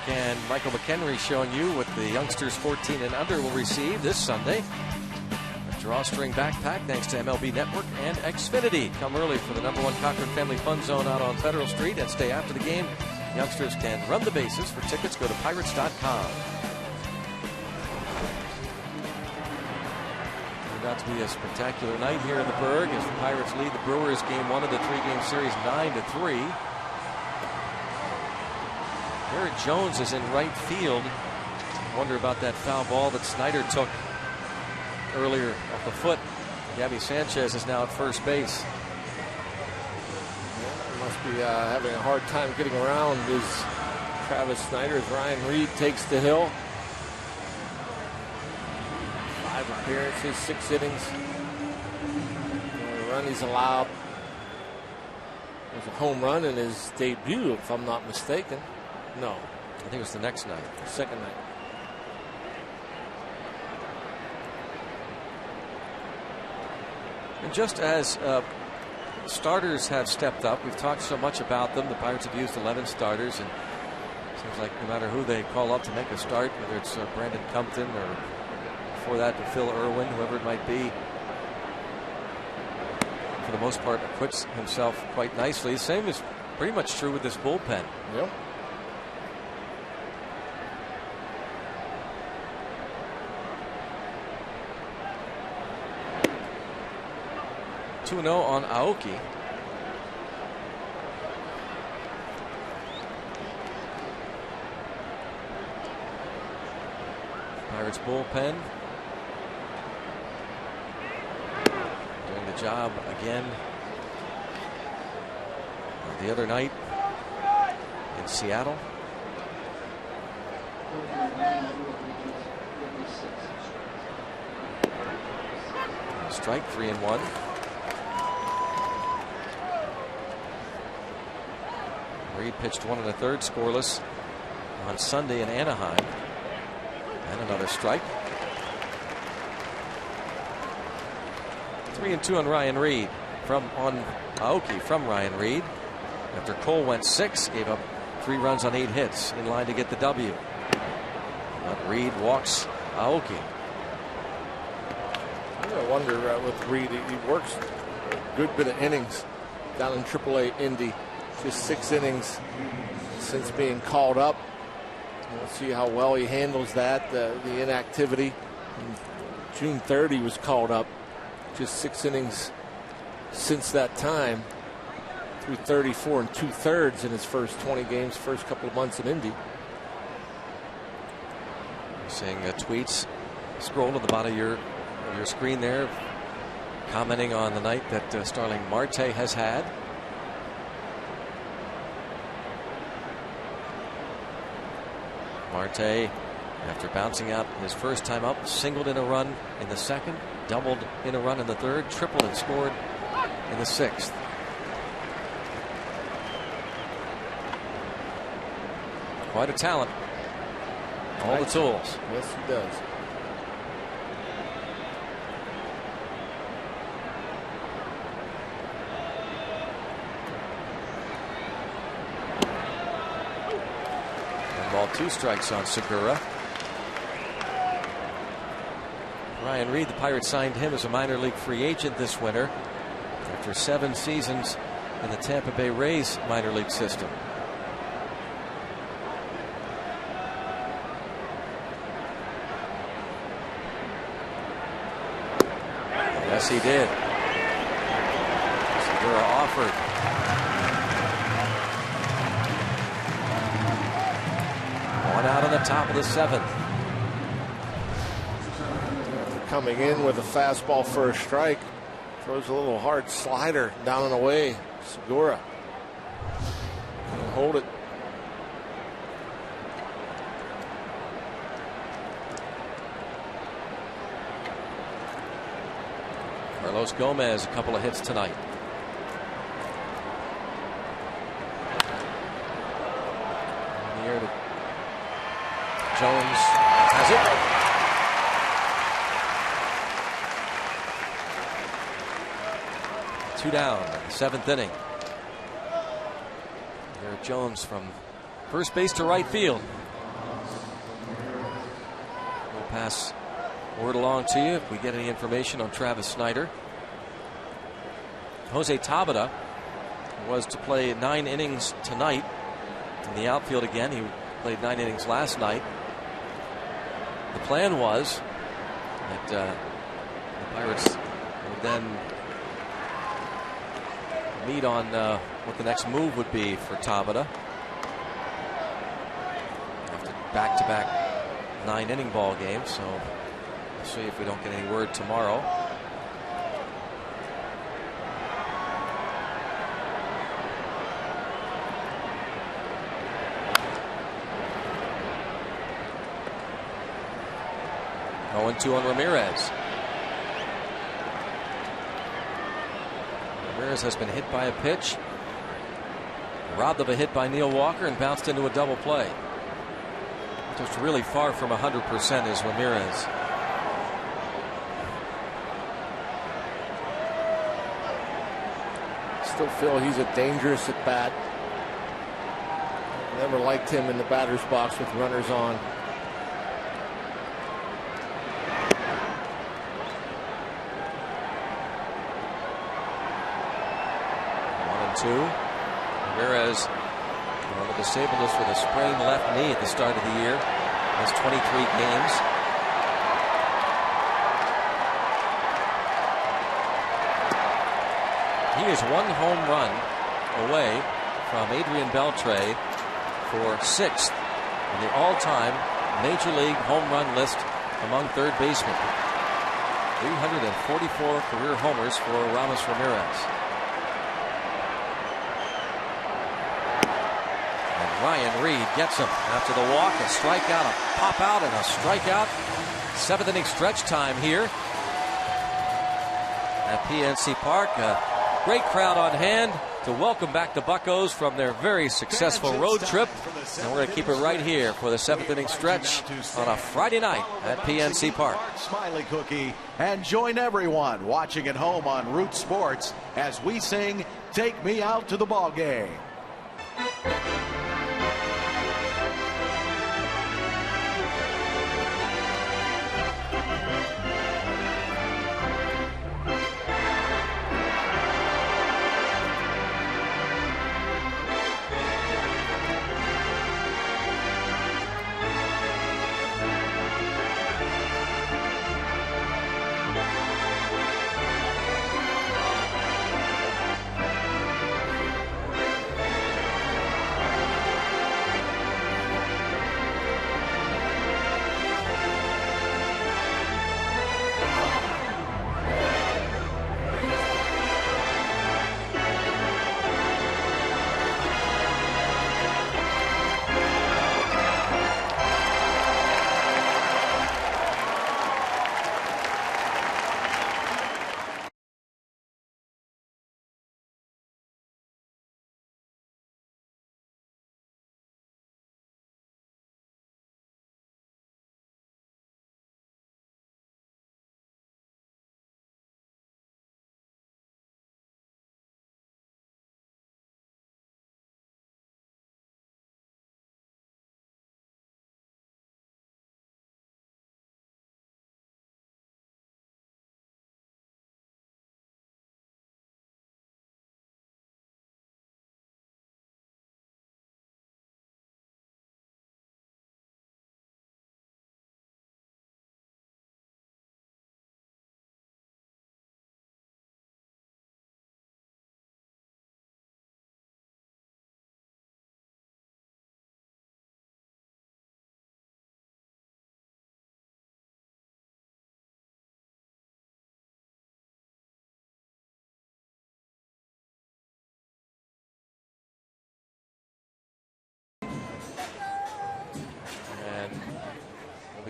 And Michael McHenry showing you what the youngsters 14 and under will receive this Sunday. A drawstring backpack thanks to MLB Network and Xfinity. Come early for the #1 Cochran Family Fun Zone out on Federal Street and stay after the game. Youngsters can run the bases. For tickets, go to Pirates.com. Turned out to be a spectacular night here in the Berg as the Pirates lead the Brewers game 1 of the 3-game series 9-3. Garrett Jones is in right field. Wonder about that foul ball that Snyder took earlier off the foot. Gabby Sanchez is now at first base. Yeah, must be having a hard time getting around is Travis Snyder as Ryan Reed takes the hill. 5 appearances, 6 innings. The only run he's allowed was a home run in his debut, if I'm not mistaken. No. I think it was the next night. Second night. And just as starters have stepped up, we've talked so much about them. The Pirates have used 11 starters, and it seems like no matter who they call up to make a start, whether it's Brandon Compton or before that to Phil Irwin, whoever it might be, for the most part acquits himself quite nicely. The same is pretty much true with this bullpen. Yep. 2-0 on Aoki. Pirates bullpen doing the job again the other night in Seattle. Strike, 3-1. Reed pitched 1 1/3 scoreless on Sunday in Anaheim. And another strike. 3-2 on Ryan Reed on Aoki from Ryan Reed. After Cole went 6, gave up 3 runs on 8 hits in line to get the W. But Reed walks Aoki. I wonder with Reed, he works a good bit of innings down in AAA Indy. Just 6 innings since being called up. We'll see how well he handles that, the inactivity. And June 3rd he was called up. Just 6 innings since that time. Through 34 2/3 in his first 20 games, first couple of months in Indy. Seeing tweets scroll to the bottom of your screen there, commenting on the night that Starling Marte has had. Marte, after bouncing out his first time up, singled in a run in the second, doubled in a run in the third, tripled and scored in the 6th. Quite a talent. All the tools. Yes, he does. Ball, 2 strikes on Segura. Ryan Reed, the Pirates signed him as a minor league free agent this winter after 7 seasons in the Tampa Bay Rays minor league system. Yes, he did. Segura offered. One out on the top of the 7th. Coming in with a fastball for a strike. Throws a little hard slider down and away. Segura. Can't hold it. Carlos Gomez, a couple of hits tonight. In the air to Jones has it. 2 down, 7th inning. Garrett Jones from first base to right field. We'll pass word along to you if we get any information on Travis Snyder. Jose Tabata was to play 9 innings tonight in the outfield again. He played 9 innings last night. The plan was that the Pirates will then meet on what the next move would be for Tabata. After back-to-back 9-inning ball games, so we'll see if we don't get any word tomorrow. Oh, 0-2 on Ramirez. Ramirez has been hit by a pitch, robbed of a hit by Neil Walker, and bounced into a double play. Just really far from 100% is Ramirez. Still feel he's a dangerous at bat. Never liked him in the batter's box with runners on. 1-2. Ramirez on the disabled list with a sprained left knee at the start of the year. Has 23 games. He is one home run away from Adrian Beltre for 6th in the all-time Major League home run list among third basemen. 344 career homers for Ramos Ramirez. Ryan Reed gets him after the walk, a strikeout, a pop out, and a strikeout. 7th inning stretch time here at PNC Park. A great crowd on hand to welcome back the Buccos from their very successful road trip. And we're going to keep it right here for the 7th inning stretch on a Friday night at PNC Park. Smiley Cookie, and join everyone watching at home on Root Sports as we sing "Take Me Out to the Ball Game."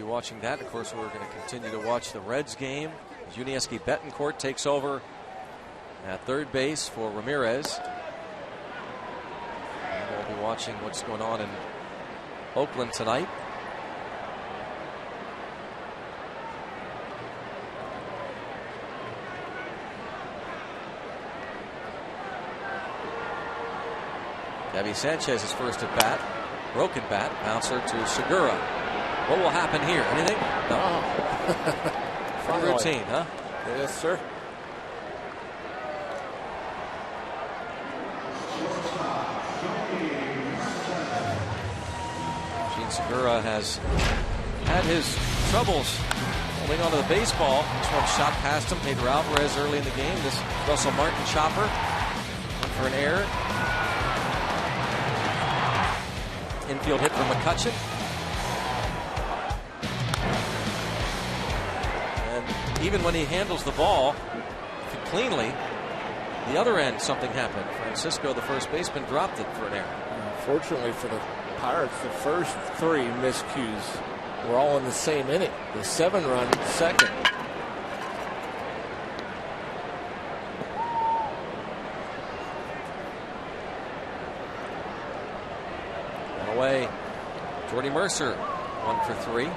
Watching that, of course, we're going to continue to watch the Reds game. Juniesky Betancourt takes over at third base for Ramirez. And we'll be watching what's going on in Oakland tonight. Gabby Sanchez is first at bat. Broken bat, bouncer to Segura. What will happen here? Anything? No. Fun routine, huh? Yes, sir. Gene Segura has had his troubles Swing onto the baseball. This one shot past him. Pedro Alvarez early in the game. This Russell Martin chopper. Went for an error. Infield hit from McCutchen. And even when he handles the ball cleanly, the other end something happened. Francisco, the first baseman, dropped it for an error. Fortunately for the Pirates, the first 3 miscues were all in the same inning. The 7-run second. One away. Jordy Mercer, 1 for 3.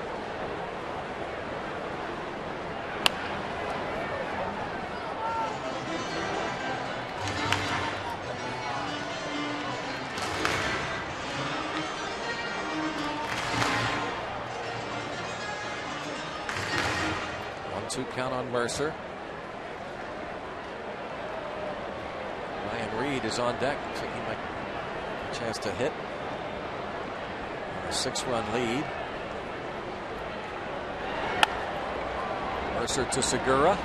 Count on Mercer. Ryan Reed is on deck. Looks like he might have a chance to hit. A 6-run lead. Mercer to Segura.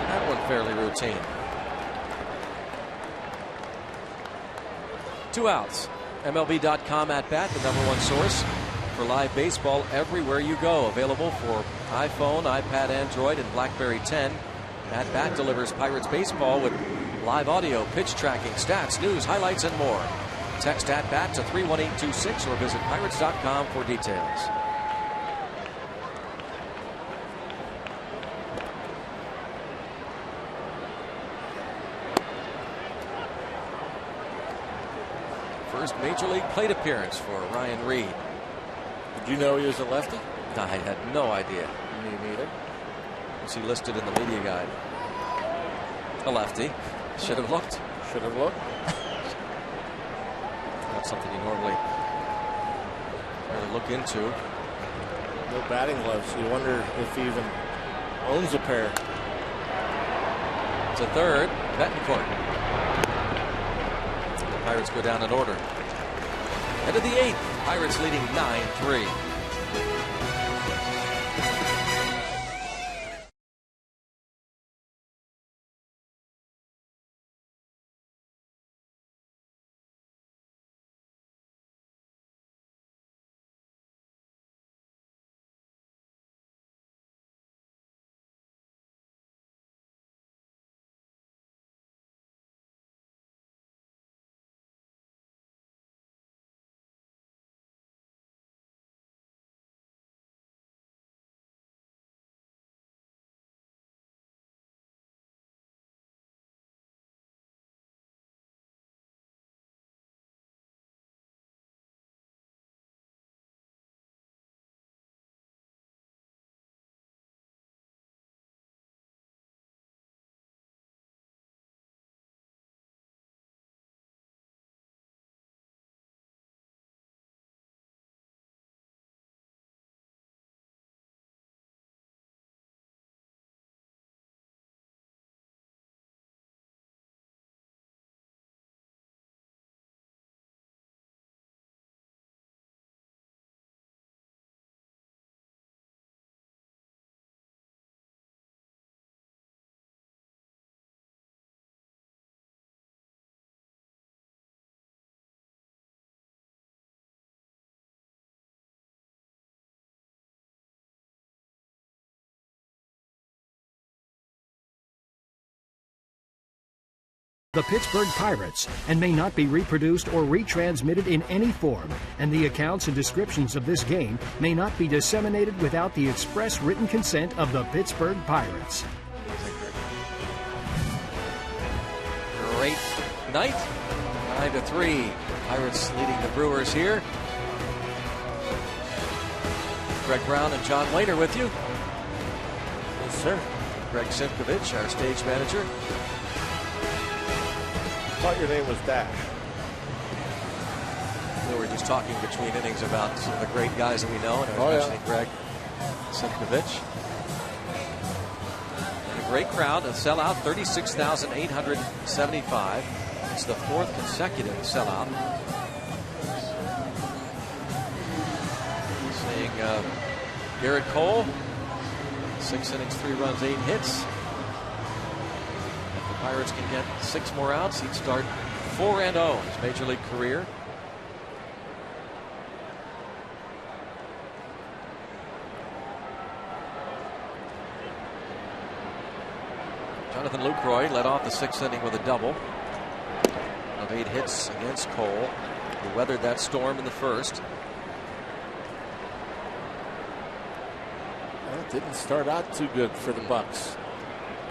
That one fairly routine. 2 outs. MLB.com at bat, the #1 source for live baseball everywhere you go. Available for iPhone, iPad, Android, and BlackBerry 10. At Bat delivers Pirates baseball with live audio, pitch tracking, stats, news, highlights, and more. Text At Bat to 31826 or visit Pirates.com for details. First Major League plate appearance for Ryan Reed. Did you know he was a lefty? I had no idea. Me neither. Was he listed in the media guide? A lefty. Should have looked. Should have looked. Not something you normally look into. No batting gloves. You wonder if he even owns a pair. To third, Betancourt. The Pirates go down in order. End of the 8th. Pirates leading 9-3. The Pittsburgh Pirates and may not be reproduced or retransmitted in any form, and the accounts and descriptions of this game may not be disseminated without the express written consent of the Pittsburgh Pirates. Great night. 9-3. Pirates leading the Brewers here. Greg Brown and John Wayne are with you. Yes, sir. Greg Simkovich, our stage manager. I thought your name was Dash. We were just talking between innings about some of the great guys that we know, and I was mentioning Greg Simkovich. And a great crowd, a sellout, 36,875. It's the 4th consecutive sellout. Seeing Garrett Cole, 6 innings, 3 runs, 8 hits. If the Pirates can get 6 more outs, he'd start 4-0 his major league career. Jonathan Lucroy led off the 6th inning with a double of 8 hits against Cole, who weathered that storm in the first. Well, it didn't start out too good for the Bucks.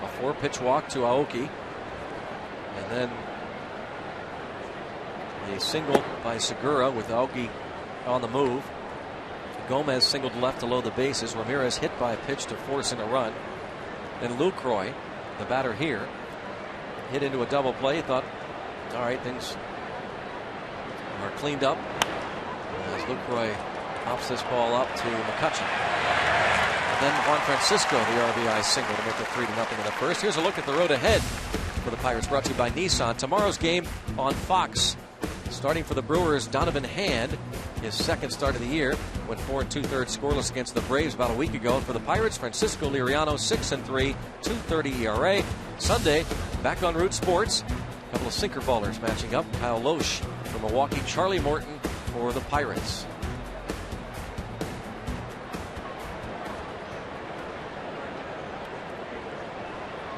A 4-pitch walk to Aoki, and then a single by Segura with Aoki on the move. Gomez singled left to load the bases. Ramirez hit by a pitch to force in a run. Then Lucroy, the batter here, hit into a double play. Thought, all right, things are cleaned up as Lucroy pops this ball up to McCutchen. And then Juan Francisco, the RBI single to make it 3-0 in the first. Here's a look at the road ahead for the Pirates, brought to you by Nissan. Tomorrow's game on Fox. Starting for the Brewers, Donovan Hand, his 2nd start of the year, went 4 2/3 scoreless against the Braves about a week ago. And for the Pirates, Francisco Liriano, 6-3, 2.30 ERA. Sunday, back on Root Sports, a couple of sinker ballers matching up. Kyle Loesch from Milwaukee, Charlie Morton for the Pirates.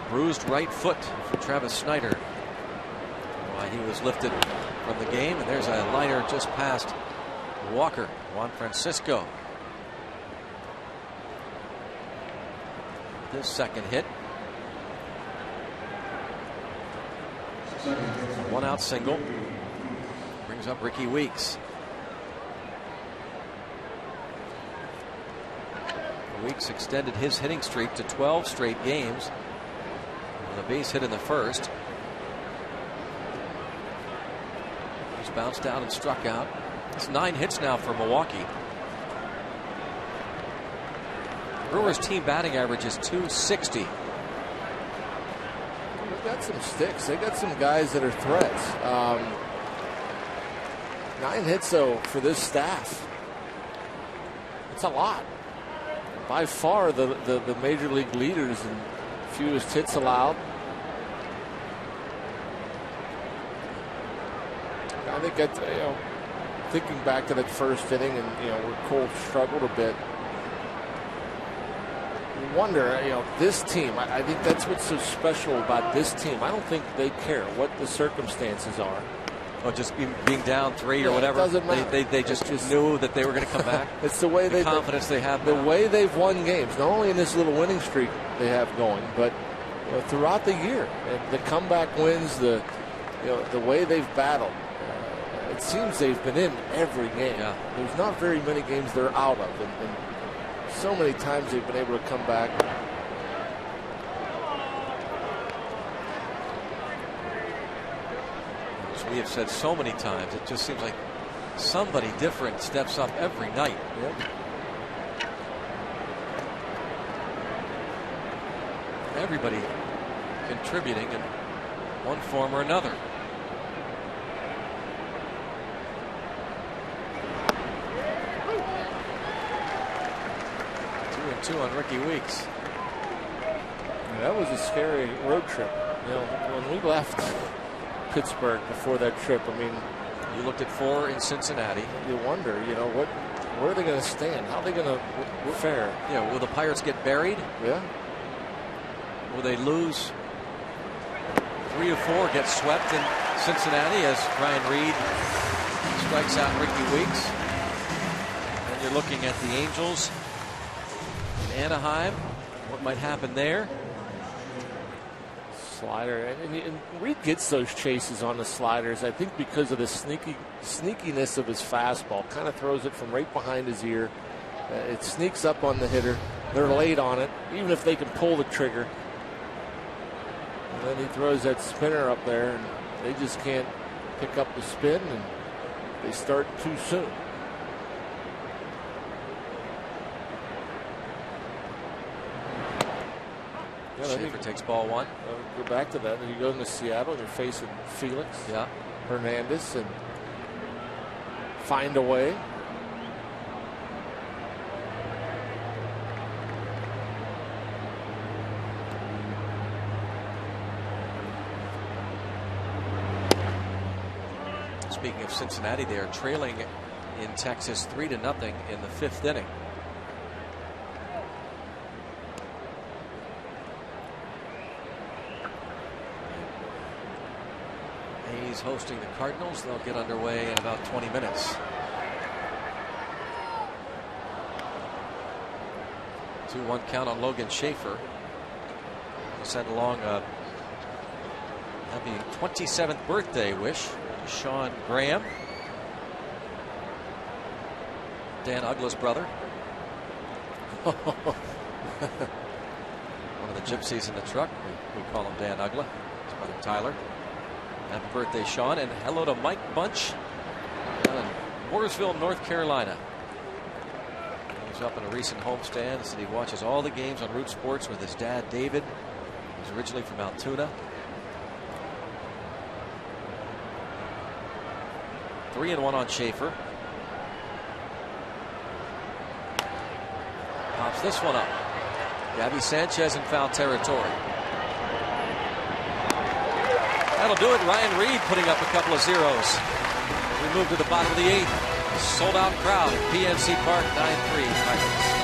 Bruised right foot for Travis Snyder. He was lifted from the game, and there's a liner just past Walker. Juan Francisco, his 2nd hit. 1-out single brings up Ricky Weeks. Weeks extended his hitting streak to 12 straight games with a base hit in the first. Bounced down and struck out. It's 9 hits now for Milwaukee. Brewers' team batting average is .260. They've got some sticks. They got some guys that are threats. 9 hits though for this staff. It's a lot. By far the major league leaders in fewest hits allowed. I think that, thinking back to that first inning and, where Cole struggled a bit. You wonder, this team, I think that's what's so special about this team. I don't think they care what the circumstances are. Oh, just being down 3 or whatever. It doesn't matter. They just knew that they were going to come back. It's the way the confidence they have. The way they've won games, not only in this little winning streak they have going, but throughout the year. And the comeback wins, the way they've battled. It seems they've been in every game. Yeah. There's not very many games they're out of, and so many times they've been able to come back. As we have said so many times, it just seems like somebody different steps up every night. Yep. Everybody contributing in one form or another. 2-2 on Ricky Weeks. That was a scary road trip. When we left Pittsburgh before that trip, you looked at 4 in Cincinnati. You wonder, where are they going to stand? How are they going to fare? Will the Pirates get buried? Yeah. Will they lose 3 of 4, get swept in Cincinnati as Ryan Reed strikes out Ricky Weeks? And you're looking at the Angels in Anaheim. What might happen there? Slider, and Reed gets those chases on the sliders, I think, because of the sneakiness of his fastball. Kind of throws it from right behind his ear. It sneaks up on the hitter. They're late on it, even if they can pull the trigger. And then he throws that spinner up there, and they just can't pick up the spin, and they start too soon. Schaefer takes ball 1. Go back to that. And you go into Seattle and you're facing Felix Hernandez and find a way. Speaking of Cincinnati, they are trailing in Texas 3-0 in the 5th inning. A's hosting the Cardinals. They'll get underway in about 20 minutes. 2-1 count on Logan Schaefer. He sent along a happy 27th birthday wish to Sean Graham, Dan Uggla's brother. One of the gypsies in the truck. We call him Dan Uggla. His brother Tyler. Happy birthday, Sean, and hello to Mike Bunch down in Mooresville, North Carolina. He's up in a recent homestand. Said he watches all the games on Root Sports with his dad, David. He's originally from Altoona. 3-1 on Schaefer. Pops this one up. Gabby Sanchez in foul territory. That'll do it. Ryan Reed putting up a couple of zeros. We move to the bottom of the 8th. Sold out crowd at PNC Park, 9-3 Pirates.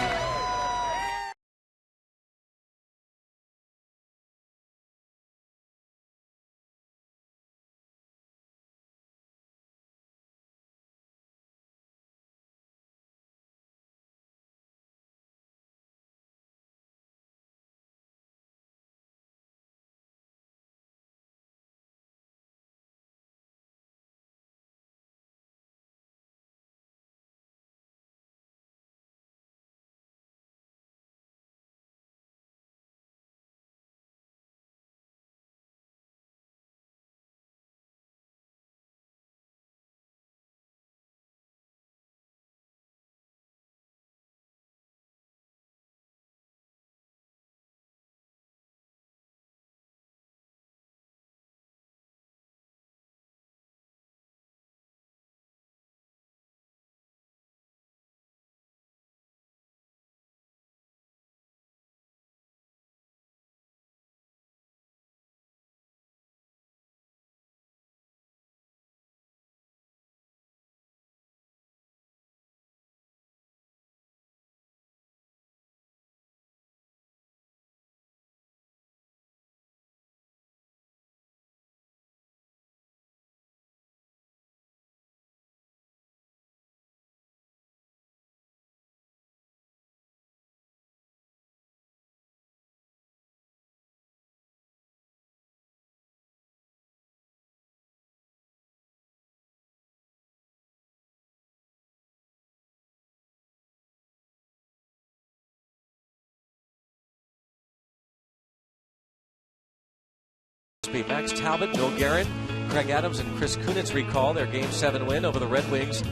Max Talbot, Bill Guerin, Craig Adams, and Chris Kunitz recall their Game 7 win over the Red Wings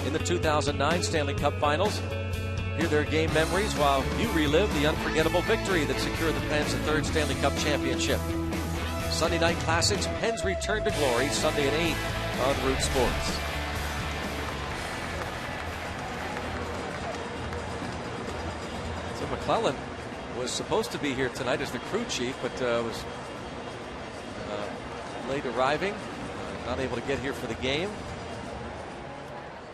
in the 2009 Stanley Cup Finals. Hear their game memories while you relive the unforgettable victory that secured the Pens a 3rd Stanley Cup championship. Sunday Night Classics, Pens return to glory, Sunday at 8 on Root Sports. So McClellan was supposed to be here tonight as the crew chief, but was late arriving, not able to get here for the game.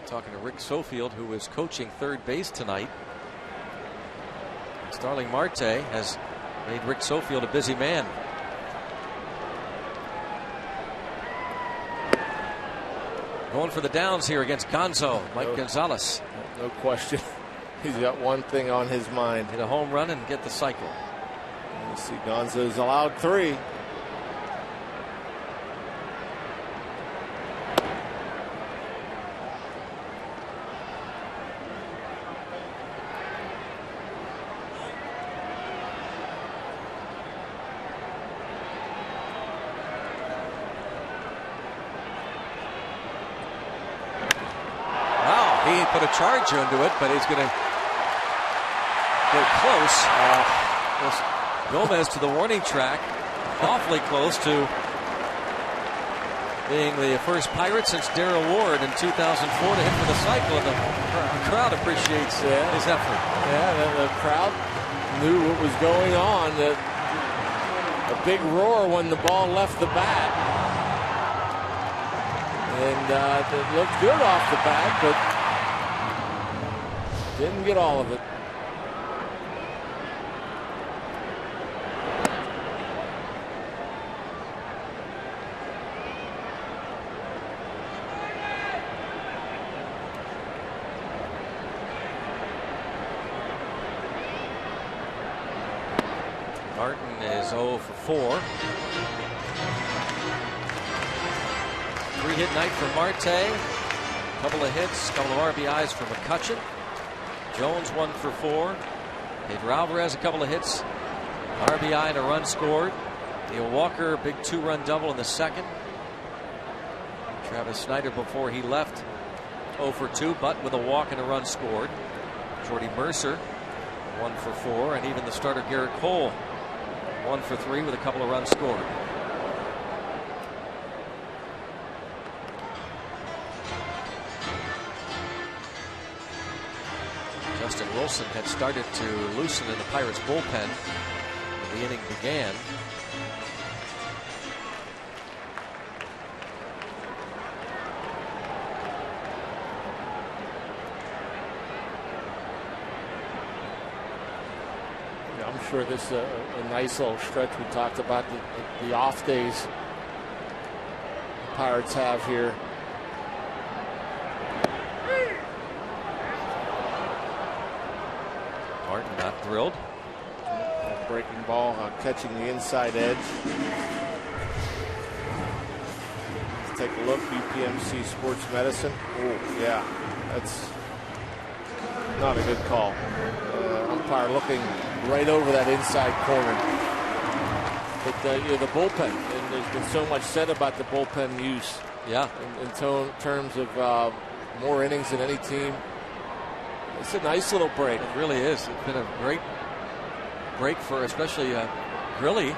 Talking to Rick Sofield, who is coaching third base tonight. Starling Marte has made Rick Sofield a busy man. Going for the downs here against Gonzo, Mike Gonzalez. No question. He's got one thing on his mind. Hit a home run and get the cycle. You see Gonzo's allowed 3. Put a charge into it, but he's going to get close. Gomez to the warning track, awfully close to being the first Pirate since Darrell Ward in 2004 to hit for the cycle, and the crowd appreciates his effort. Yeah, the crowd knew what was going on. A big roar when the ball left the bat. And it looked good off the bat, but didn't get all of it. Martin is 0 for 4. 3-hit night for Marte. A couple of hits, a couple of RBIs for McCutchen. Jones 1 for 4. Pedro Alvarez a couple of hits, RBI and a run scored. Neil Walker, big 2-run double in the second. Travis Snyder before he left 0 for 2, but with a walk and a run scored. Jordy Mercer 1 for 4, and even the starter Garrett Cole 1 for 3 with a couple of runs scored. Justin Wilson had started to loosen in the Pirates bullpen when the inning began. I'm sure this is a nice little stretch. We talked about the off days the Pirates have here. Martin not thrilled. That breaking ball catching the inside edge. Let's take a look. UPMC Sports Medicine. Oh, yeah, that's not a good call. Umpire looking right over that inside corner. But the bullpen, and there's been so much said about the bullpen use. Yeah. In terms of more innings than any team. It's a nice little break. It really is. It's been a great break for especially Grilli.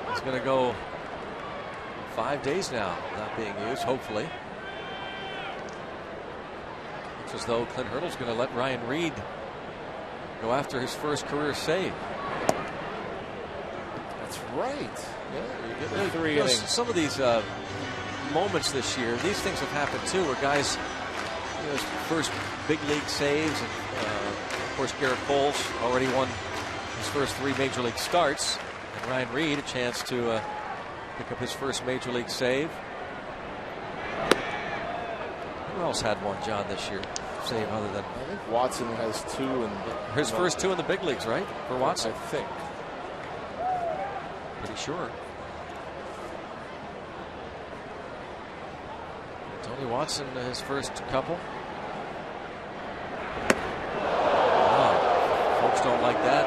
It's going to go 5 days now not being used, hopefully. It's as though Clint Hurdle's going to let Ryan Reed go after his first career save. That's right. Yeah, you get 3 innings. Some of these moments this year, these things have happened too, where guys, his first big league saves, and of course Garrett Cole's already won his first 3 major league starts, and Ryan Reed a chance to pick up his first major league save. Who else had one, John, this year? Save other than, I think Watson has 2 and his first 2 in the big leagues, right? For Watson, I think. Pretty sure. Tony Watson, his first couple. Oh, folks don't like that.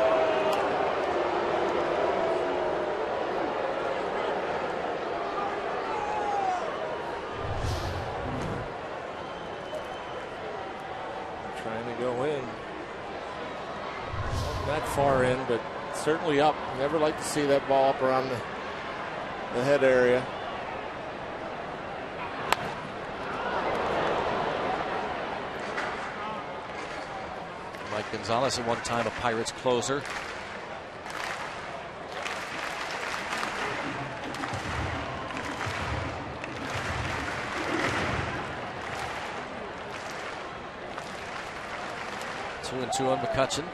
Trying to go in. Not far in, but certainly up. Never like to see that ball up around the head area. Mike Gonzalez at one time a Pirates closer. Two and 2 on McCutchen.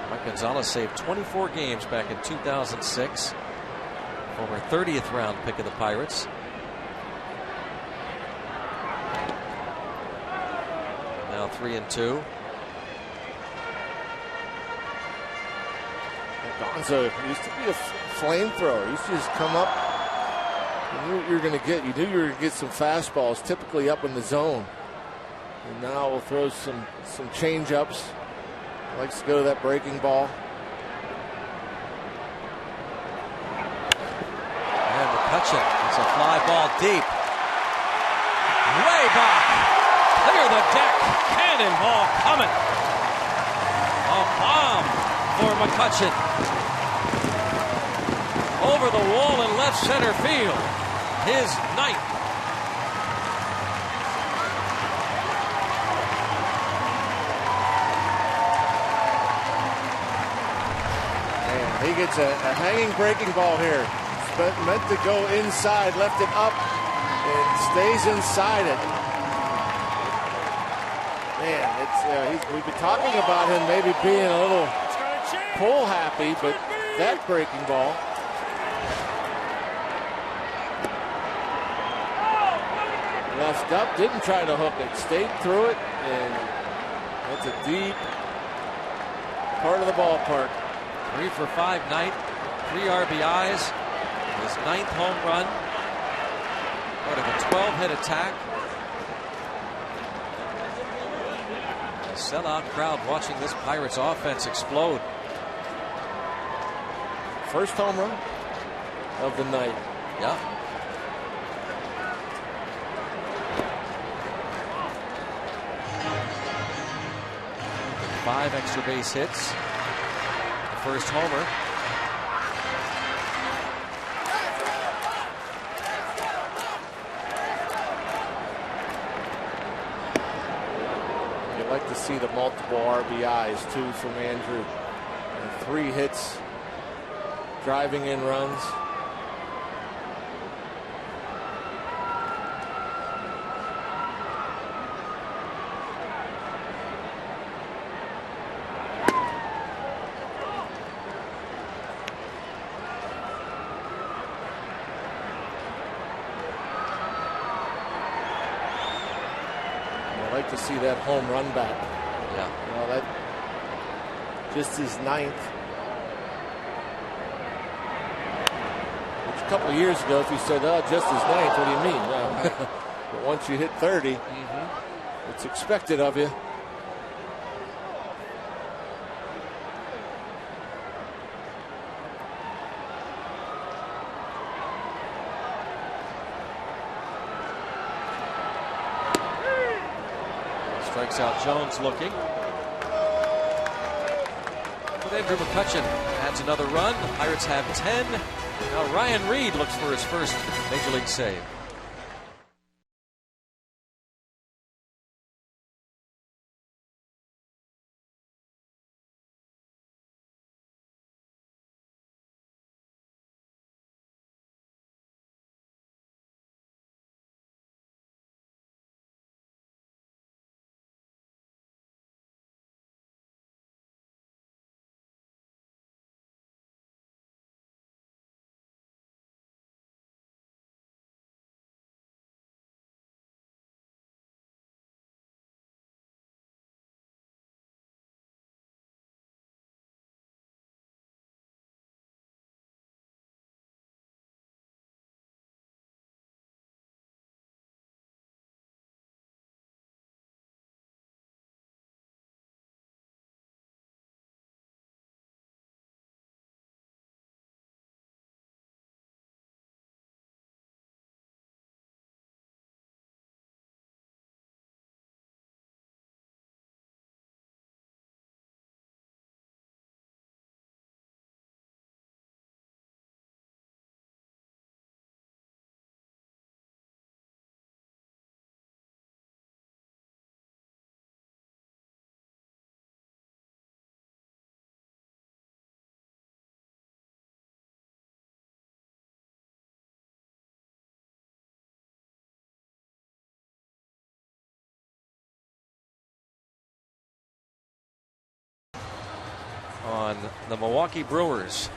Mike Gonzalez saved 24 games back in 2006. Former 30th round pick of the Pirates. Now 3 and 2. Gonzo used to be a flamethrower. He used to just come up. You knew what you were going to get. You knew you were going to get some fastballs, typically up in the zone. And now we'll throw some change-ups. Likes to go to that breaking ball. And McCutchen, it's a fly ball deep. Way back. Clear the deck. Cannonball coming. A bomb for McCutchen. Over the wall in left center field. His ninth. Man, He gets a hanging breaking ball here. It's meant to go inside, left it up, and stays inside it. Man, we've been talking about him maybe being a little pull happy, but that breaking ball. Left up, didn't try to hook it, stayed through it, and that's a deep part of the ballpark. 3 for 5 night, 3 RBIs, his 9th home run, part of a 12-hit attack. A sellout crowd watching this Pirates offense explode. First home run of the night. Yeah. Five extra base hits. The first homer. You'd like to see the multiple RBIs too from Andrew. And 3 hits, driving in runs. To see that home run back. Yeah. Well, that just his 9th. Which a couple of years ago, if you said, "Oh, just his 9th," what do you mean? Well, but once you hit 30, it's expected of you. Strikes out Jones looking. But Andrew McCutchen adds another run. The Pirates have 10. Now Ryan Reed looks for his first Major League save. On the Milwaukee Brewers.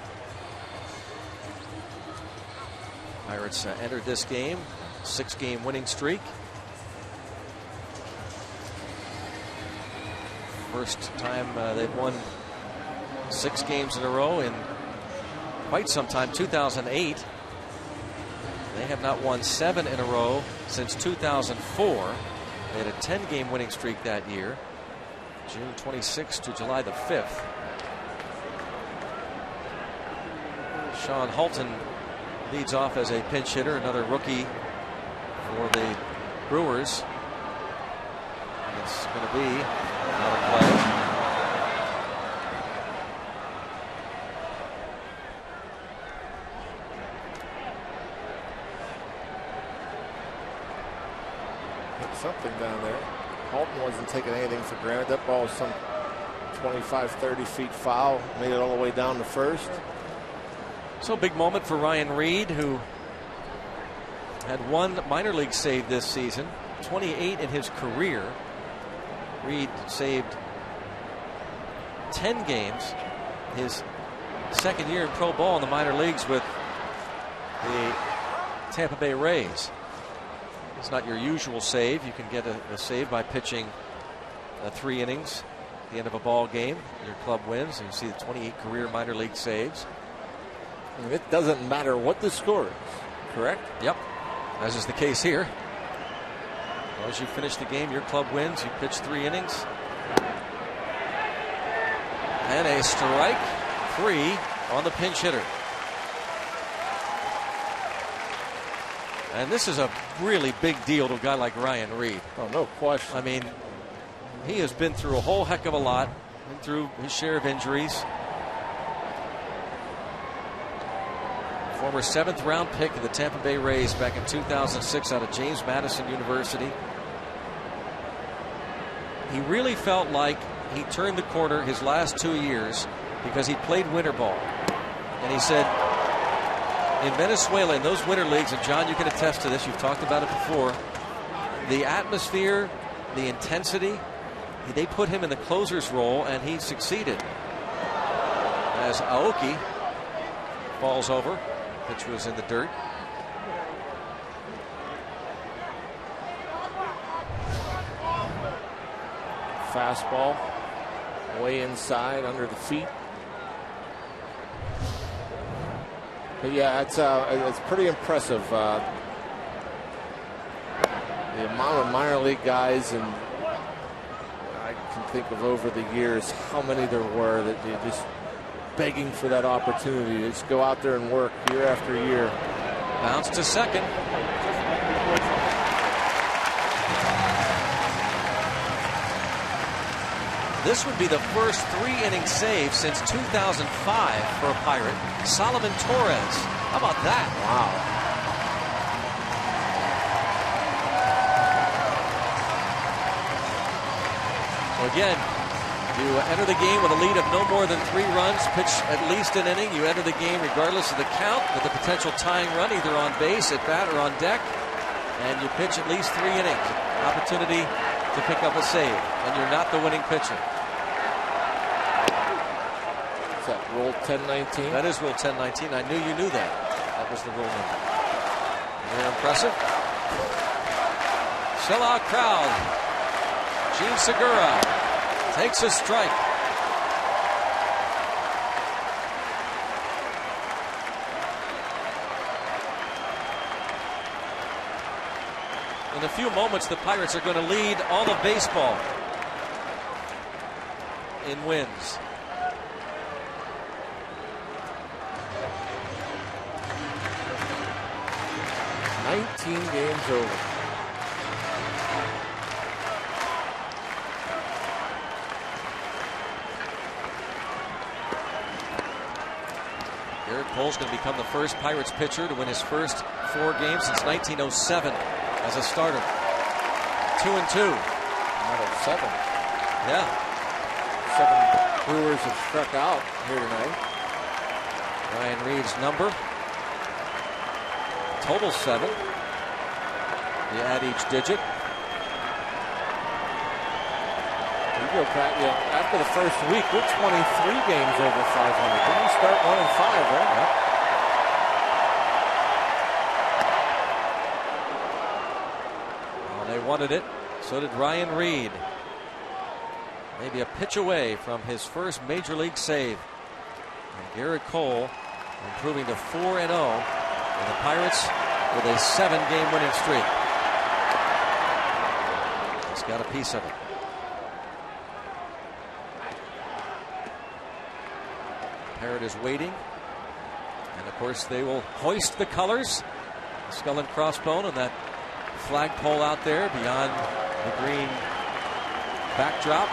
Pirates entered this game, 6-game winning streak. First time they've won 6 games in a row in quite some time, 2008. They have not won 7 in a row since 2004. They had a 10-game winning streak that year, June 26th to July the 5th. Sean Halton leads off as a pinch hitter, another rookie for the Brewers. And it's going to be another play. Hit something down there. Halton wasn't taking anything for granted. That ball was some 25, 30 feet foul. Made it all the way down to first. So big moment for Ryan Reed, who had one minor league save this season, 28 in his career. Reed saved 10 games his second year in pro ball in the minor leagues with the Tampa Bay Rays. It's not your usual save. You can get a save by pitching 3 innings at the end of a ball game. Your club wins, and you see the 28 career minor league saves. And it doesn't matter what the score is, correct? Yep, as is the case here. As you finish the game, your club wins. You pitch 3 innings. And a strike 3 on the pinch hitter. And this is a really big deal to a guy like Ryan Reed. Oh, no question. I mean, he has been through a whole heck of a lot, been through his share of injuries. Former 7th round pick of the Tampa Bay Rays back in 2006 out of James Madison University. He really felt like he turned the corner his last 2 years because he played winter ball. And he said, in Venezuela, in those winter leagues, and John, you can attest to this, you've talked about it before, the atmosphere, the intensity, they put him in the closer's role, and he succeeded. As Aoki falls over, pitch was in the dirt. Fastball way inside under the feet. But yeah, it's pretty impressive. The amount of minor league guys, and I can think of over the years how many there were that you just begging for that opportunity to just go out there and work year after year. Bounce to second. This would be the first 3-inning save since 2005 for a Pirate, Solomon Torres. How about that? Wow. So again, you enter the game with a lead of no more than 3 runs, pitch at least an inning. You enter the game regardless of the count with a potential tying run either on base, at bat, or on deck. And you pitch at least 3 innings. Opportunity to pick up a save, and you're not the winning pitcher. Is that Rule 1019? That is Rule 1019. I knew you knew that. That was the rule number. Very impressive. Sellout crowd. Gene Segura takes a strike. In a few moments, the Pirates are going to lead all of baseball in wins. Games over. Garrett Cole's going to become the first Pirates pitcher to win his first 4 games since 1907 as a starter. 2-2. Another 7. Yeah. 7 Brewers have struck out here tonight. Ryan Reed's number. Total 7. You add each digit. You go, Pat. Yeah, after the first week, we're 23 games over 500. Then you start 1-5, right? Yep. Well, they wanted it. So did Ryan Reed. Maybe a pitch away from his first major league save. And Garrett Cole improving to 4-0. And the Pirates with a 7-game winning streak. He's got a piece of it. Parrott is waiting. And of course they will hoist the colors. The skull and crossbone on that flagpole out there beyond the green backdrop.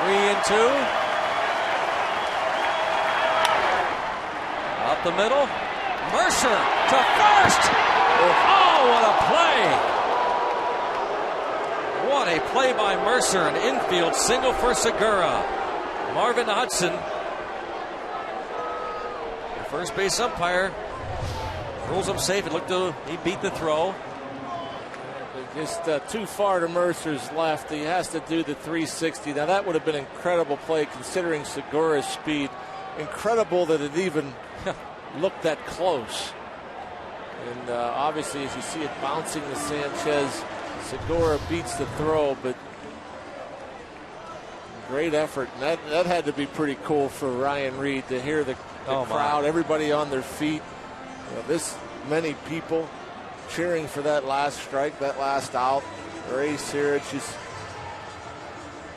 Three and 2. Up the middle. Mercer to first. Oh, what a play. What a play by Mercer. An infield single for Segura. Marvin Hudson, the first base umpire, rules him safe. It looked to he beat the throw. Just too far to Mercer's left. He has to do the 360. Now that would have been an incredible play considering Segura's speed. Incredible that it even looked that close. And obviously, as you see it bouncing to Sanchez, Segura beats the throw, but great effort. And that had to be pretty cool for Ryan Reed to hear the crowd, everybody on their feet. This many people cheering for that last strike, that last out. Ray Searage just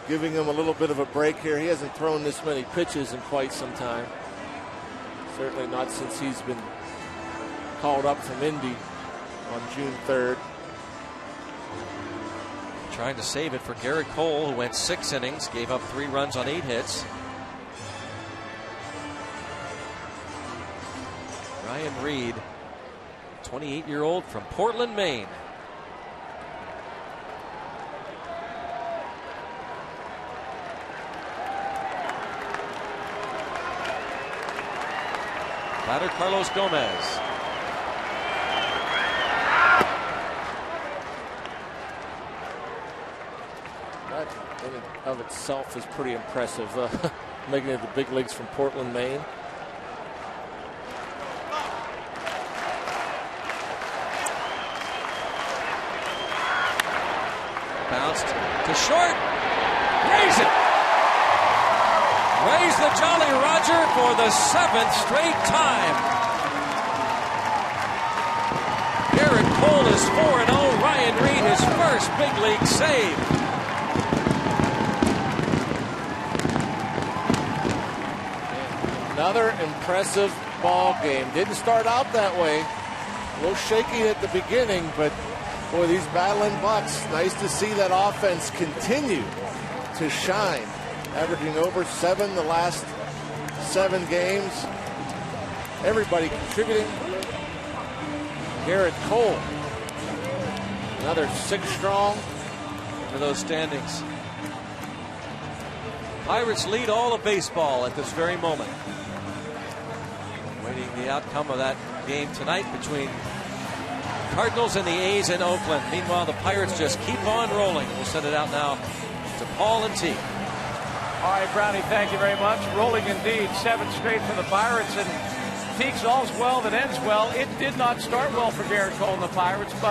giving him a little bit of a break here. He hasn't thrown this many pitches in quite some time. Certainly not since he's been called up from Indy on June 3rd. Trying to save it for Garrett Cole, who went 6 innings, gave up 3 runs on 8 hits. Ryan Reed, 28-year-old from Portland, Maine. Batter Carlos Gomez. That in and of itself is pretty impressive, making it the big leagues from Portland, Maine. Bounced to short. Raise it. Raise the Jolly Roger for the 7th straight time. Garrett Cole is 4-0. Ryan Reed, his first big league save. Another impressive ball game. Didn't start out that way. A little shaky at the beginning, but boy, these battling Bucks, nice to see that offense continue to shine. Averaging over 7 the last 7 games. Everybody contributing. Garrett Cole, another 6 strong. For those standings. Pirates lead all of baseball at this very moment. Waiting the outcome of that game tonight between Cardinals and the A's in Oakland. Meanwhile, the Pirates just keep on rolling. We'll send it out now to Paul and Teague. All right, Brownie, thank you very much. Rolling indeed, 7 straight for the Pirates. And Teague's all's well that ends well. It did not start well for Garrett Cole and the Pirates, but